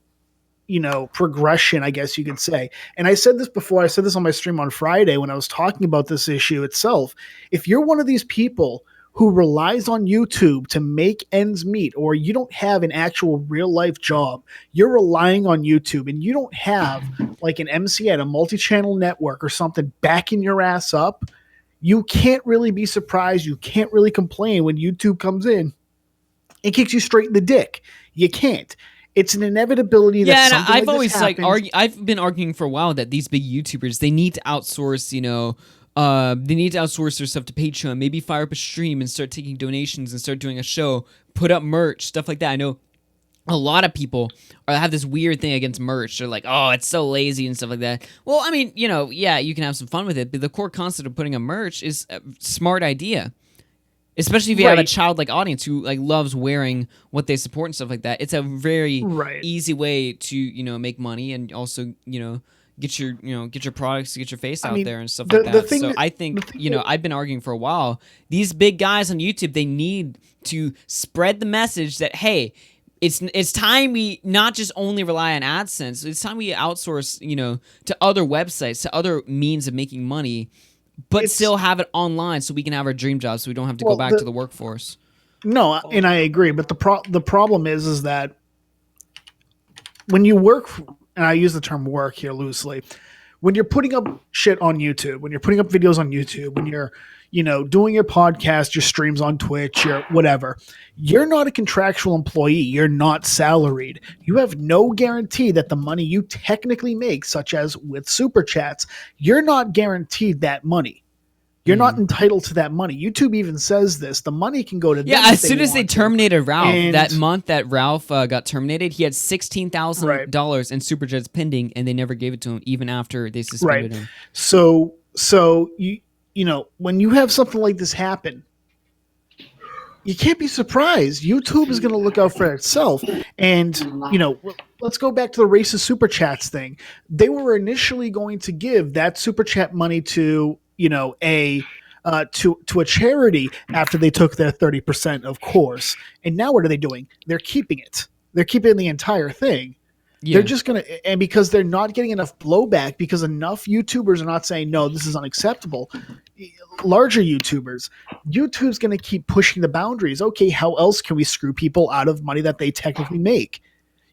Speaker 12: progression, I guess you could say. And I said this before. I said this on my stream on Friday when I was talking about this issue itself. If you're one of these people who relies on YouTube to make ends meet, or you don't have an actual real life job, you're relying on YouTube and you don't have like an MC at a multi-channel network or something backing your ass up, you can't really be surprised. You can't really complain when YouTube comes in and kicks you straight in the dick. You can't. It's an inevitability that something
Speaker 1: I've
Speaker 12: like
Speaker 1: always
Speaker 12: this happens.
Speaker 1: I've been arguing for a while that these big YouTubers, they need to outsource, they need to outsource their stuff to Patreon, maybe fire up a stream and start taking donations and start doing a show, put up merch, stuff like that. I know a lot of people have this weird thing against merch. They're like, oh, it's so lazy and stuff like that. Well, I mean, you can have some fun with it, but the core concept of putting up merch is a smart idea. Especially if you have a childlike audience who like loves wearing what they support and stuff like that. It's a very easy way to, make money and also, get your products, get your face out there and stuff like that. So I think, I've been arguing for a while. These big guys on YouTube, they need to spread the message that, hey, it's time we not just only rely on AdSense. It's time we outsource, to other websites, to other means of making money, but still have it online so we can have our dream job, so we don't have to go back to the workforce.
Speaker 12: No, and I agree, but the problem is that when you work, and I use the term work here loosely, when you're putting up shit on YouTube, when you're putting up videos on YouTube, when you're, doing your podcast, your streams on Twitch, your whatever, you're not a contractual employee. You're not salaried. You have no guarantee that the money you technically make, such as with super chats, you're not guaranteed that money. You're not entitled to that money. YouTube even says this. The money can go to them.
Speaker 1: Yeah, as soon as they terminated Ralph,
Speaker 12: And-
Speaker 1: that month that Ralph got terminated, he had $16,000 in super chats pending, and they never gave it to him, even after they suspended him.
Speaker 12: So you know, when you have something like this happen, you can't be surprised. YouTube is going to look out for itself. And, you know, let's go back to the racist super chats thing. They were initially going to give that super chat money to, you know, to a charity after they took their 30%, of course. And now what are they doing? They're keeping it. They're keeping the entire thing.
Speaker 1: Yeah.
Speaker 12: They're just going to, and because they're not getting enough blowback, because enough YouTubers are not saying, no, this is unacceptable. Larger YouTube's going to keep pushing the boundaries. Okay, how else can we screw people out of money that they technically make?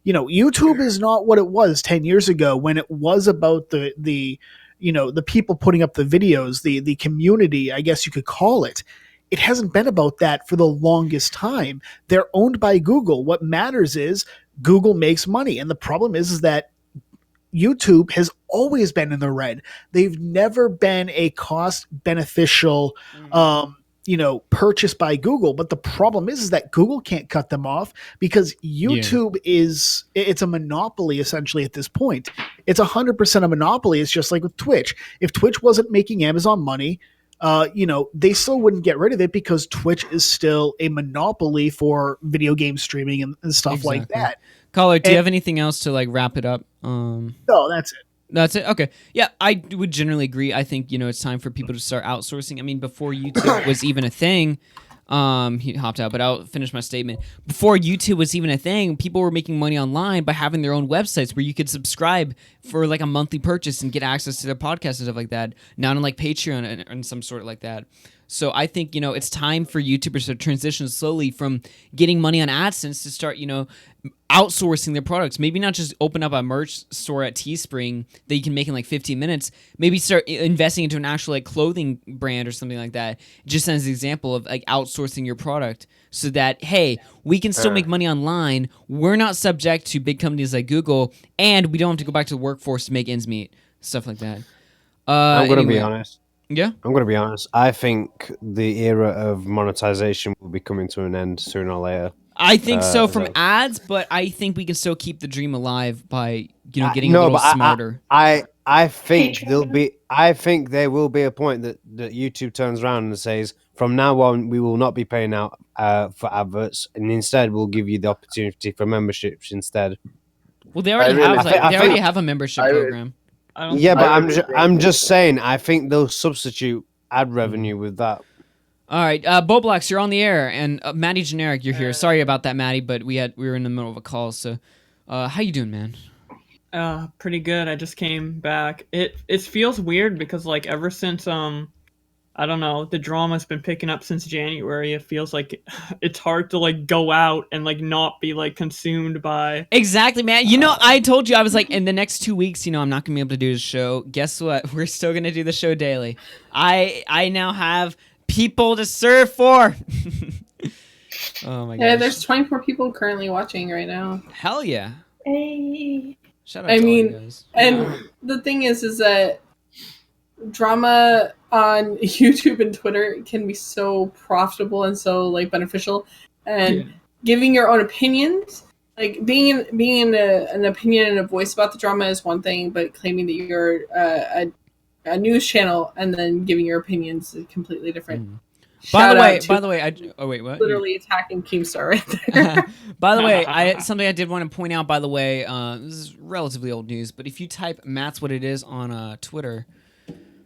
Speaker 12: You know, YouTube is not what it was 10 years ago when it was about the you know, the people putting up the videos, the community, I guess you could call it. It hasn't been about that for the longest time. They're owned by Google. What matters is Google makes money. And the problem is that YouTube has always been in the red. They've never been a cost beneficial, you know, purchase by Google. But the problem is that Google can't cut them off because YouTube it's a monopoly essentially at this point. It's 100% a monopoly. It's just like with Twitch. If Twitch wasn't making Amazon money, you know, they still wouldn't get rid of it because Twitch is still a monopoly for video game streaming and stuff like that.
Speaker 1: Caller, do you have anything else to like wrap it up?
Speaker 12: No, that's it.
Speaker 1: That's it. Okay. Yeah, I would generally agree. I think, you know, it's time for people to start outsourcing. I mean, before YouTube was even a thing, he hopped out, but I'll finish my statement. Before YouTube was even a thing, people were making money online by having their own websites where you could subscribe for like a monthly purchase and get access to their podcasts and stuff like that. Now on like Patreon and some sort like that. So I think, you know, it's time for YouTubers to transition slowly from getting money on AdSense to start, you know, outsourcing their products. Maybe not just open up a merch store at Teespring that you can make in like 15 minutes. Maybe start investing into an actual like clothing brand or something like that. Just as an example of like outsourcing your product so that, hey, we can still make money online. We're not subject to big companies like Google, and we don't have to go back to the workforce to make ends meet. Stuff like that.
Speaker 6: I'm going to be honest.
Speaker 1: Yeah?
Speaker 6: I'm going to be honest. I think the era of monetization will be coming to an end sooner or later.
Speaker 1: I think so from ads, but I think we can still keep the dream alive by, you know, getting a little smarter.
Speaker 6: I think there will be a point that YouTube turns around and says, from now on, we will not be paying out for adverts, and instead we'll give you the opportunity for memberships instead.
Speaker 1: Well, they already have a membership program.
Speaker 6: Yeah, but I'm just saying. I think they'll substitute ad revenue with that.
Speaker 1: All right, BowBlax, you're on the air, and Maddie Generic, you're here. Sorry about that, Maddie, but we were in the middle of a call. So, how you doing, man?
Speaker 4: Pretty good. I just came back. It feels weird because like ever since I don't know, the drama's been picking up since January. It feels like it's hard to like go out and like not be like consumed by.
Speaker 1: Exactly, man. You know, I told you I was like, in the next 2 weeks, you know, I'm not gonna be able to do the show. Guess what? We're still gonna do the show daily. I now have people to serve for. Oh my god.
Speaker 5: Yeah, there's 24 people currently watching right now.
Speaker 1: Hell yeah.
Speaker 5: Hey.
Speaker 1: Shout out to all you guys.
Speaker 5: And the thing is that drama on YouTube and Twitter can be so profitable and so like beneficial, and giving your own opinions, like being an opinion and a voice about the drama is one thing, but claiming that you're a news channel and then giving your opinions is completely different.
Speaker 1: By the way, wait, what?
Speaker 5: Literally attacking Keemstar right there.
Speaker 1: By the way, something I did want to point out. By the way, this is relatively old news, but if you type "Matt's what it is" on Twitter,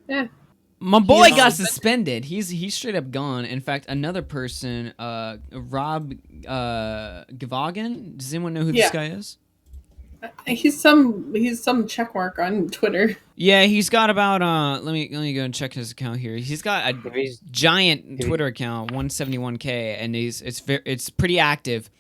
Speaker 5: yeah,
Speaker 1: my boy got suspended. He's straight up gone. In fact, another person, Rob Gavagan. Does anyone know who this guy is?
Speaker 5: He's some checkmark on Twitter.
Speaker 1: Yeah, he's got about let me go and check his account here. He's got a giant Twitter account, 171K, and it's pretty active.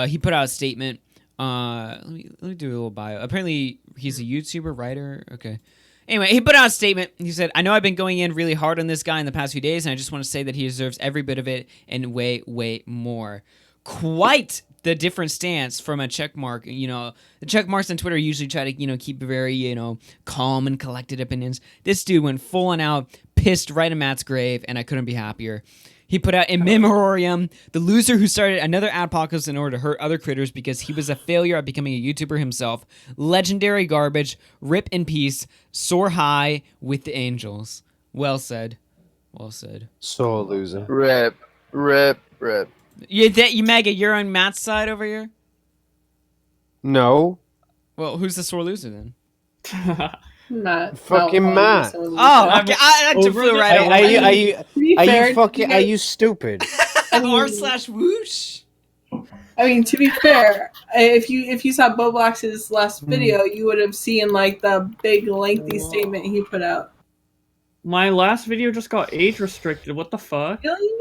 Speaker 1: He put out a statement. Let me do a little bio. Apparently, he's a YouTuber, writer. Okay. Anyway, he put out a statement. He said, "I know I've been going in really hard on this guy in the past few days, and I just want to say that he deserves every bit of it and way, way more." Quite the different stance from a check mark. You know, the check marks on Twitter usually try to, you know, keep very, you know, calm and collected opinions. This dude went full on out, pissed right in Matt's grave, and I couldn't be happier. He put out in memoriam, the loser who started another adpocalypse in order to hurt other critters because he was a failure at becoming a YouTuber himself. Legendary garbage, rip in peace, soar high with the angels. Well said. Well said.
Speaker 6: Sore loser.
Speaker 13: Rip.
Speaker 1: You Maggot, you're on Matt's side over here?
Speaker 6: No.
Speaker 1: Well, who's the sore loser then?
Speaker 5: Matt.
Speaker 6: Fucking Matt.
Speaker 1: Oh, okay. I just flew right over.
Speaker 6: Are you stupid?
Speaker 1: r/whoosh.
Speaker 5: I mean, to be fair, if you saw BowBlax's last video, you would have seen like the big lengthy statement he put out.
Speaker 4: My last video just got age restricted. What the fuck?
Speaker 5: Really?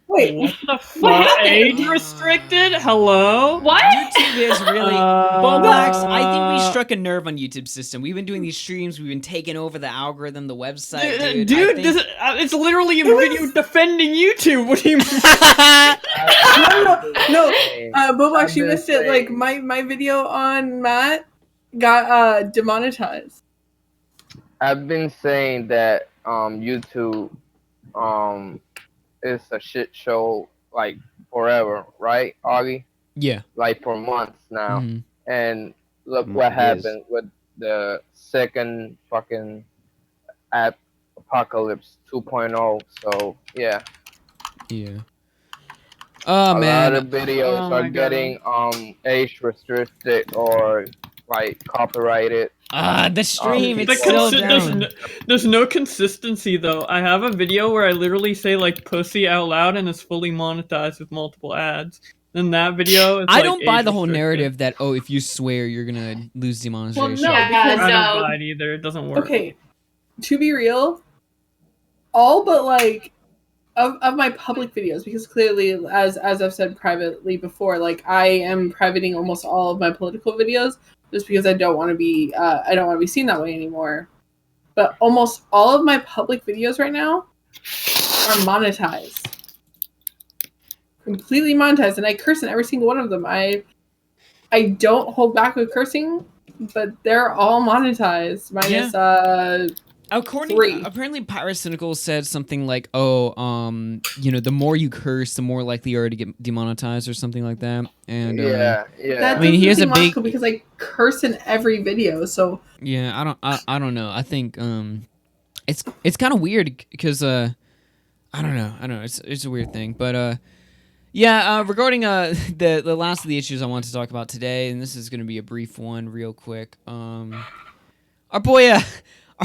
Speaker 5: Wait,
Speaker 4: what the fuck? Age restricted? Hello?
Speaker 8: What?
Speaker 1: YouTube is really BowBlax. I think we struck a nerve on YouTube system. We've been doing these streams. We've been taking over the algorithm, the website, dude.
Speaker 4: It's literally a video defending YouTube. What do you mean?
Speaker 5: no. BowBlax, you missed it. Like my video on Matt got demonetized.
Speaker 13: I've been saying that YouTube is a shit show like forever, right, Augie?
Speaker 1: Yeah.
Speaker 13: Like for months now.
Speaker 1: Mm-hmm.
Speaker 13: And look what happened with the second fucking apocalypse 2.0. So yeah.
Speaker 1: Yeah. Oh
Speaker 13: a
Speaker 1: man.
Speaker 13: lot of videos are getting age restricted or like copyrighted.
Speaker 1: The stream, it's still down.
Speaker 4: There's no consistency though. I have a video where I literally say like pussy out loud and it's fully monetized with multiple ads. Then that video is
Speaker 1: I don't buy the whole narrative that if you swear you're gonna lose demonetization.
Speaker 5: Well, no,
Speaker 4: I don't buy it either. It doesn't work.
Speaker 5: Okay, to be real, all but like of my public videos, because clearly, as I've said privately before, like I am privating almost all of my political videos just because I don't want to be seen that way anymore. But almost all of my public videos right now are monetized. Completely monetized, and I curse in every single one of them. I don't hold back with cursing, but they're all monetized. Minus
Speaker 1: apparently Pyrocynical said something like, you know, the more you curse, the more likely you are to get demonetized or something like that. And
Speaker 5: That
Speaker 1: I mean, he has a big
Speaker 5: because I curse in every video, so
Speaker 1: yeah. I don't know. I think it's kind of weird because I don't know. It's a weird thing, but regarding the last of the issues I want to talk about today, and this is going to be a brief one, real quick. Our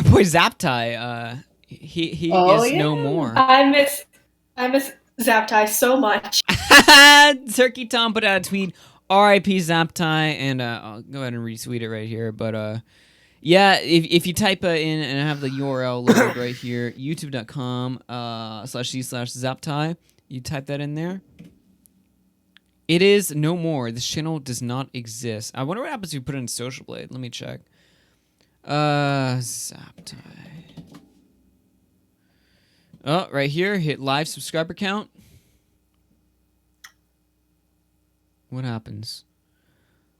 Speaker 1: boy Zaptai, he is no more.
Speaker 8: I miss Zaptai so much.
Speaker 1: Turkey Tom put out a tweet, R.I.P. Zaptai, and I'll go ahead and retweet it right here. But if you type in, and I have the URL loaded right here, youtube.com/c/Zaptai, you type that in there. It is no more. This channel does not exist. I wonder what happens if you put it in Social Blade. Let me check. Zaptai. Oh, right here, hit live subscriber count. What happens?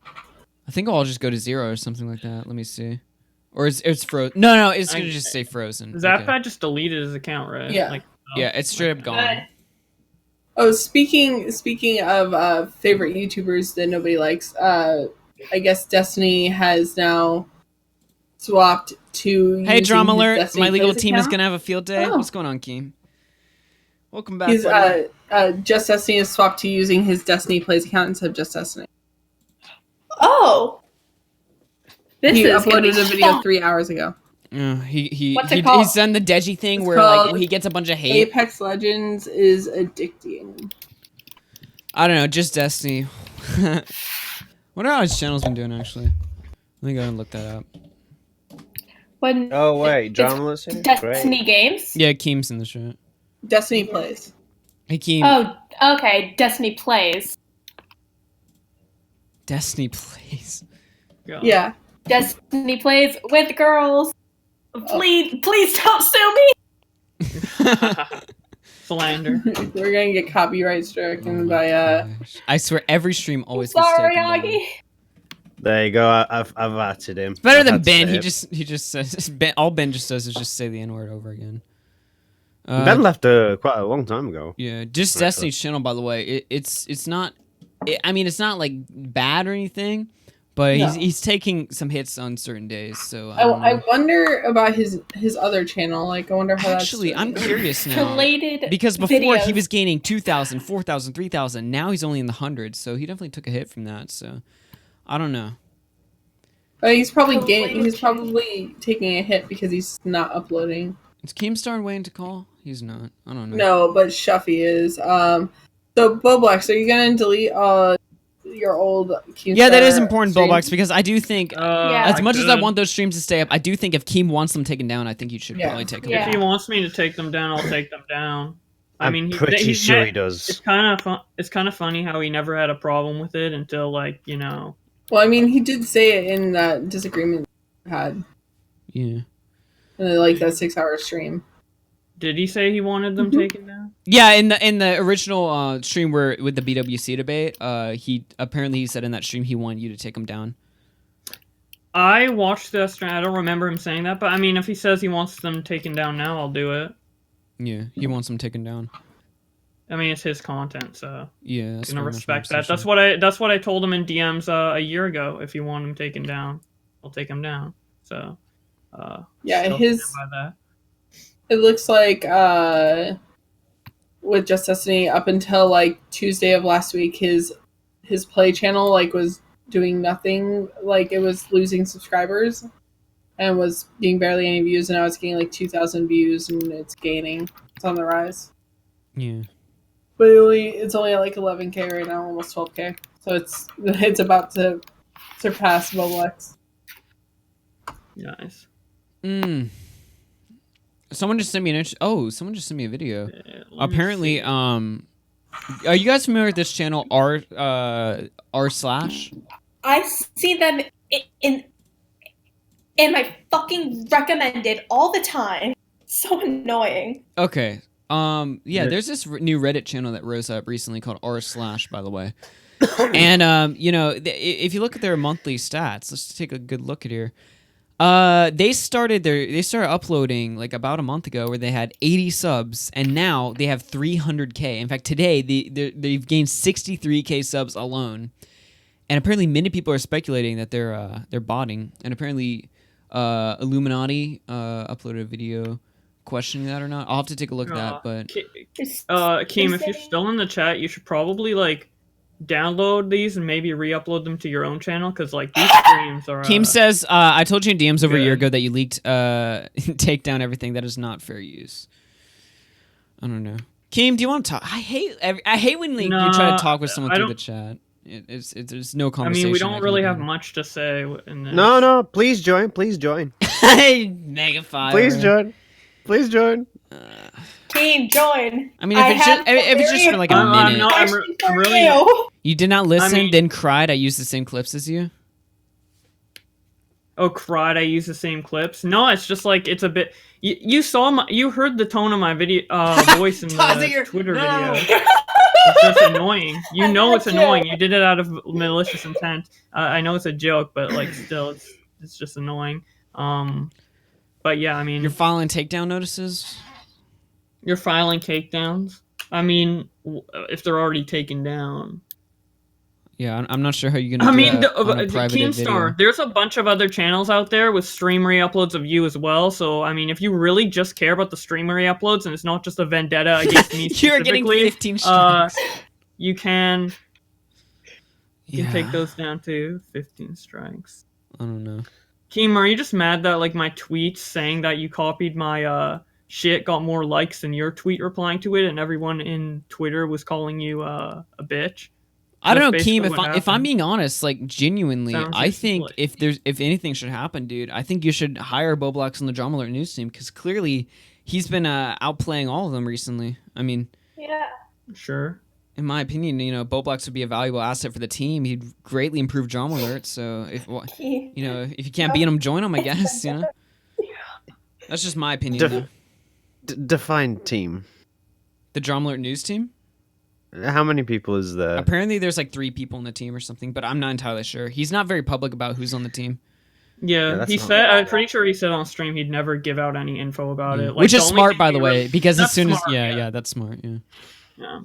Speaker 1: I think I'll just go to 0 or something like that. Let me see. Or it's frozen. No, it's gonna just stay frozen.
Speaker 4: Zaptai just deleted his account, right?
Speaker 5: Yeah.
Speaker 1: Yeah, it's straight up gone.
Speaker 5: Oh, speaking of favorite YouTubers that nobody likes, I guess Destiny has now swapped to.
Speaker 1: Hey, Drama Alert!
Speaker 5: Destiny
Speaker 1: My legal
Speaker 5: Plays
Speaker 1: team
Speaker 5: account.
Speaker 1: is gonna have a field day.
Speaker 5: Oh.
Speaker 1: What's going on, Keem? Welcome back.
Speaker 5: He's
Speaker 1: buddy.
Speaker 5: Just Destiny has swapped to using his Destiny Plays account instead of Just Destiny.
Speaker 8: Oh,
Speaker 5: He
Speaker 8: is gonna
Speaker 5: uploaded
Speaker 8: be
Speaker 5: a video
Speaker 8: fun.
Speaker 5: 3 hours ago.
Speaker 8: What's it called?
Speaker 1: He's done the Deji thing
Speaker 5: It's
Speaker 1: where
Speaker 5: called
Speaker 1: he gets a bunch of hate.
Speaker 5: Apex Legends is addicting.
Speaker 1: I don't know, just Destiny. Wonder how his channel's been doing actually. Let me go and look that up.
Speaker 8: When
Speaker 6: Oh wait, journalist here?
Speaker 8: Destiny
Speaker 6: Great.
Speaker 8: games.
Speaker 1: Yeah, Keem's in the show.
Speaker 5: Destiny Plays.
Speaker 1: Hey Keem.
Speaker 8: Oh, okay. Destiny Plays.
Speaker 1: Destiny Plays.
Speaker 5: Yeah.
Speaker 8: Destiny Plays with girls. Please don't sue me.
Speaker 4: slander.
Speaker 5: We're gonna get copyright stricken by
Speaker 1: I swear every stream always
Speaker 8: Sorry,
Speaker 1: gets taken down.
Speaker 8: Augie.
Speaker 6: There you go. I've added him.
Speaker 1: It's better
Speaker 6: I've
Speaker 1: than
Speaker 6: had to
Speaker 1: Ben.
Speaker 6: say
Speaker 1: He
Speaker 6: it.
Speaker 1: just says all Ben just does is just say the N-word over again.
Speaker 6: Ben left quite a long time ago.
Speaker 1: Yeah, just
Speaker 6: Actually.
Speaker 1: Destiny's channel, by the way. It's not. I mean, it's not like bad or anything, but
Speaker 5: No.
Speaker 1: he's taking some hits on certain days. So
Speaker 5: I wonder about his other channel. Like, I wonder how
Speaker 1: actually,
Speaker 5: that's
Speaker 1: I'm
Speaker 5: doing.
Speaker 1: curious now
Speaker 8: Related
Speaker 1: because before he
Speaker 8: videos.
Speaker 1: was gaining 2,000, 4,000, 3,000. Now he's only in the hundreds, so he definitely took a hit from that. So I don't know.
Speaker 5: He's probably He's probably taking a hit because he's not uploading.
Speaker 1: Is Keemstar waiting to call? He's not. I don't know.
Speaker 5: No, but Shuffy is. So BowBlax, are you gonna delete your old Keemstar
Speaker 1: Yeah, that is important,
Speaker 5: streams?
Speaker 1: BowBlax, because I do think,
Speaker 8: Yeah.
Speaker 1: as much as I
Speaker 4: could.
Speaker 1: want those streams to stay up, I do think if Keem wants them taken down, I think you should
Speaker 5: Yeah.
Speaker 1: probably take them
Speaker 8: Yeah.
Speaker 4: If he wants me to take them down, I'll take them down. I
Speaker 6: I'm
Speaker 4: mean,
Speaker 6: pretty sure he
Speaker 4: It's
Speaker 6: does.
Speaker 4: kind of It's kind of funny how he never had a problem with it until
Speaker 5: Well, I mean, he did say it in that disagreement we had
Speaker 1: Yeah.
Speaker 5: in like that 6-hour stream.
Speaker 4: Did he say he wanted them taken down?
Speaker 1: Yeah, in the original stream where with the BWC debate, he said in that stream he wanted you to take him down.
Speaker 4: I watched that stream. I don't remember him saying that, but I mean, if he says he wants them taken down now, I'll do it.
Speaker 1: Yeah, he wants them taken down.
Speaker 4: I mean, it's his content, so
Speaker 1: Yeah, that's
Speaker 4: gonna
Speaker 1: very much
Speaker 4: respect
Speaker 1: my
Speaker 4: that. That's what I told him in DMs a year ago. If you want him taken down, I'll take him down. So,
Speaker 5: Yeah,
Speaker 4: still
Speaker 5: his.
Speaker 4: stand by that.
Speaker 5: It looks like with Just Destiny up until like Tuesday of last week, his play channel like was doing nothing. Like it was losing subscribers and was getting barely any views, and now it's getting like 2,000 views and it's gaining. It's on the rise.
Speaker 1: Yeah.
Speaker 5: But it's only at like 11K right now, almost 12K. So it's about to surpass BowBlax.
Speaker 4: Nice.
Speaker 1: Someone just sent me someone just sent me a video.
Speaker 4: Let me
Speaker 1: Apparently,
Speaker 4: see.
Speaker 1: are you guys familiar with this channel r/?
Speaker 8: I see them in my fucking recommended all the time. So annoying.
Speaker 1: Okay. Yeah, there's this new Reddit channel that rose up recently called r/, by the way. And if you look at their monthly stats, let's take a good look at here. They started uploading like about a month ago where they had 80 subs, and now they have 300K. In fact, today they've gained 63K subs alone. And apparently many people are speculating that they're botting. And apparently Illuminati uploaded a video questioning that or not. I'll have to take a look at that, but
Speaker 4: Keem, if you're still in the chat, you should probably like download these and maybe re-upload them to your own channel, because like these streams are.
Speaker 1: Keem says, I told you in DMs over a year
Speaker 4: good.
Speaker 1: ago that you leaked take down everything. That is not fair use. I don't know. Keem, do you want to talk? I hate when you try to talk with someone through the chat. There's no
Speaker 4: I
Speaker 1: conversation.
Speaker 4: mean, we don't really have much to say in this.
Speaker 6: No, please join.
Speaker 1: Megafire.
Speaker 6: Please join.
Speaker 8: Team, join.
Speaker 1: I mean, if it's just for like a minute.
Speaker 4: I'm really.
Speaker 1: You did not listen, then cried. I used the same clips as you.
Speaker 4: Oh, cried! I use the same clips. No, it's just like it's a bit. You heard the tone of my video voice in the Twitter video. It's just annoying. You know it's annoying. You did it out of malicious intent. I know it's a joke, but like still, it's just annoying. But yeah, I mean,
Speaker 1: You're filing takedown notices.
Speaker 4: You're filing takedowns. I mean, if they're already taken down.
Speaker 1: Yeah, I'm not sure how you're gonna.
Speaker 4: Keemstar, there's a bunch of other channels out there with stream re-uploads of you as well. So I mean, if you really just care about the stream re-uploads and it's not just a vendetta against me
Speaker 1: You're getting 15 strikes.
Speaker 4: You can take those down to 15 strikes.
Speaker 1: I don't know.
Speaker 4: Keem, are you just mad that like my tweets saying that you copied my shit got more likes than your tweet replying to it, and everyone in Twitter was calling you a bitch?
Speaker 1: I don't know, Keem. If I'm being honest, like genuinely,
Speaker 4: Sounds
Speaker 1: I think if anything should happen, dude, I think you should hire BowBlax on the Drama Alert news team, because clearly he's been outplaying all of them recently. I mean,
Speaker 8: yeah,
Speaker 4: sure.
Speaker 1: In my opinion, BowBlax would be a valuable asset for the team. He'd greatly improve Drama Alert. So if if you can't beat him, join him. I guess That's just my opinion.
Speaker 6: Define team.
Speaker 1: The Drama Alert News team?
Speaker 6: How many people is there?
Speaker 1: Apparently there's like 3 people in the team or something, but I'm not entirely sure. He's not very public about who's on the team.
Speaker 4: Yeah, he said. I'm pretty sure he said on stream he'd never give out any info about it. Like,
Speaker 1: Which is
Speaker 4: the only
Speaker 1: smart,
Speaker 4: thing
Speaker 1: by
Speaker 4: he
Speaker 1: the way,
Speaker 4: really-
Speaker 1: because as
Speaker 4: That's
Speaker 1: soon as
Speaker 4: smart,
Speaker 1: yeah, that's smart. Yeah.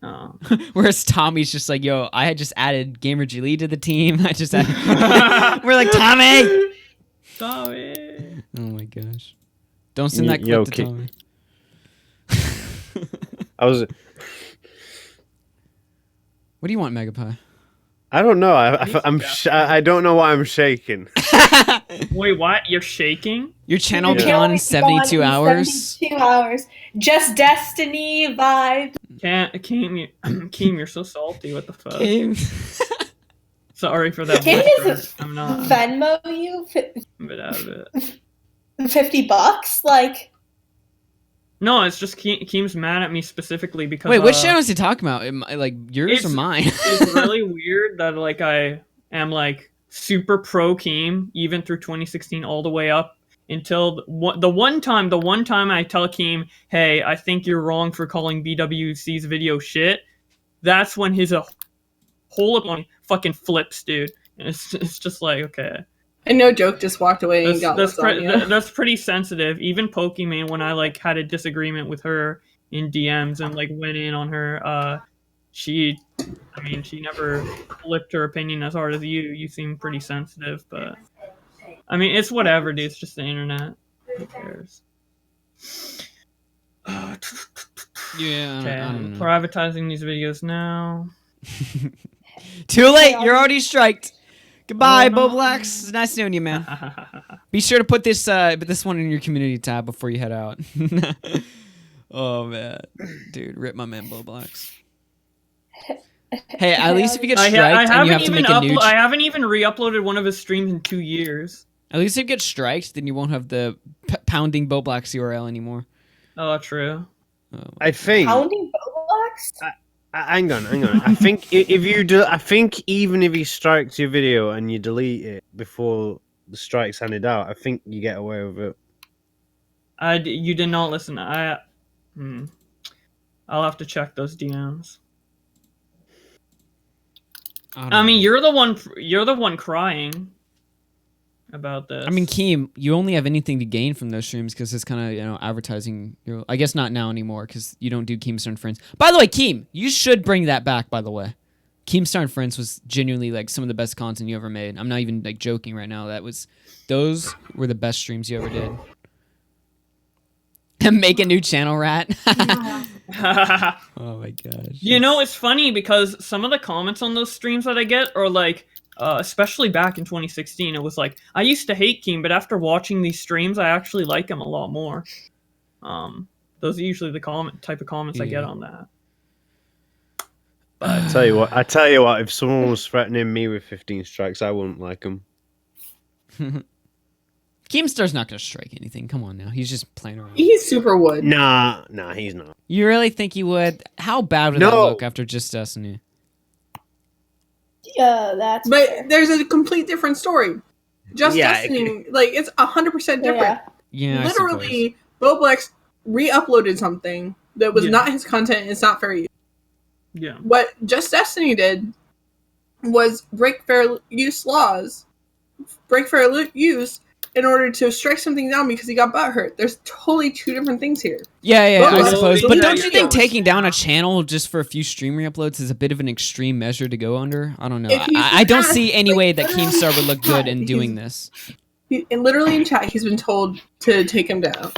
Speaker 4: Yeah.
Speaker 1: Whereas Tommy's just like, yo, I had just added Gamer G Lee to the team. I just added. We're like, Tommy.
Speaker 4: Tommy.
Speaker 1: Oh my gosh! Don't send that clip
Speaker 6: Yo,
Speaker 1: to
Speaker 6: Ki-
Speaker 1: Tommy.
Speaker 6: I was.
Speaker 1: What do you want, Megapie?
Speaker 6: I don't know. I don't know why I'm shaking.
Speaker 4: Wait, what? You're shaking?
Speaker 1: Your channel
Speaker 8: Your
Speaker 1: be on
Speaker 8: channel
Speaker 1: 72
Speaker 8: be on
Speaker 1: hours.
Speaker 8: 72 hours. Just Destiny vibe.
Speaker 4: Keem, you're so salty. What the fuck?
Speaker 1: Keem.
Speaker 4: Sorry for that.
Speaker 8: Can
Speaker 4: voice
Speaker 8: you
Speaker 4: crack. I'm not.
Speaker 8: Venmo you
Speaker 4: I'm a bit out of it.
Speaker 8: $50? Like,
Speaker 4: No, it's just Keem's mad at me specifically because.
Speaker 1: Wait, which channel is he talking about? Like yours or mine?
Speaker 4: It's really weird that like I am like super pro Keem even through 2016 all the way up until the one time I tell Keem, hey, I think you're wrong for calling BWC's video shit. That's when his whole opinion fucking flips, dude. It's just like, okay.
Speaker 5: And no joke, just walked away and got lasagna.
Speaker 4: That's pretty sensitive. Even Pokimane, when I like had a disagreement with her in DMs and like went in on her, she never flipped her opinion as hard as you. You seem pretty sensitive, but I mean, it's whatever, dude. It's just the internet. Who cares?
Speaker 1: Yeah.
Speaker 4: Okay,
Speaker 1: I don't
Speaker 4: I'm
Speaker 1: know.
Speaker 4: privatizing these videos now.
Speaker 1: Too late. You're already striked. Goodbye, BowBlax. It's nice knowing you, man. Be sure to put this one in your community tab before you head out. Oh man, dude, rip my man BowBlax. Hey, at least if you get striked and you have to make a new.
Speaker 4: I haven't even re-uploaded one of his streams in 2 years.
Speaker 1: At least if you get striked, then you won't have the pounding BowBlax URL anymore.
Speaker 4: Oh, true.
Speaker 6: I think.
Speaker 8: pounding BowBlax?
Speaker 6: Hang on. I think if you do, I think even if he strikes your video and you delete it before the strike's handed out, I think you get away with it.
Speaker 4: You did not listen. I'll have to check those DMs. I mean, you're the one crying about this.
Speaker 1: I mean, Keem, you only have anything to gain from those streams because it's kind of advertising. I guess not now anymore because you don't do Keemstar and Friends. By the way, Keem, you should bring that back. By the way, Keemstar and Friends was genuinely like some of the best content you ever made. I'm not even like joking right now. Those were the best streams you ever did. Make a new channel, rat. Oh my gosh.
Speaker 4: You know, it's funny because some of the comments on those streams that I get are like, especially back in 2016, it was like, I used to hate Keem, but after watching these streams, I actually like him a lot more. Those are usually the type of comments I get on that.
Speaker 6: But I tell you what, if someone was threatening me with 15 strikes, I wouldn't like him.
Speaker 1: Keemstar's not gonna strike anything. Come on now, he's just playing around.
Speaker 5: He super would.
Speaker 6: Nah, he's not.
Speaker 1: You really think he would? How bad would that look after Just Destiny?
Speaker 8: Yeah, that's.
Speaker 5: But
Speaker 8: fair.
Speaker 5: there's a complete different story. Just Destiny, like it's 100% different.
Speaker 1: Yeah.
Speaker 5: Literally, BowBlax re-uploaded something that was not his content. And it's not fair use.
Speaker 4: Yeah.
Speaker 5: What Just Destiny did was break fair use laws, in order to strike something down because he got butthurt. There's totally two different things here.
Speaker 1: Yeah, I
Speaker 5: BowBlax
Speaker 1: suppose. But
Speaker 5: deleted
Speaker 1: don't you think
Speaker 5: videos.
Speaker 1: taking down a channel just for a few stream re-uploads is a bit of an extreme measure to go under? I don't know.
Speaker 5: If he's
Speaker 1: I don't
Speaker 5: asked,
Speaker 1: see any
Speaker 5: like,
Speaker 1: way that
Speaker 5: literally
Speaker 1: Keemstar would look good in
Speaker 5: he's-
Speaker 1: doing this.
Speaker 5: And literally in chat, he's been told to take him down.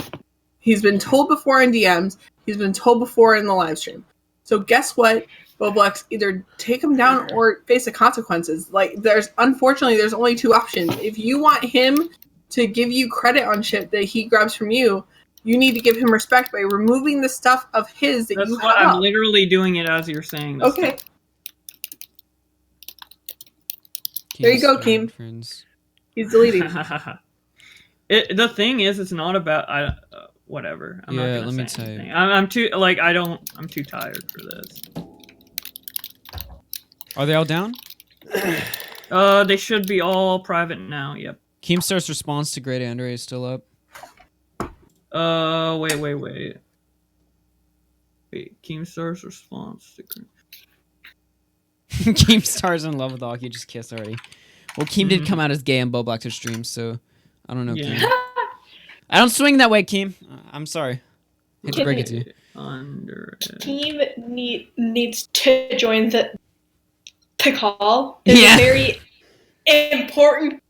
Speaker 5: He's been told before in DMs. He's been told before in the live stream. So guess what? BowBlax, either take him down or face the consequences. Like unfortunately, there's only two options. If you want him to give you credit on shit that he grabs from you, you need to give him respect by removing the stuff of his that you have.
Speaker 4: I'm literally doing it as you're saying this.
Speaker 5: Okay. There you go, Keem. He's deleting.
Speaker 4: The thing is, it's not about whatever. I'm not gonna
Speaker 1: let me
Speaker 4: say
Speaker 1: tell you.
Speaker 4: anything. I'm too like I'm too tired for this.
Speaker 1: Are they all down?
Speaker 4: They should be all private now. Yep.
Speaker 1: Keemstar's response to Great Andre is still up.
Speaker 4: Wait. Wait, Keemstar's response to
Speaker 1: Keemstar's in love with Augie. Just kissed already. Well, Keem did come out as gay on BowBlax's stream, so I don't know,
Speaker 4: Yeah.
Speaker 1: Keem. I don't swing that way, Keem. I'm sorry. Hate to break it to you.
Speaker 8: Keem needs to join the call. There's a very important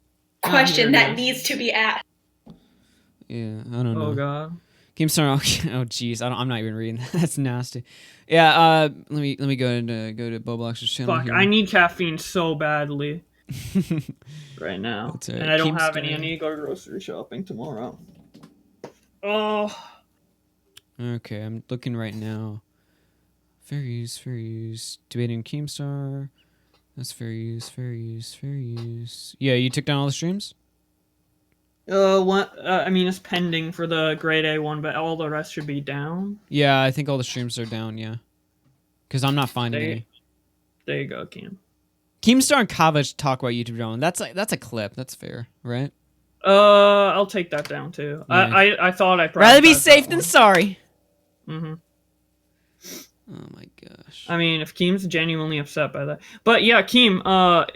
Speaker 8: question that needs to be asked.
Speaker 1: Yeah, I don't know.
Speaker 4: Oh god.
Speaker 1: Keemstar. Oh jeez, I'm not even reading. That's nasty. Yeah. Let me go to BowBlax's channel.
Speaker 4: Fuck,
Speaker 1: here.
Speaker 4: I need caffeine so badly right now,
Speaker 1: That's right.
Speaker 4: and I don't have
Speaker 1: Keemstar.
Speaker 4: any. I need to go grocery shopping tomorrow. Oh.
Speaker 1: Okay, I'm looking right now. Fair use. Debating Keemstar. That's fair use. Yeah, you took down all the streams?
Speaker 4: I mean, it's pending for the grade A one, but all the rest should be down.
Speaker 1: Yeah, I think all the streams are down, yeah. Because I'm not finding any.
Speaker 4: There you go, Keem.
Speaker 1: Keemstar and Kava talk about YouTube drama. That's a clip. That's fair, right?
Speaker 4: I'll take that down too.
Speaker 1: Yeah.
Speaker 4: I thought I'd
Speaker 1: rather be safe than sorry.
Speaker 4: Mm-hmm.
Speaker 1: Oh my gosh.
Speaker 4: I mean, if Keem's genuinely upset by that, but yeah, Keem,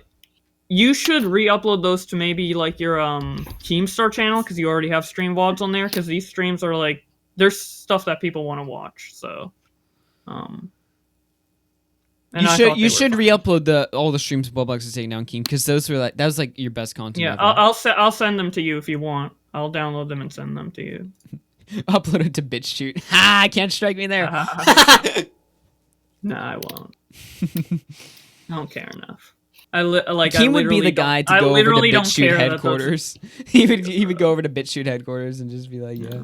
Speaker 4: you should re-upload those to maybe like your Keemstar channel because you already have stream VODs on there. Because these streams are like there's stuff that people want to watch. So,
Speaker 1: you should re-upload all the streams BowBlax is taking down, Keem, because that was like your best content.
Speaker 4: Yeah,
Speaker 1: ever.
Speaker 4: I'll send them to you if you want. I'll download them and send them to you.
Speaker 1: Upload it to BitChute. Ha! Can't strike me there.
Speaker 4: No, I won't. I don't care enough.
Speaker 1: Keem would be the guy to go over to BitChute headquarters. He would go over to BitChute headquarters and just be like, yeah.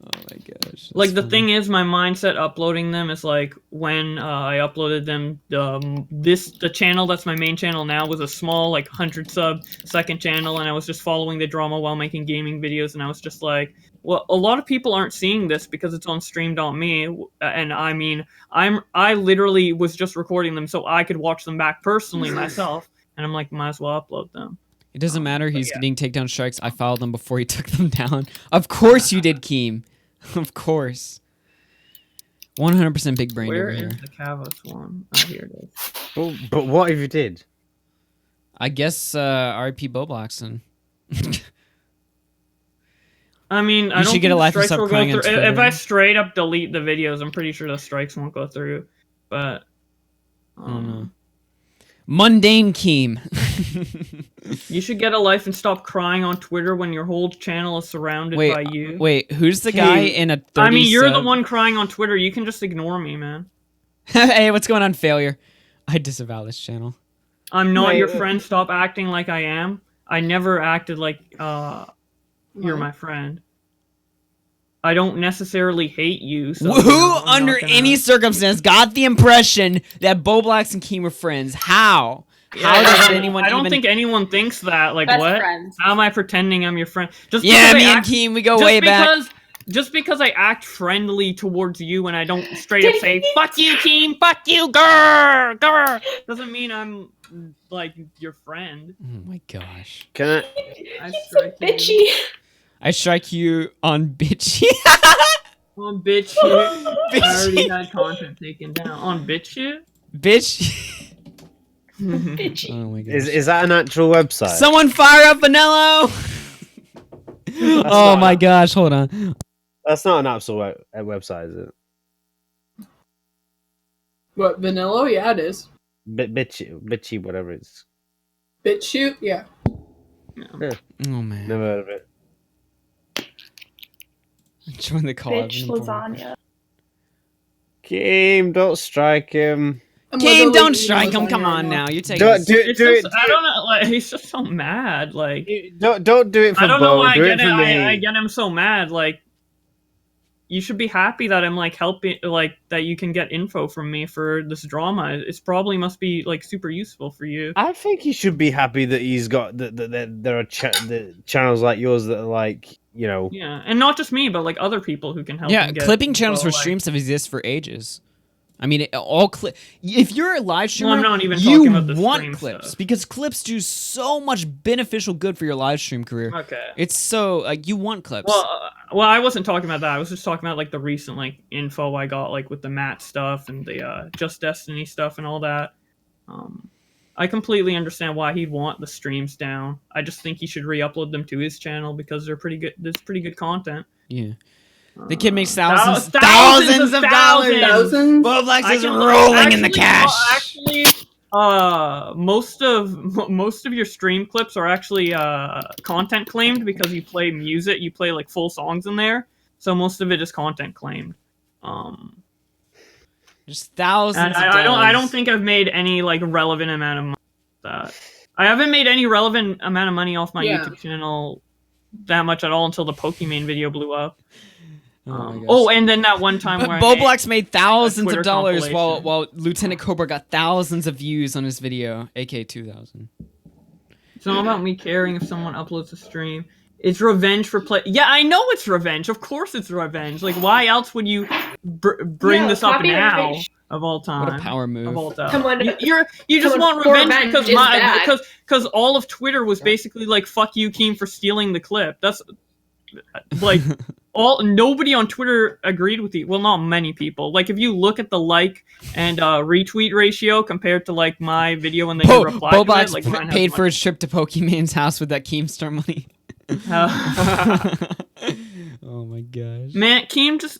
Speaker 1: Oh my gosh.
Speaker 4: Like the thing is, my mindset uploading them is like when I uploaded them. The channel that's my main channel now was a small 100 sub second channel, and I was just following the drama while making gaming videos, and I was just like, well, a lot of people aren't seeing this because it's on stream.me, and I mean, I literally was just recording them so I could watch them back personally myself, and I'm like, might as well upload them.
Speaker 1: It doesn't matter. He's getting takedown strikes. I filed them before he took them down. Of course you did, Keem. Of course. 100% big brain over here.
Speaker 4: Where is the Cavos one? Oh, here it is.
Speaker 6: But what if you did?
Speaker 1: I guess RIP BowBlax and...
Speaker 4: I mean,
Speaker 1: you
Speaker 4: I don't
Speaker 1: should get a life and
Speaker 4: strikes
Speaker 1: stop
Speaker 4: will
Speaker 1: crying
Speaker 4: go
Speaker 1: on
Speaker 4: through.
Speaker 1: Twitter.
Speaker 4: If I straight up delete the videos, I'm pretty sure the strikes won't go through. But
Speaker 1: I don't know. Mundane Keem.
Speaker 4: You should get a life and stop crying on Twitter when your whole channel is surrounded by you.
Speaker 1: Wait, who's the guy in a 30
Speaker 4: I mean, you're the
Speaker 1: sub?
Speaker 4: one crying on Twitter. You can just ignore me, man.
Speaker 1: Hey, what's going on, failure? I disavow this channel.
Speaker 4: I'm not your friend. Stop acting like I am. I never acted like you're my friend. I don't necessarily hate you. So
Speaker 1: Who, under any circumstance, got the impression that BowBlax and Keem were friends? How? How does anyone?
Speaker 4: I don't think anyone thinks that. Like,
Speaker 8: Best
Speaker 4: what?
Speaker 8: friends.
Speaker 4: How am I pretending I'm your friend? Just
Speaker 1: Yeah,
Speaker 4: because
Speaker 1: me
Speaker 4: I
Speaker 1: and
Speaker 4: act-
Speaker 1: Keem, we go
Speaker 4: just
Speaker 1: way back.
Speaker 4: Just because I act friendly towards you and I don't straight up say "fuck you, Keem," "fuck you, grr," doesn't mean I'm like your friend.
Speaker 1: Oh my gosh!
Speaker 6: Can
Speaker 4: I strike you.
Speaker 8: Bitchy.
Speaker 1: I strike you on bitchy.
Speaker 4: On bitch shit. I already had content taken down. On bitch shit?
Speaker 1: Bitch.
Speaker 8: Bitchy.
Speaker 1: Oh my gosh.
Speaker 6: Is that an actual website?
Speaker 1: Someone fire up Vanello! Oh my gosh, hold on.
Speaker 6: That's not an actual website, is it?
Speaker 5: What, Vanilla? Yeah, it is.
Speaker 6: Bitchy, whatever it's.
Speaker 5: BitChute? Yeah.
Speaker 6: Yeah.
Speaker 1: Oh man.
Speaker 6: Never heard of it.
Speaker 1: Join the call.
Speaker 8: Bitch lasagna.
Speaker 6: Keem, don't strike him.
Speaker 1: Keem, don't strike him. Come on now. You're taking
Speaker 6: Don't do
Speaker 4: It's
Speaker 6: it.
Speaker 4: just, I don't know. Like, he's just so mad. Like,
Speaker 6: Don't do it for
Speaker 4: I don't know
Speaker 6: Bo.
Speaker 4: why
Speaker 6: Do
Speaker 4: I
Speaker 6: it
Speaker 4: get
Speaker 6: for
Speaker 4: it.
Speaker 6: me.
Speaker 4: I get him so mad. Like, you should be happy that I'm like helping, like that you can get info from me for this drama. It's probably must be like super useful for you.
Speaker 6: I think he should be happy that he's got that there are the channels like yours that are like, you know.
Speaker 4: Yeah, and not just me, but like other people who can help.
Speaker 1: Yeah,
Speaker 4: him get
Speaker 1: clipping channels
Speaker 4: info,
Speaker 1: for
Speaker 4: like-
Speaker 1: streams have existed for ages. I mean, if you're a live streamer,
Speaker 4: I'm not even
Speaker 1: you
Speaker 4: talking about the
Speaker 1: want
Speaker 4: stream
Speaker 1: clips
Speaker 4: stuff.
Speaker 1: because clips do so much beneficial good for your live stream career.
Speaker 4: Okay.
Speaker 1: It's so like you want clips.
Speaker 4: Well, Well, I wasn't talking about that. I was just talking about like the recent like info I got like with the Matt stuff and the Just Destiny stuff and all that. I completely understand why he'd want the streams down. I just think he should re-upload them to his channel because they're pretty good. There's pretty good content.
Speaker 1: Yeah. The kid makes thousands of
Speaker 4: thousands
Speaker 1: dollars.
Speaker 5: Thousands?
Speaker 1: BowBlax is rolling in the cash.
Speaker 4: Actually, most of your stream clips are actually content claimed because you play music. You play like full songs in there, so most of it is content claimed.
Speaker 1: Just thousands.
Speaker 4: And I don't think I've made any like relevant amount of money. I haven't made any relevant amount of money off my YouTube channel that much at all until the Pokemon video blew up. And then that one time where
Speaker 1: BowBlax made thousands of dollars while Lieutenant Cobra got thousands of views on his video, aka 2,000.
Speaker 4: It's not about me caring if someone uploads a stream. It's revenge for play. Yeah, I know it's revenge. Of course it's revenge. Like, why else would you bring this up now of all time?
Speaker 1: What a power move.
Speaker 4: Of all time.
Speaker 8: Come on,
Speaker 4: you just want revenge because all of Twitter was basically like, fuck you, Keem, for stealing the clip. That's like nobody on Twitter agreed with you. Well, not many people. Like, if you look at the like and retweet ratio compared to like my video and then you reply to it, like
Speaker 1: BowBlax paid for his trip to Pokemon's house with that Keemstar money. Oh my gosh.
Speaker 4: Man, Keem just...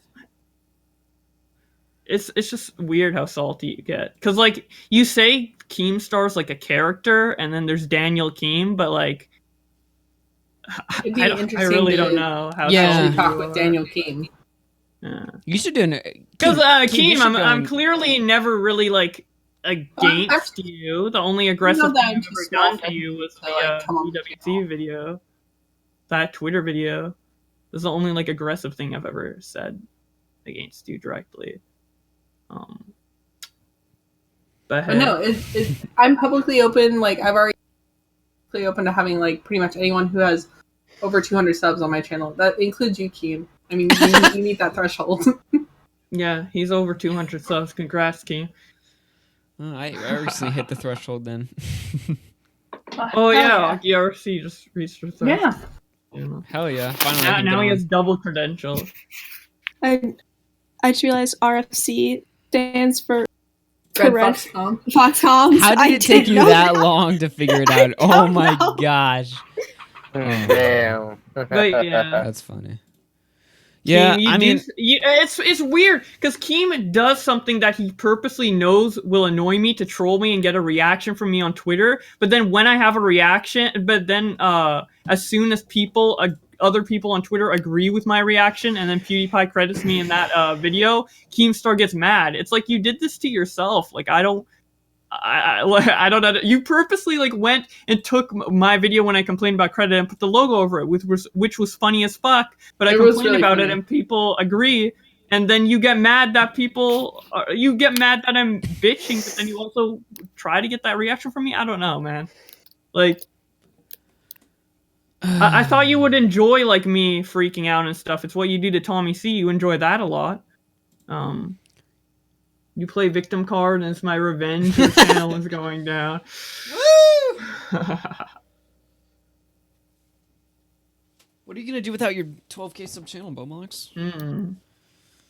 Speaker 4: It's just weird how salty you get. Because, like, you say Keemstar's like a character, and then there's Daniel Keem, but, like...
Speaker 5: It'd be
Speaker 4: I really don't know how
Speaker 5: to talk with Daniel Keem.
Speaker 4: Yeah.
Speaker 1: You should do an...
Speaker 4: Because, Keem, I'm clearly never really, like, against you. The only aggressive thing I've ever done to you was the EWC video. That Twitter video. This is the only, like, aggressive thing I've ever said against you directly. But
Speaker 5: no, I'm publicly open. Like, I've already publicly open to having, like, pretty much anyone who has over 200 subs on my channel. That includes you, Keem. I mean, you meet that threshold.
Speaker 4: Yeah, he's over 200 subs. Congrats, Keem.
Speaker 1: I recently hit the threshold then.
Speaker 4: Oh, yeah. AugieRFC just reached the threshold.
Speaker 5: Yeah.
Speaker 1: Hell yeah. Finally.
Speaker 4: Now he has double credentials.
Speaker 14: I just realized RFC stands for
Speaker 5: Foxcom.
Speaker 14: Foxcom.
Speaker 1: How did it take you that long to figure it out? Oh my gosh.
Speaker 13: Damn.
Speaker 4: But yeah.
Speaker 1: That's funny. Yeah,
Speaker 4: Keem,
Speaker 1: I mean,
Speaker 4: it's weird because Keem does something that he purposely knows will annoy me to troll me and get a reaction from me on Twitter. But then when I have a reaction, as soon as other people on Twitter agree with my reaction, and then PewDiePie credits me in that video, Keemstar gets mad. It's like, you did this to yourself. Like, I don't know. You purposely like went and took my video when I complained about credit and put the logo over it, which was funny as fuck. But I complained about it and people agree, and then you get mad that I'm bitching, but then you also try to get that reaction from me. I don't know, man. Like, I thought you would enjoy like me freaking out and stuff. It's what you do to Tommy C. You enjoy that a lot. You play victim card and it's my revenge. Your channel is going down. Woo!
Speaker 1: What are you gonna do without your 12K sub channel, BowBlax?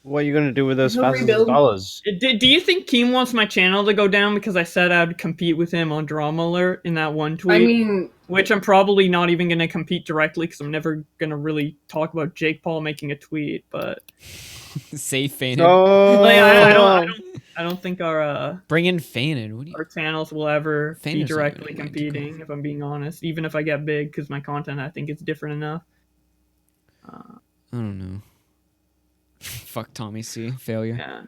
Speaker 6: What are you gonna do with those thousands of dollars?
Speaker 4: Do you think Keem wants my channel to go down because I said I'd compete with him on Drama Alert in that one tweet?
Speaker 5: I mean,
Speaker 4: which I'm probably not even gonna compete directly because I'm never gonna really talk about Jake Paul making a tweet, but.
Speaker 1: Say Fainted.
Speaker 6: Oh,
Speaker 4: like, I don't think our
Speaker 1: bring in Fainted.
Speaker 4: Our channels will ever be directly competing. If I'm being honest, even if I get big, because my content I think is different enough.
Speaker 1: I don't know. Fuck Tommy C. Failure.
Speaker 4: Yeah.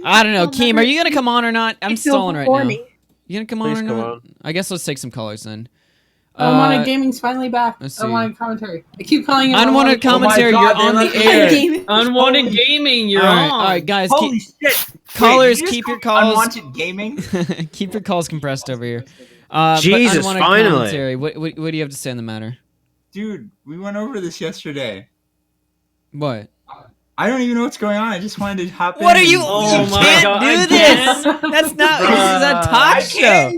Speaker 1: I don't know, Keem. Are you gonna come on or not? I'm stalling right now.
Speaker 14: Me.
Speaker 1: You gonna come on or not? I guess let's take some callers then.
Speaker 5: Unwanted Gaming's finally back. Unwanted Commentary. I keep calling it
Speaker 1: Unwanted Commentary.
Speaker 14: God,
Speaker 1: you're on the air.
Speaker 4: Unwanted Gaming. You're on.
Speaker 1: All right, guys.
Speaker 15: Holy shit!
Speaker 1: Callers, keep your calls.
Speaker 15: Unwanted Gaming.
Speaker 1: Keep your calls compressed over here.
Speaker 6: Jesus, finally.
Speaker 1: Commentary. What do you have to say on the matter?
Speaker 15: Dude, we went over this yesterday.
Speaker 1: What?
Speaker 15: I don't even know what's going on. I just wanted to hop in.
Speaker 1: What are you? You can't do this. That's not. This is a talk show.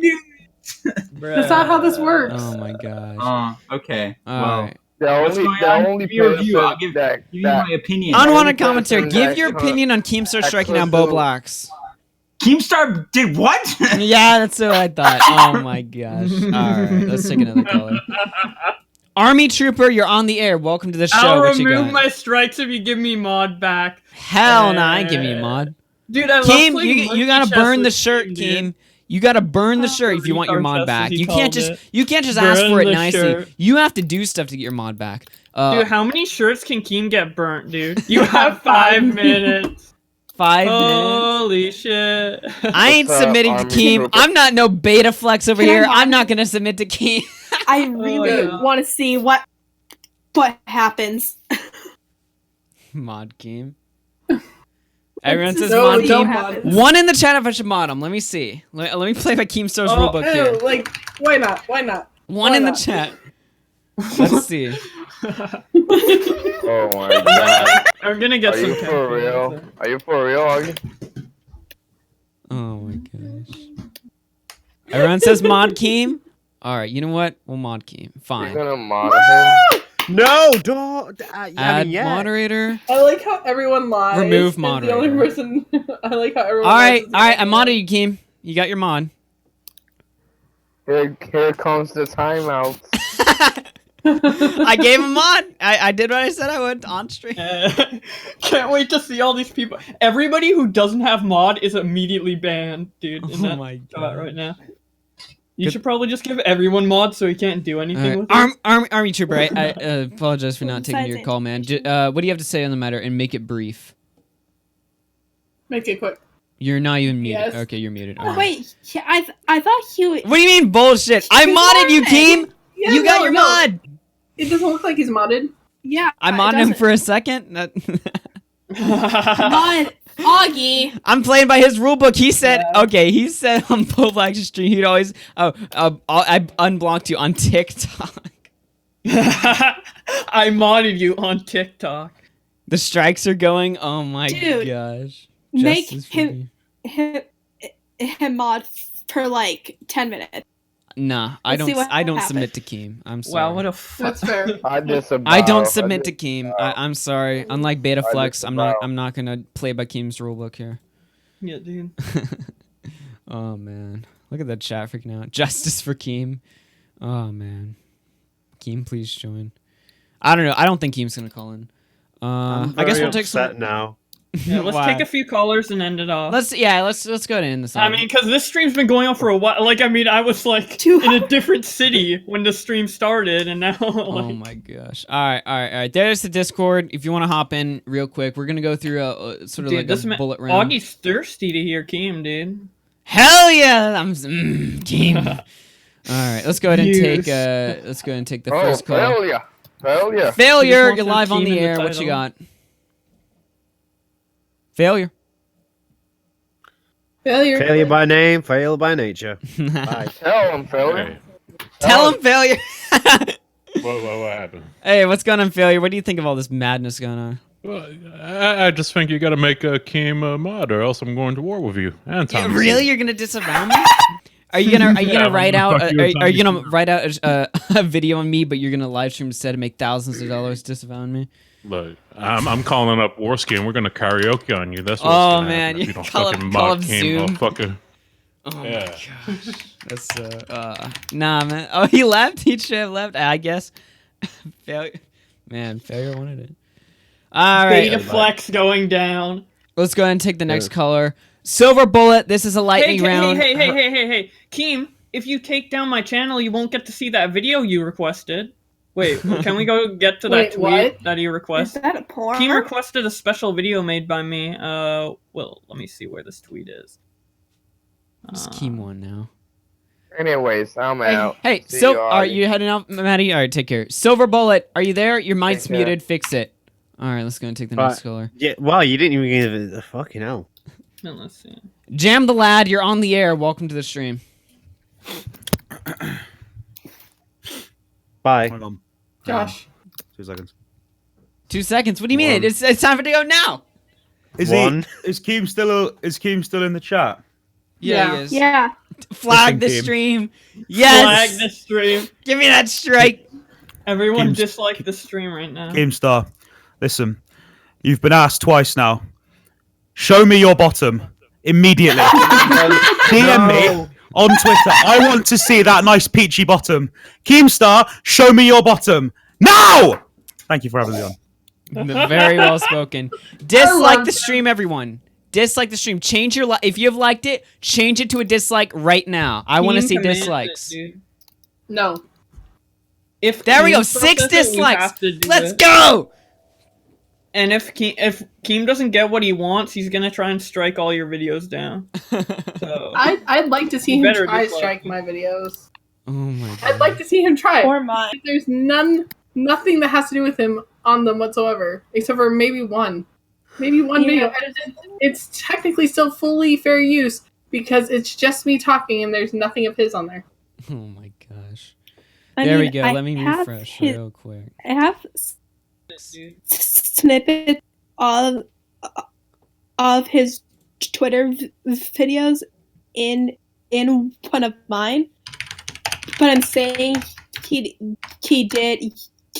Speaker 5: That's not how this works.
Speaker 1: Oh my gosh.
Speaker 15: Okay.
Speaker 1: All
Speaker 15: well,
Speaker 1: right.
Speaker 15: What's going on? Give me a review. I'll give you my opinion.
Speaker 1: Unwanted commentary. Give your opinion on Keemstar striking down BowBlax.
Speaker 15: Keemstar did what?
Speaker 1: Yeah, that's what I thought. Oh my gosh. All right, let's take another caller. Army Trooper, you're on the air. Welcome to the show.
Speaker 4: I'll
Speaker 1: What you
Speaker 4: remove
Speaker 1: got?
Speaker 4: my strikes if you give me mod back.
Speaker 1: Hell no, I ain't giving you a mod.
Speaker 4: Dude, I love
Speaker 1: Keem,
Speaker 4: playing
Speaker 1: you gotta
Speaker 4: monkey
Speaker 1: burn the
Speaker 4: chess
Speaker 1: shirt,
Speaker 4: with
Speaker 1: Keem. You gotta burn the shirt if you want your mod back. You can't just ask
Speaker 4: Burn
Speaker 1: for it
Speaker 4: the
Speaker 1: nicely.
Speaker 4: shirt.
Speaker 1: You have to do stuff to get your mod back.
Speaker 4: Dude, how many shirts can Keem get burnt, dude? You have 5 minutes.
Speaker 1: 5 minutes.
Speaker 4: Holy shit.
Speaker 1: I ain't submitting to Keem. I'm not no beta flex over here. I'm not gonna submit to Keem.
Speaker 14: I really want to see what happens.
Speaker 1: Mod Keem. Everyone says
Speaker 5: No,
Speaker 1: mod
Speaker 5: don't
Speaker 1: Keem.
Speaker 5: happen.
Speaker 1: One in the chat if I should mod him. Let me see. Let me play by Keemstar's rulebook here.
Speaker 5: Like, why not? Why not?
Speaker 1: One in the chat. Let's see.
Speaker 13: Oh my god.
Speaker 4: I'm gonna get
Speaker 13: Are
Speaker 4: some
Speaker 13: you for real? Are you for real, Augie?
Speaker 1: Oh my gosh. Everyone says mod Keem. All right, you know what? We'll mod Keem. Fine.
Speaker 13: You're gonna mod him?
Speaker 6: No, don't.
Speaker 1: Add moderator.
Speaker 5: I like how everyone lies.
Speaker 1: Remove
Speaker 5: and The
Speaker 1: moderator.
Speaker 5: only person I like how everyone.
Speaker 1: All
Speaker 5: lies
Speaker 1: right,
Speaker 5: is
Speaker 1: I modded you, Keem. You got your mod.
Speaker 13: Here comes the timeout.
Speaker 1: I gave him mod. I did what I said I would on stream.
Speaker 4: Can't wait to see all these people. Everybody who doesn't have mod is immediately banned, dude. In that chat right now. You should probably just give everyone mod so he can't do anything with it.
Speaker 1: Army Trooper, I apologize for not taking your call, man. What do you have to say on the matter? And make it brief.
Speaker 5: Make it quick.
Speaker 1: You're not even muted.
Speaker 5: Yes.
Speaker 1: Okay, you're muted.
Speaker 14: Oh,
Speaker 1: All right.
Speaker 14: wait, I thought he was.
Speaker 1: What do you mean bullshit? I modded you, Keem.
Speaker 5: Yeah,
Speaker 1: You got
Speaker 5: no,
Speaker 1: your
Speaker 5: no.
Speaker 1: mod.
Speaker 5: It doesn't look like he's modded.
Speaker 14: Yeah.
Speaker 1: I modded him for a second.
Speaker 14: Mod Augie.
Speaker 1: I'm playing by his rulebook. He said, okay, he said on BowBlax's stream, he'd always, I unblocked you on TikTok.
Speaker 4: I modded you on TikTok.
Speaker 1: The strikes are going. Oh my
Speaker 14: Dude,
Speaker 1: gosh.
Speaker 14: Make
Speaker 1: Justice for me.
Speaker 14: him mod for like 10 minutes.
Speaker 1: Nah,
Speaker 14: Let's see what
Speaker 1: I don't
Speaker 14: happens.
Speaker 1: submit to Keem. I'm sorry.
Speaker 4: Wow, what a
Speaker 5: That's fair.
Speaker 1: I don't submit to Keem. I'm sorry. Unlike Beta Flex, I'm not gonna play by Keem's rulebook here.
Speaker 4: Yeah, dude.
Speaker 1: Oh man. Look at that chat freaking out. Justice for Keem. Oh man. Keem, please join. I don't know. I don't think Keem's gonna call in. I guess we'll take some
Speaker 6: now.
Speaker 4: Yeah, let's take a few callers and end it off.
Speaker 1: Let's go ahead and end this.
Speaker 4: I mean, because this stream's been going on for a while. Like, I mean, I was like in a different city when the stream started, and now. Like...
Speaker 1: Oh my gosh! All right. There's the Discord. If you want to hop in real quick, we're gonna go through a sort of
Speaker 4: Dude,
Speaker 1: like a bullet round.
Speaker 4: Augie's thirsty to hear Keem, dude.
Speaker 1: Hell yeah! I'm Keem. All right, let's go ahead and take. Let's go ahead and take the first call. Failure! You're live on the air. What you got? Failure.
Speaker 6: Failure by name, fail by nature. Bye.
Speaker 13: Tell him, failure.
Speaker 1: Tell him, failure.
Speaker 16: What happened?
Speaker 1: Hey, what's going on, failure? What do you think of all this madness going on?
Speaker 16: Well, I just think you got to make a Keem a mod, or else I'm going to war with you. And Tommy
Speaker 1: Really,
Speaker 16: C.
Speaker 1: you're gonna disavow me? Are you gonna write out? Are you gonna write out a video on me, but you're gonna live stream instead and make thousands of dollars disavowing me?
Speaker 16: Look, I'm calling up Warskin. We're gonna karaoke on you. That's what's
Speaker 1: Oh
Speaker 16: gonna
Speaker 1: man,
Speaker 16: happen if
Speaker 1: you
Speaker 16: you don't
Speaker 1: call
Speaker 16: fucking
Speaker 1: up
Speaker 16: mod Keem,
Speaker 1: Zoom.
Speaker 16: motherfucker.
Speaker 1: Oh
Speaker 16: Yeah.
Speaker 1: my gosh, that's nah, man. Oh, he left. He should have left. I guess. Failure, man. Failure wanted it. All right.
Speaker 4: Beta Flex going down.
Speaker 1: Let's go ahead and take the next caller. Silver Bullet. This is a lightning round.
Speaker 4: Hey, Keem, if you take down my channel, you won't get to see that video you requested. Wait, can we go get to that
Speaker 5: Wait,
Speaker 4: tweet
Speaker 5: what?
Speaker 4: that he requested?
Speaker 14: Is that a porn?
Speaker 4: Keem requested a special video made by me. Well, let me see where this tweet is.
Speaker 1: It's Keem one now.
Speaker 13: Anyways, I'm out.
Speaker 1: Hey,
Speaker 13: See
Speaker 1: so
Speaker 13: you,
Speaker 1: are
Speaker 13: Augie.
Speaker 1: you heading out, Maddie? All right, take care. Silver Bullet, are you there? Your mic's
Speaker 13: Take care.
Speaker 1: muted. Fix it. All right, let's go and take the next caller.
Speaker 6: Yeah, wow, you didn't even give it a fucking hell.
Speaker 4: Let's see.
Speaker 1: Jam the Lad, you're on the air. Welcome to the stream.
Speaker 6: Bye.
Speaker 12: Hold on.
Speaker 5: Josh.
Speaker 6: 2 seconds.
Speaker 1: 2 seconds. What do you mean? It's time for to go now.
Speaker 15: Is Keem still in the chat?
Speaker 1: Yeah, he is.
Speaker 14: Yeah.
Speaker 1: Flag the
Speaker 15: Listen, Keem.
Speaker 1: stream. Yes.
Speaker 4: Flag the stream.
Speaker 1: Give me that strike.
Speaker 4: Everyone
Speaker 15: Keems-
Speaker 4: dislike the stream right now.
Speaker 15: Keemstar, listen. You've been asked twice now. Show me your bottom immediately. DM me on Twitter. I want to see that nice peachy bottom. Keemstar, show me your bottom now. Thank you for having me on.
Speaker 1: Very well spoken. Dislike the stream, everyone. Dislike the stream. Change your if you have liked it, change it to a dislike right now. I want to see dislikes.
Speaker 5: No.
Speaker 4: If
Speaker 1: There we go.
Speaker 4: Keem
Speaker 1: 6
Speaker 4: says it, you
Speaker 1: dislikes.
Speaker 4: have to do
Speaker 1: Let's
Speaker 4: it.
Speaker 1: go.
Speaker 4: And if Keem doesn't get what he wants, he's gonna try and strike all your videos down. So
Speaker 5: I'd like to see
Speaker 4: You
Speaker 5: him
Speaker 4: better
Speaker 5: try
Speaker 4: dislike
Speaker 5: strike my videos.
Speaker 1: Oh my god.
Speaker 5: I'd like to see him try.
Speaker 14: Or mine.
Speaker 5: There's nothing that has to do with him on them whatsoever, except for maybe one video. And it's technically still fully fair use because it's just me talking and there's nothing of his on there.
Speaker 1: Oh my gosh.
Speaker 14: I
Speaker 1: There we
Speaker 14: mean,
Speaker 1: go.
Speaker 14: I
Speaker 1: Let me
Speaker 14: have
Speaker 1: refresh
Speaker 14: his-
Speaker 1: real quick.
Speaker 14: I have snippets of his Twitter videos in one of mine, but I'm saying he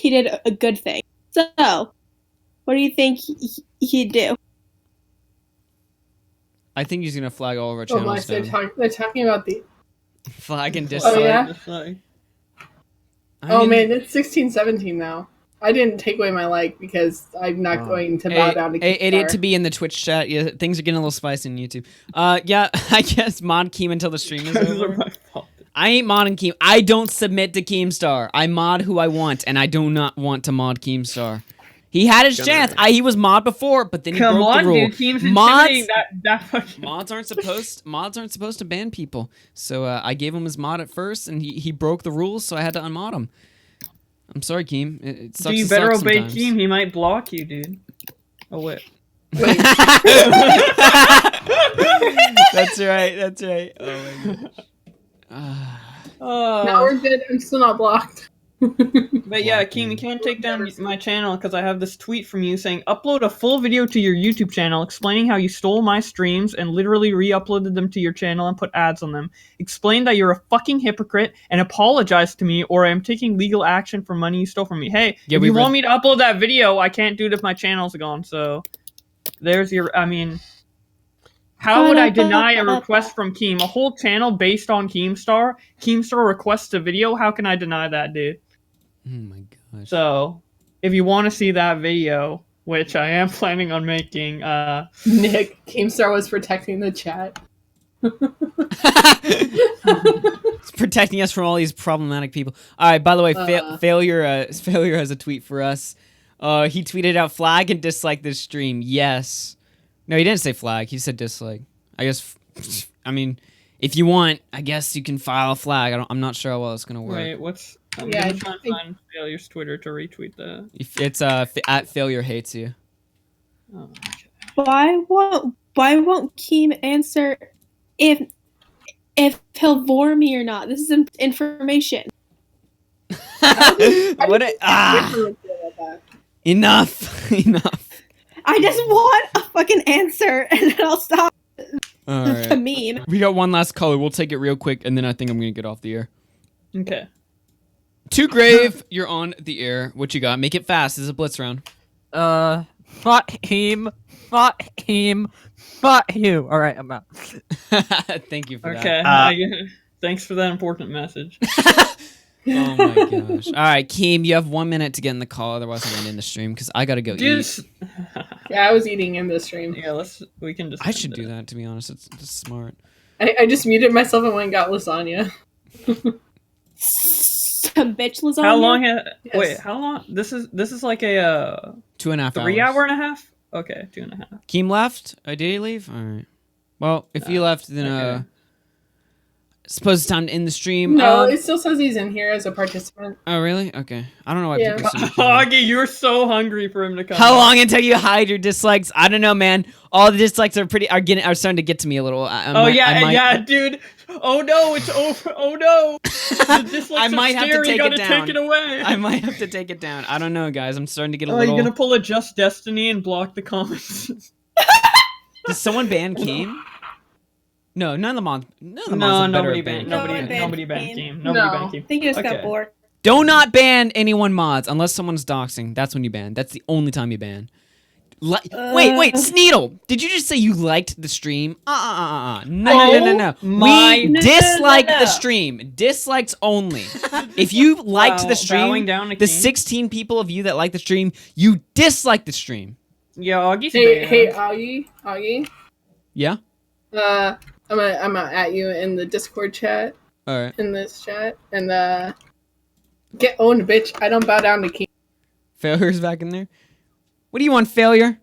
Speaker 14: did a good thing. So, what do you think he'd do?
Speaker 1: I think he's gonna flag all of our
Speaker 5: Oh my!
Speaker 1: channels
Speaker 5: They're talking about the.
Speaker 1: Flag and dislike.
Speaker 5: Oh yeah.
Speaker 1: I
Speaker 5: Oh
Speaker 1: mean-
Speaker 5: man, it's 16-17 now. I didn't take away my like because I'm not going to bow down to
Speaker 1: Idiot
Speaker 5: Keemstar.
Speaker 1: to be in the Twitch chat. Yeah, things are getting a little spicy on YouTube. Yeah, I guess mod Keem until the stream is over. I ain't modding Keem. I don't submit to Keemstar. I mod who I want, and I do not want to mod Keemstar. He had his chance. He was mod before, but then he
Speaker 4: Come
Speaker 1: broke
Speaker 4: on,
Speaker 1: the rule.
Speaker 4: dude. Keem's
Speaker 1: Mods,
Speaker 4: intimidating that fucking...
Speaker 1: mods aren't supposed to ban people. So I gave him his mod at first, and he broke the rules, so I had to unmod him. I'm sorry, Keem. It sucks.
Speaker 4: Dude, you
Speaker 1: to
Speaker 4: better
Speaker 1: suck
Speaker 4: obey
Speaker 1: sometimes.
Speaker 4: Keem. He might block you, dude. Oh wait.
Speaker 1: That's right. That's right. Oh my gosh.
Speaker 5: Now we're good. I'm still not blocked.
Speaker 4: But yeah, Keem, you can't take down my channel because I have this tweet from you saying, upload a full video to your YouTube channel explaining how you stole my streams and literally re-uploaded them to your channel and put ads on them. Explain that you're a fucking hypocrite and apologize to me or I'm taking legal action for money you stole from me. Hey,
Speaker 1: Yeah,
Speaker 4: if
Speaker 1: we
Speaker 4: you
Speaker 1: read-
Speaker 4: want me to upload that video, I can't do it if my channel's gone, so there's your, I mean... How would I deny a request from Keem? A whole channel based on Keemstar? Keemstar requests a video? How can I deny that, dude?
Speaker 1: Oh my gosh.
Speaker 4: So, if you want to see that video, which I am planning on making,
Speaker 5: Nick, Keemstar was protecting the chat.
Speaker 1: It's protecting us from all these problematic people. All right. By the way, failure. Failure has a tweet for us. He tweeted out flag and dislike this stream. Yes. No, he didn't say flag. He said dislike. I guess. I mean, if you want, I guess you can file a flag. I'm not sure how well it's gonna work.
Speaker 4: wait, what's... I'm
Speaker 5: Yeah,
Speaker 4: gonna try and find Failure's Twitter to retweet that.
Speaker 1: If it's at failure hates you.
Speaker 4: Oh,
Speaker 14: Why won't Keem answer if he'll vor me or not? This is information.
Speaker 1: What? Enough. Enough.
Speaker 14: I just want a fucking answer, and then I'll stop
Speaker 1: All
Speaker 14: the
Speaker 1: right.
Speaker 14: meme.
Speaker 1: We got one last caller. We'll take it real quick, and then I think I'm gonna get off the air.
Speaker 4: Okay.
Speaker 1: To Grave, you're on the air. What you got? Make it fast. This is a blitz round.
Speaker 17: Fuck him. Fuck him. Fuck you. All right, I'm out.
Speaker 1: Thank you for
Speaker 4: Okay.
Speaker 1: that.
Speaker 4: Thanks for that important message.
Speaker 1: Oh my gosh. All right, Keem, you have 1 minute to get in the call. Otherwise, I'm going to end the stream because I got to go eat.
Speaker 5: Yeah, I was eating in the stream.
Speaker 4: Yeah, we can just...
Speaker 1: I should do that, to be honest. It's smart.
Speaker 5: I just muted myself and went and got lasagna.
Speaker 14: Some bitch lasagna.
Speaker 4: How long has...
Speaker 5: Yes.
Speaker 4: Wait, how long? This is like a...
Speaker 1: 2.5
Speaker 4: 3
Speaker 1: hours.
Speaker 4: hour and a half? Okay, 2.5.
Speaker 1: Keem left? Did he leave? All right. Well, if he left, then
Speaker 4: okay.
Speaker 1: suppose it's time to end the stream.
Speaker 5: No, it still says he's in here as a participant.
Speaker 1: Oh, really? Okay. I don't know why
Speaker 5: Yeah.
Speaker 1: people say
Speaker 4: Augie, you're so hungry for him to come.
Speaker 1: How long until you hide your dislikes? I don't know, man. All the dislikes are starting to get to me a little.
Speaker 4: Yeah, dude. Oh no, it's over. Oh no. The dislikes
Speaker 1: I might
Speaker 4: are
Speaker 1: have to
Speaker 4: scary.
Speaker 1: take
Speaker 4: Gotta
Speaker 1: it down.
Speaker 4: take it away.
Speaker 1: I might have to take it down. I don't know, guys. I'm starting to get a
Speaker 4: Oh,
Speaker 1: little.
Speaker 4: you're gonna pull a Just Destiny and block the comments.
Speaker 1: Did someone ban Keem? No, none of the mods. None of the mods
Speaker 4: No,
Speaker 1: are better
Speaker 4: nobody
Speaker 1: at
Speaker 4: banned.
Speaker 1: banning.
Speaker 4: Nobody banned Keem. Nobody
Speaker 5: No.
Speaker 4: banned Keem.
Speaker 14: I think he just got
Speaker 4: Okay.
Speaker 14: bored.
Speaker 1: Do not ban anyone mods unless someone's doxing. That's when you ban. That's the only time you ban. Wait, Sneedle, did you just say you liked the stream? No. We dislike the stream. Dislikes only. If you liked the stream, the 16 people of you that like the stream, you dislike the stream.
Speaker 4: Yeah, Augie's
Speaker 5: Hey, Augie.
Speaker 1: Yeah?
Speaker 5: I'm gonna at you in the Discord chat.
Speaker 1: All right.
Speaker 5: In this chat. And, get owned, bitch. I don't bow down to King.
Speaker 1: Failure's back in there. What do you want, Failure?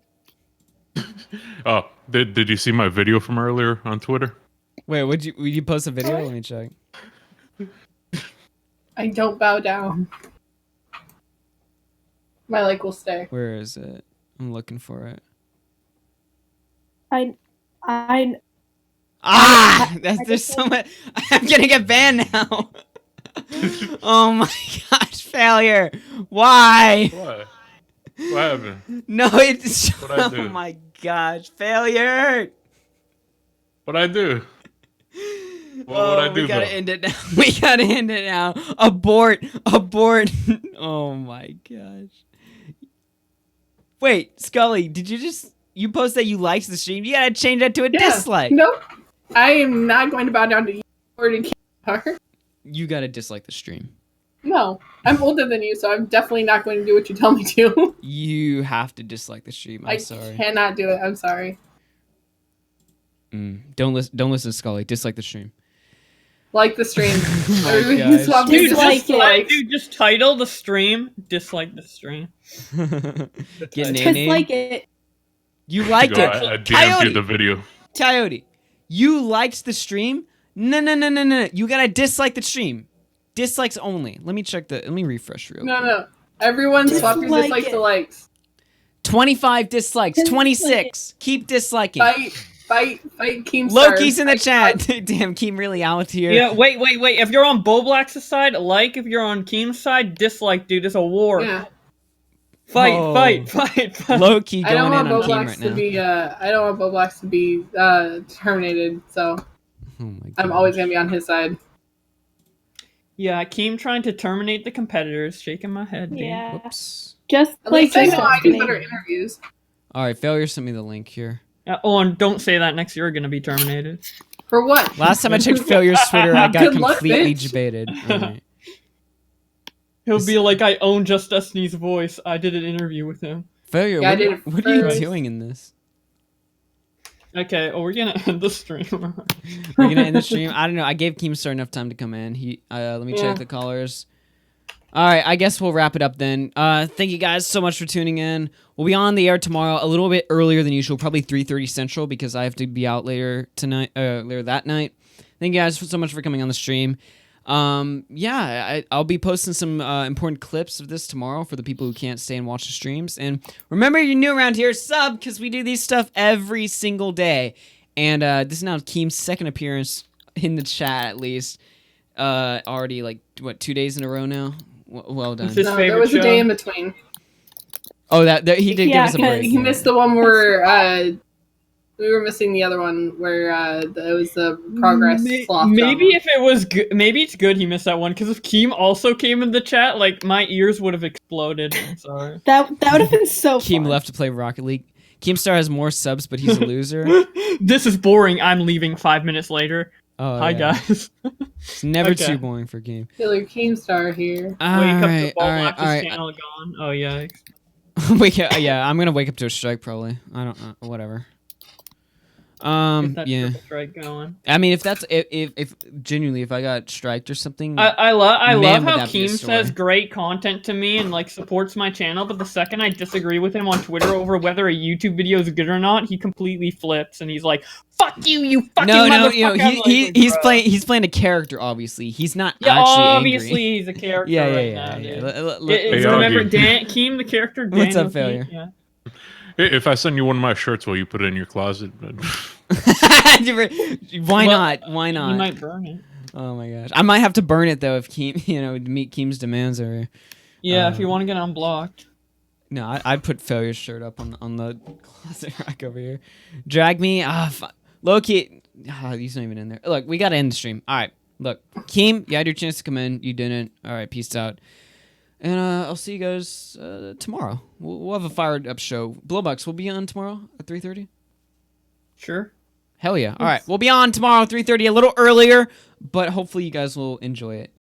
Speaker 16: Oh, did you see my video from earlier on Twitter?
Speaker 1: Wait, would you post a video? Let me check.
Speaker 5: I don't bow down. My like will stay.
Speaker 1: Where is it? I'm looking for it. There's so much. I'm gonna get banned now. Oh my gosh, Failure. Why?
Speaker 16: What? What happened?
Speaker 1: No, it's.
Speaker 16: What'd I do?
Speaker 1: Oh my gosh, Failure.
Speaker 16: What'd I do? What would I do?
Speaker 1: We gotta end it now. We gotta end it now. Abort. Oh my gosh. Wait, Scully, did you post that you liked the stream? You gotta change that to a dislike.
Speaker 5: Nope. I am not going to bow down to you or to Keemstar.
Speaker 1: You gotta dislike the stream.
Speaker 5: No, I'm older than you, so I'm definitely not going to do what you tell me to.
Speaker 1: You have to dislike the stream. I'm sorry.
Speaker 5: I cannot do it. I'm sorry.
Speaker 1: Don't listen to Scully. Dislike the stream.
Speaker 5: Like the stream.
Speaker 4: Dude, just title the stream. Dislike the stream.
Speaker 14: Dislike it.
Speaker 1: You liked it.
Speaker 16: I DM'd you the video.
Speaker 1: Coyote, you liked the stream? No. You gotta dislike the stream. Dislikes only. Let me refresh real quick.
Speaker 5: No. Everyone swap your dislikes to likes.
Speaker 1: 25 dislikes. 26. Keep disliking.
Speaker 5: Fight Keemstar.
Speaker 1: Loki's in the chat. Damn, Keem really out here.
Speaker 4: Yeah, wait. If you're on BowBlax's side, like. If you're on Keem's side, dislike, dude. It's a war.
Speaker 5: Yeah.
Speaker 4: Fight.
Speaker 1: Loki going
Speaker 5: I don't want
Speaker 1: in on Keem
Speaker 5: BowBlax
Speaker 1: right
Speaker 5: to
Speaker 1: now.
Speaker 5: be. I don't want BowBlax to be terminated. So I'm always gonna be on his side.
Speaker 4: Yeah, Keem trying to terminate the competitors. Shaking my head. Dude.
Speaker 14: Yeah.
Speaker 1: Whoops.
Speaker 14: Just
Speaker 5: At
Speaker 14: like
Speaker 5: least I know I do better interviews.
Speaker 1: All right, Failure sent me the link here.
Speaker 4: And don't say that next year. You're gonna be terminated.
Speaker 5: For what?
Speaker 1: Last time I checked Failure's Twitter, I got
Speaker 5: Good luck,
Speaker 1: completely
Speaker 5: bitch.
Speaker 1: debated. All right.
Speaker 4: He'll be like, I own Just Destiny's voice. I did an interview with him.
Speaker 1: Failure,
Speaker 5: Yeah, I did it
Speaker 1: what are you
Speaker 5: first.
Speaker 1: doing in this?
Speaker 4: Okay, we're gonna end the stream.
Speaker 1: We're gonna end the stream. I don't know. I gave Keemstar enough time to come in. Let me
Speaker 5: Yeah.
Speaker 1: check the callers. All right, I guess we'll wrap it up then. Thank you guys so much for tuning in. We'll be on the air tomorrow a little bit earlier than usual, probably 3:30 Central, because I have to be out later that night. Thank you guys so much for coming on the stream. I'll be posting some important clips of this tomorrow for the people who can't stay and watch the streams. And remember, you're new around here, sub, because we do these stuff every single day. And this is now Keem's second appearance in the chat, at least. Already, 2 days in a row now? Well done.
Speaker 5: No, there was a day in between.
Speaker 1: Oh, that he did give us a break.
Speaker 5: He missed the one where we were missing the other one where it was the progress. Sloth
Speaker 4: Maybe if it was good, maybe it's good he missed that one, because if Keem also came in the chat, my ears would have exploded. I'm sorry.
Speaker 14: That would have been so
Speaker 1: Keem
Speaker 14: fun.
Speaker 1: left to play Rocket League. Keemstar has more subs, but he's a loser.
Speaker 4: This is boring. I'm leaving 5 minutes later.
Speaker 1: Oh,
Speaker 4: Hi,
Speaker 1: yeah.
Speaker 4: guys.
Speaker 1: It's never
Speaker 4: Okay.
Speaker 1: too boring for Keem.
Speaker 5: Killer Keemstar here.
Speaker 4: Wake up to
Speaker 1: all right.
Speaker 4: BowBlax's channel gone. Oh, yeah.
Speaker 1: I'm gonna wake up to a strike probably. I don't know. Whatever. Yeah.
Speaker 4: Strike going.
Speaker 1: I mean, if genuinely, if I got striked or something,
Speaker 4: I love
Speaker 1: man, would
Speaker 4: how
Speaker 1: that be a
Speaker 4: Keem
Speaker 1: story.
Speaker 4: says great content to me and supports my channel, but the second I disagree with him on Twitter over whether a YouTube video is good or not, he completely flips and he's like, "Fuck you, you fucking motherfucker!" I'm like,
Speaker 1: he's
Speaker 4: "Bro."
Speaker 1: he's playing a character. Obviously, he's not
Speaker 4: Yeah,
Speaker 1: actually
Speaker 4: obviously
Speaker 1: angry.
Speaker 4: he's a character.
Speaker 1: Yeah.
Speaker 4: now, dude.
Speaker 16: Hey,
Speaker 4: Remember
Speaker 16: Augie.
Speaker 4: Keem, the character.
Speaker 1: What's
Speaker 4: Daniel
Speaker 1: up, Failure?
Speaker 4: Keem? Yeah.
Speaker 16: If I send you one of my shirts, will you put it in your closet?
Speaker 1: Why not? Why not?
Speaker 4: You might burn it.
Speaker 1: Oh my gosh, I might have to burn it though if Keem, meet Keem's demands over.
Speaker 4: Yeah, if you want to get unblocked.
Speaker 1: No, I'd put Failure's shirt up on the closet rack over here. Drag me, Loki. He's not even in there. Look, we gotta end the stream. All right, Look, Keem, you had your chance to come in. You didn't. All right, peace out. And I'll see you guys tomorrow. We'll have a fired up show. BowBlax will be on tomorrow at 3:30.
Speaker 4: Sure.
Speaker 1: Hell yeah. All right, we'll be on tomorrow at 3:30, a little earlier, but hopefully you guys will enjoy it.